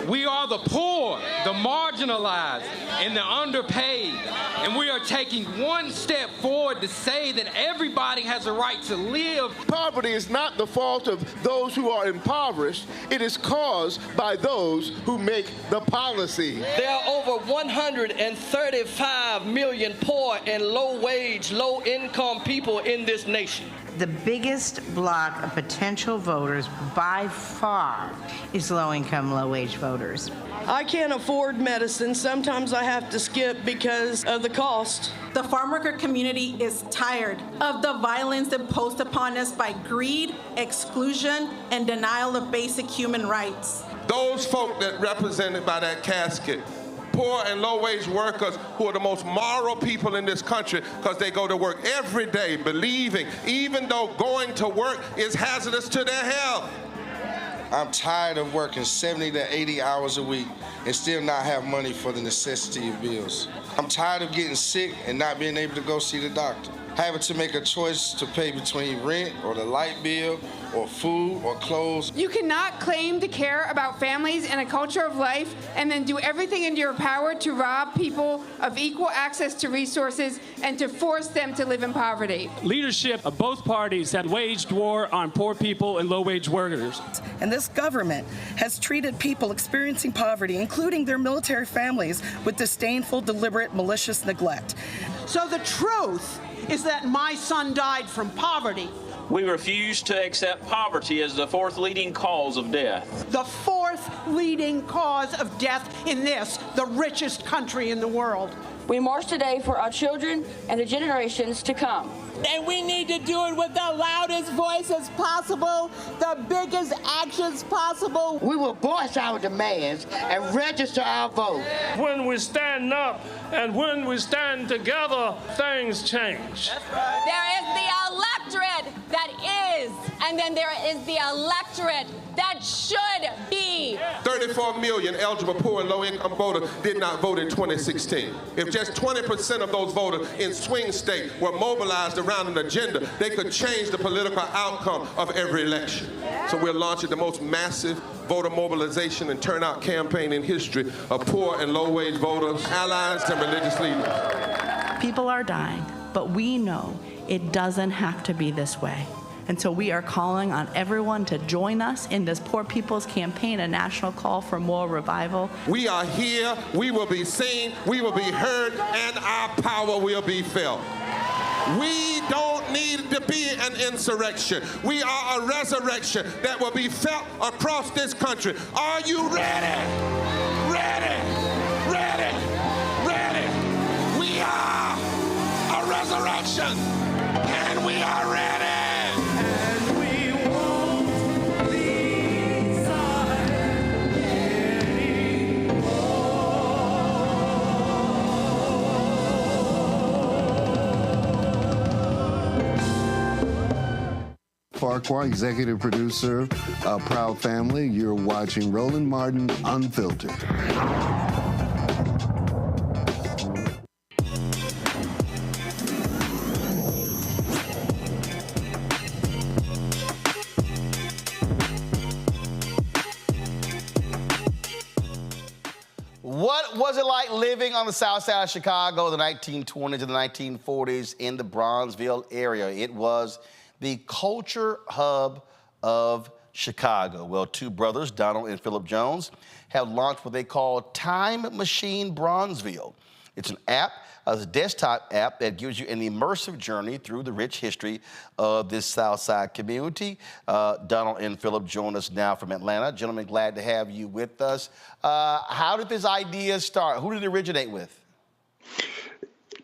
We are the poor. the marginalized, and the underpaid. And we are taking one step forward to say that everybody has a right to live. Poverty is not the fault of those who are impoverished. It is caused by those who make the policy. There are over 135 million poor and low-wage, low-income people in this nation. The biggest block of potential voters by far is low-income, low-wage voters. I can't afford medicine. Sometimes I have to skip because of the cost. The farm worker community is tired of the violence imposed upon us by greed, exclusion, and denial of basic human rights. Those folk that represented by that casket, poor and low-wage workers who are the most moral people in this country because they go to work every day believing, even though going to work is hazardous to their health. I'm tired of working 70 to 80 hours a week and still not have money for the necessity of bills. I'm tired of getting sick and not being able to go see the doctor. Having to make a choice to pay between rent or the light bill or food or clothes. You cannot claim to care about families and a culture of life and then do everything in your power to rob people of equal access to resources and to force them to live in poverty. Leadership of both parties have waged war on poor people and low-wage workers. And this government has treated people experiencing poverty, including their military families, with disdainful, deliberate, malicious neglect. So the truth is that my son died from poverty. We refuse to accept poverty as the fourth leading cause of death. The fourth leading cause of death in this, the richest country in the world. We march today for our children and the generations to come. And we need to do it with the loudest voices possible, the biggest actions possible. We will voice our demands and register our vote. When we stand up and when we stand together, things change. There is the electorate that is, and then there is the electorate that should be. 34 million eligible poor and low-income voters did not vote in 2016. If just 20% of those voters in swing states were mobilized around an agenda, they could change the political outcome of every election. So we're launching the most massive voter mobilization and turnout campaign in history of poor and low-wage voters, allies, and religious leaders. People are dying, but we know it doesn't have to be this way. And so we are calling on everyone to join us in this Poor People's Campaign, a national call for moral revival. We are here, we will be seen, we will be heard, and our power will be felt. We don't need to be an insurrection. We are a resurrection that will be felt across this country. Are you ready? Ready? Ready? Ready? We are a resurrection, and we are ready. Farquhar, executive producer of Proud Family. You're watching Roland Martin Unfiltered. What was it like living on the south side of Chicago in the 1920s and the 1940s in the Bronzeville area? It was the culture hub of Chicago. Well, two brothers, Donald and Philip Jones, have launched what they call Time Machine Bronzeville. It's an app, a desktop app that gives you an immersive journey through the rich history of this South Side community. Donald and Philip join us now from Atlanta. Gentlemen, glad to have you with us. How did this idea start? Who did it originate with?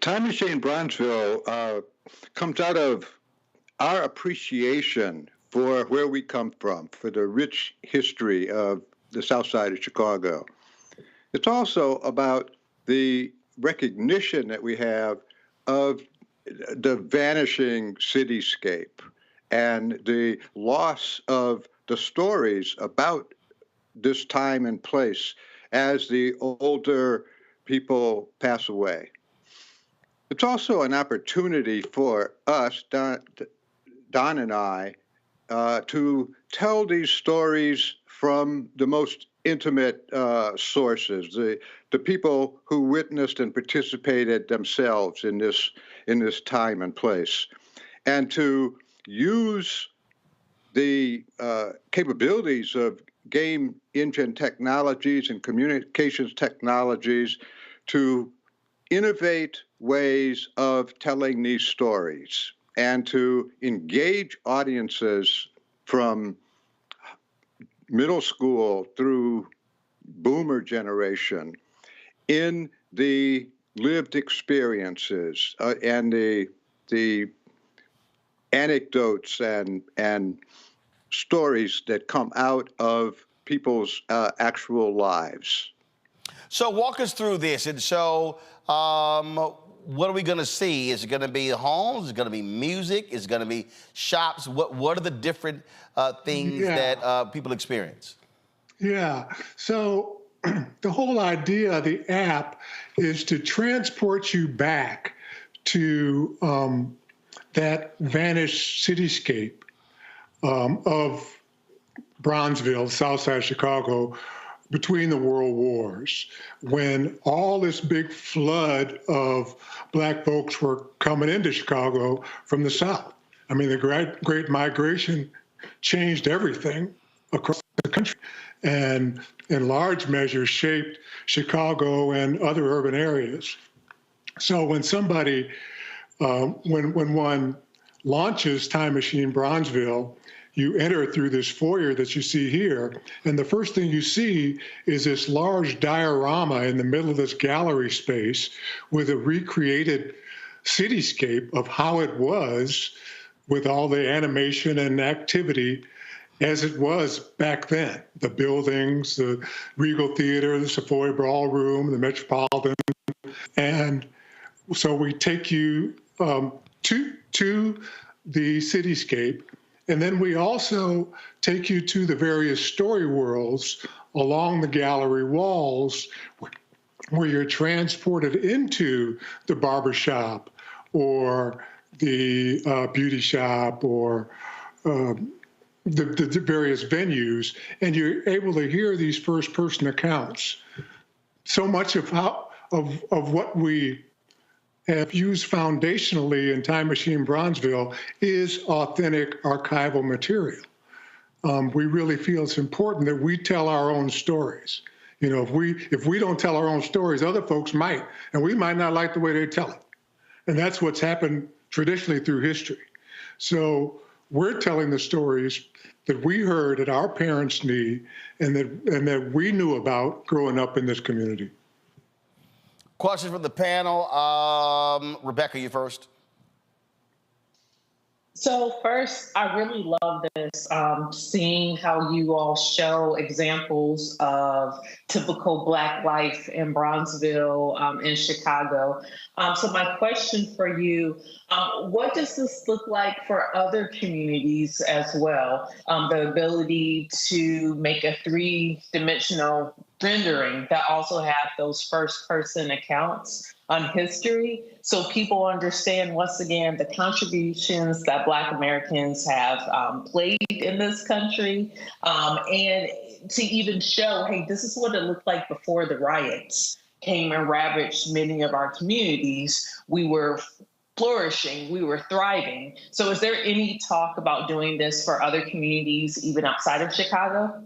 Time Machine Bronzeville comes out of our appreciation for where we come from, for the rich history of the South Side of Chicago. It's also about the recognition that we have of the vanishing cityscape and the loss of the stories about this time and place as the older people pass away. It's also an opportunity for us, Don and I, to tell these stories from the most intimate sources, the people who witnessed and participated themselves in this time and place, and to use the capabilities of game engine technologies and communications technologies to innovate ways of telling these stories and to engage audiences from middle school through boomer generation in the lived experiences and the anecdotes and stories that come out of people's actual lives. So walk us through this. And so what are we going to see? Is it going to be homes? Is it going to be music? Is it going to be shops? What are the different things that people experience? Yeah. So the whole idea of the app is to transport you back to that vanished cityscape of Bronzeville, south side of Chicago, between the world wars, when all this big flood of black folks were coming into Chicago from the South. I mean, the Great Migration changed everything across the country and in large measure shaped Chicago and other urban areas. So when somebody, when one launches Time Machine Bronzeville, you enter through this foyer that you see here, and the first thing you see is this large diorama in the middle of this gallery space with a recreated cityscape of how it was with all the animation and activity as it was back then. The buildings, the Regal Theater, the Savoy Ballroom, the Metropolitan. And so we take you to the cityscape. And then we also take you to the various story worlds along the gallery walls where you're transported into the barbershop or the beauty shop or the various venues, and you're able to hear these first-person accounts. So much of what we have used foundationally in Time Machine Bronzeville is authentic archival material. We really feel it's important that we tell our own stories. You know, if we don't tell our own stories, other folks might, and we might not like the way they tell it. And that's what's happened traditionally through history. So we're telling the stories that we heard that our parents knew and that we knew about growing up in this community. Questions from the panel. Rebecca, you first. So first, I really love this, seeing how you all show examples of typical Black life in Bronzeville, in Chicago. So my question for you, what does this look like for other communities as well? The ability to make a three-dimensional rendering that also have those first-person accounts on history, so people understand, once again, the contributions that Black Americans have played in this country, and to even show, hey, this is what it looked like before the riots came and ravaged many of our communities. We were flourishing, we were thriving. So is there any talk about doing this for other communities, even outside of Chicago?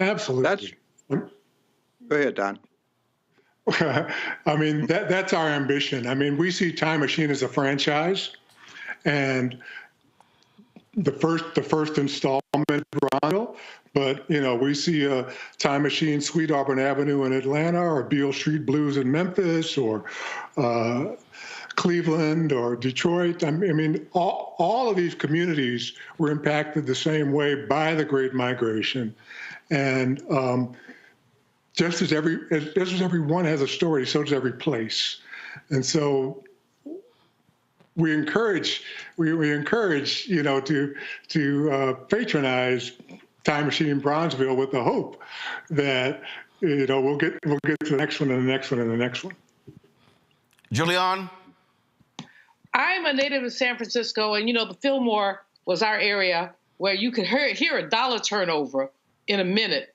Absolutely. Go ahead, Don. I mean, that's our ambition. I mean, we see Time Machine as a franchise, and the first installment, Bronzeville, but you know, we see a Time Machine Sweet Auburn Avenue in Atlanta, or Beale Street Blues in Memphis, or Cleveland, or Detroit. I mean, all of these communities were impacted the same way by the Great Migration, and just as everyone has a story, so does every place. And so we encourage, you know, to patronize Time Machine Bronzeville with the hope that, you know, we'll get to the next one and the next one and the next one. Julianne? I'm a native of San Francisco, and you know, the Fillmore was our area where you could hear a dollar turnover in a minute.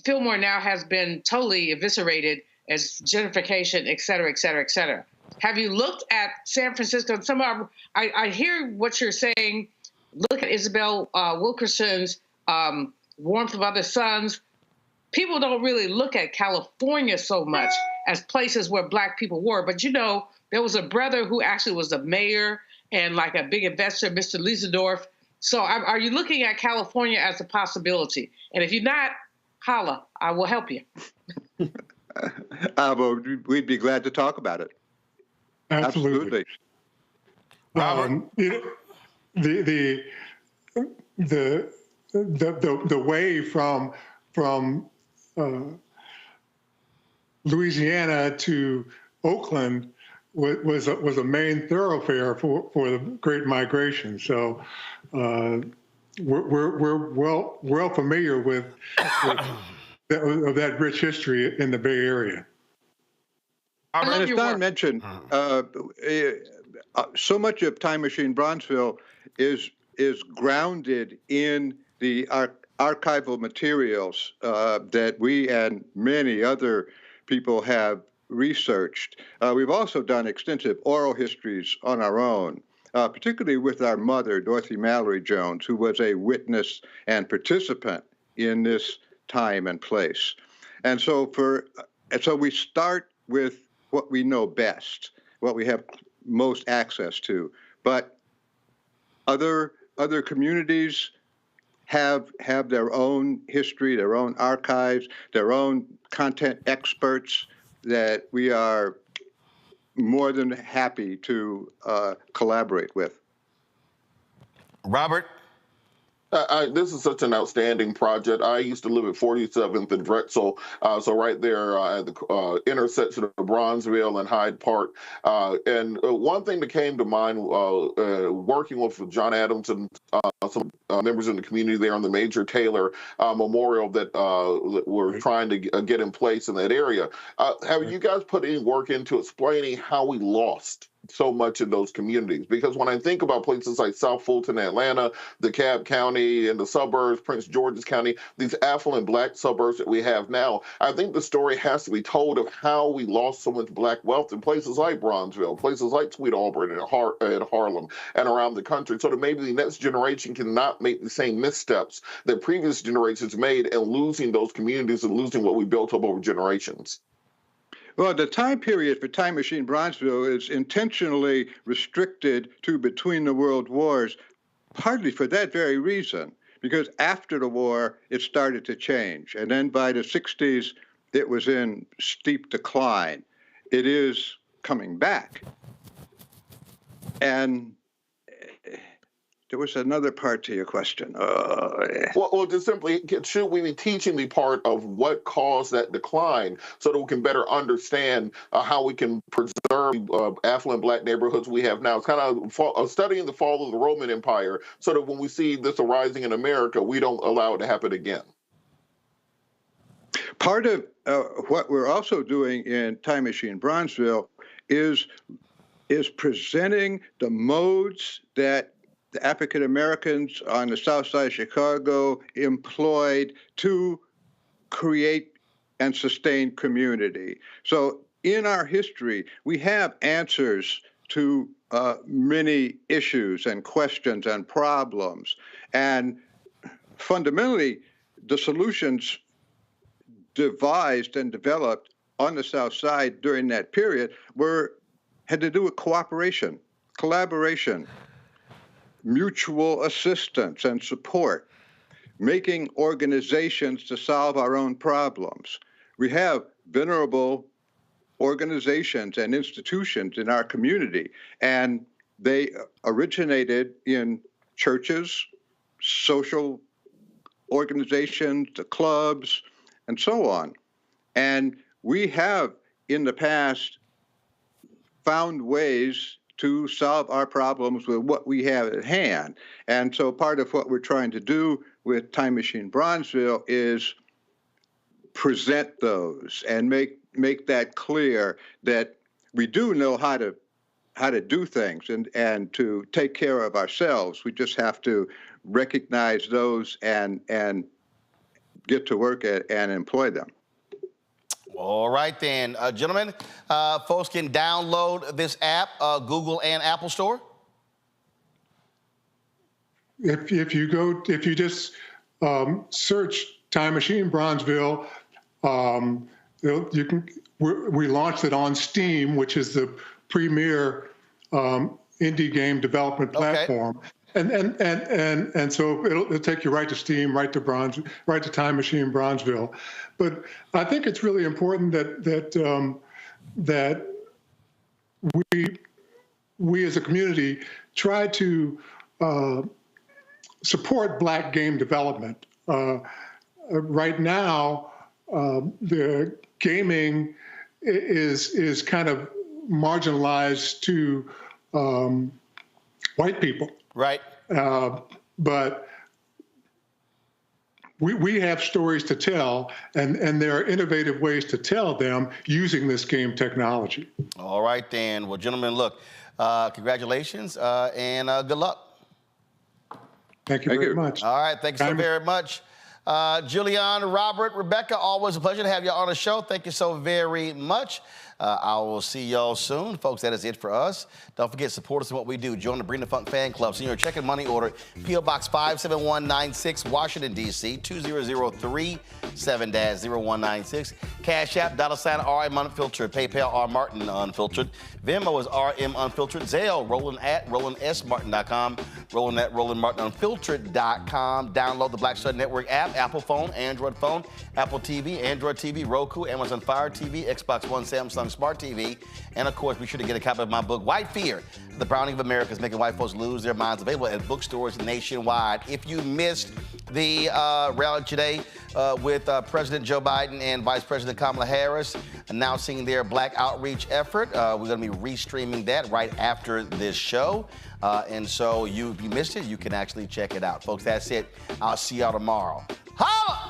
Fillmore now has been totally eviscerated as gentrification, et cetera, et cetera, et cetera. Have you looked at San Francisco? I hear what you're saying. Look at Isabel Wilkerson's Warmth of Other Suns. People don't really look at California so much as places where Black people were. But, you know, there was a brother who actually was a mayor and like a big investor, Mr. Liesendorf. So are you looking at California as a possibility? And if you're not, holla, I will help you. Well, we'd be glad to talk about it. Absolutely. The way from Louisiana to Oakland was a main thoroughfare for the Great Migration. So we're well familiar with that rich history in the Bay Area. And as Don mentioned, so much of Time Machine Bronzeville is grounded in the archival materials that we and many other people have researched. We've also done extensive oral histories on our own, particularly with our mother, Dorothy Mallory Jones, who was a witness and participant in this time and place. And so we start with what we know best, what we have most access to. But other communities have their own history, their own archives, their own content experts that we are more than happy to collaborate with. Robert? This is such an outstanding project. I used to live at 47th and Drexel, so right there at the intersection of Bronzeville and Hyde Park. And one thing that came to mind working with John Adams and some members in the community there on the Major Taylor Memorial that we're trying to get in place in that area. Have you guys put any work into explaining how we lost so much in those communities? Because when I think about places like South Fulton, Atlanta, DeKalb County, and the suburbs, Prince George's County, these affluent Black suburbs that we have now, I think the story has to be told of how we lost so much Black wealth in places like Bronzeville, places like Tweed Auburn and Harlem, and around the country, so that maybe the next generation cannot make the same missteps that previous generations made, and losing those communities and losing what we built up over generations. Well, the time period for Time Machine Bronzeville is intentionally restricted to between the world wars, partly for that very reason, because after the war, it started to change. And then by the 60s, it was in steep decline. It is coming back. And there was another part to your question. Well, just simply, should we be teaching the part of what caused that decline so that we can better understand how we can preserve affluent Black neighborhoods we have now? It's kind of studying the fall of the Roman Empire so that when we see this arising in America, we don't allow it to happen again. Part of what we're also doing in Time Machine Bronzeville is presenting the modes that the African Americans on the south side of Chicago employed to create and sustain community. So in our history, we have answers to many issues and questions and problems. And fundamentally, the solutions devised and developed on the south side during that period had to do with cooperation, collaboration, mutual assistance and support, making organizations to solve our own problems. We have venerable organizations and institutions in our community, and they originated in churches, social organizations, the clubs, and so on. And we have, in the past, found ways to solve our problems with what we have at hand. And so part of what we're trying to do with Time Machine Bronzeville is present those and make that clear that we do know how to do things and to take care of ourselves. We just have to recognize those and get to work and employ them. All right, then. Gentlemen, folks can download this app, Google and Apple Store? If you just search Time Machine Bronzeville, we launched it on Steam, which is the premier indie game development platform. And so it'll take you right to Steam, right to Time Machine Bronzeville. But I think it's really important that we as a community try to support Black game development. Right now, the gaming is kind of marginalized to white people. Right. But we have stories to tell, and there are innovative ways to tell them using this game technology. All right, then. Well, gentlemen, look, congratulations and good luck. Thank you very much. All right, thank you so very much. Julian, Robert, Rebecca, always a pleasure to have you on the show. Thank you so very much. I will see y'all soon. Folks, that is it for us. Don't forget, support us in what we do. Join the Bring the Funk fan club. Send your check and money order, P.O. Box 57196, Washington, D.C., 20037-0196. Cash App, $RM Unfiltered. PayPal, R Martin Unfiltered. Venmo is RM Unfiltered. Zelle, Roland at RolandSMartin.com. Roland at RolandMartinUnfiltered.com. Download the Black Stud Network app, Apple phone, Android phone, Apple TV, Android TV, Roku, Amazon Fire TV, Xbox One, Samsung Smart TV, and of course, be sure to get a copy of my book, White Fear, The Browning of America is Making White Folks Lose Their Minds, available at bookstores nationwide. If you missed the rally today with President Joe Biden and Vice President Kamala Harris announcing their Black outreach effort, we're going to be restreaming that right after this show. And so if you missed it, you can actually check it out. Folks, that's it. I'll see y'all tomorrow. Holla!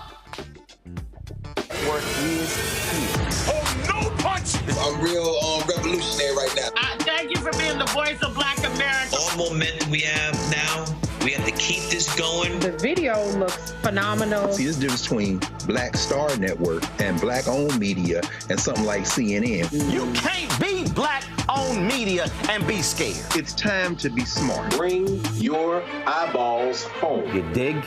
Work is here. Oh, no punch! I'm real revolutionary right now. Thank you for being the voice of Black America. All momentum we have now, we have to keep this going. The video looks phenomenal. See, this difference between Black Star Network and Black-owned media and something like CNN. You can't be Black-owned media and be scared. It's time to be smart. Bring your eyeballs home. You dig?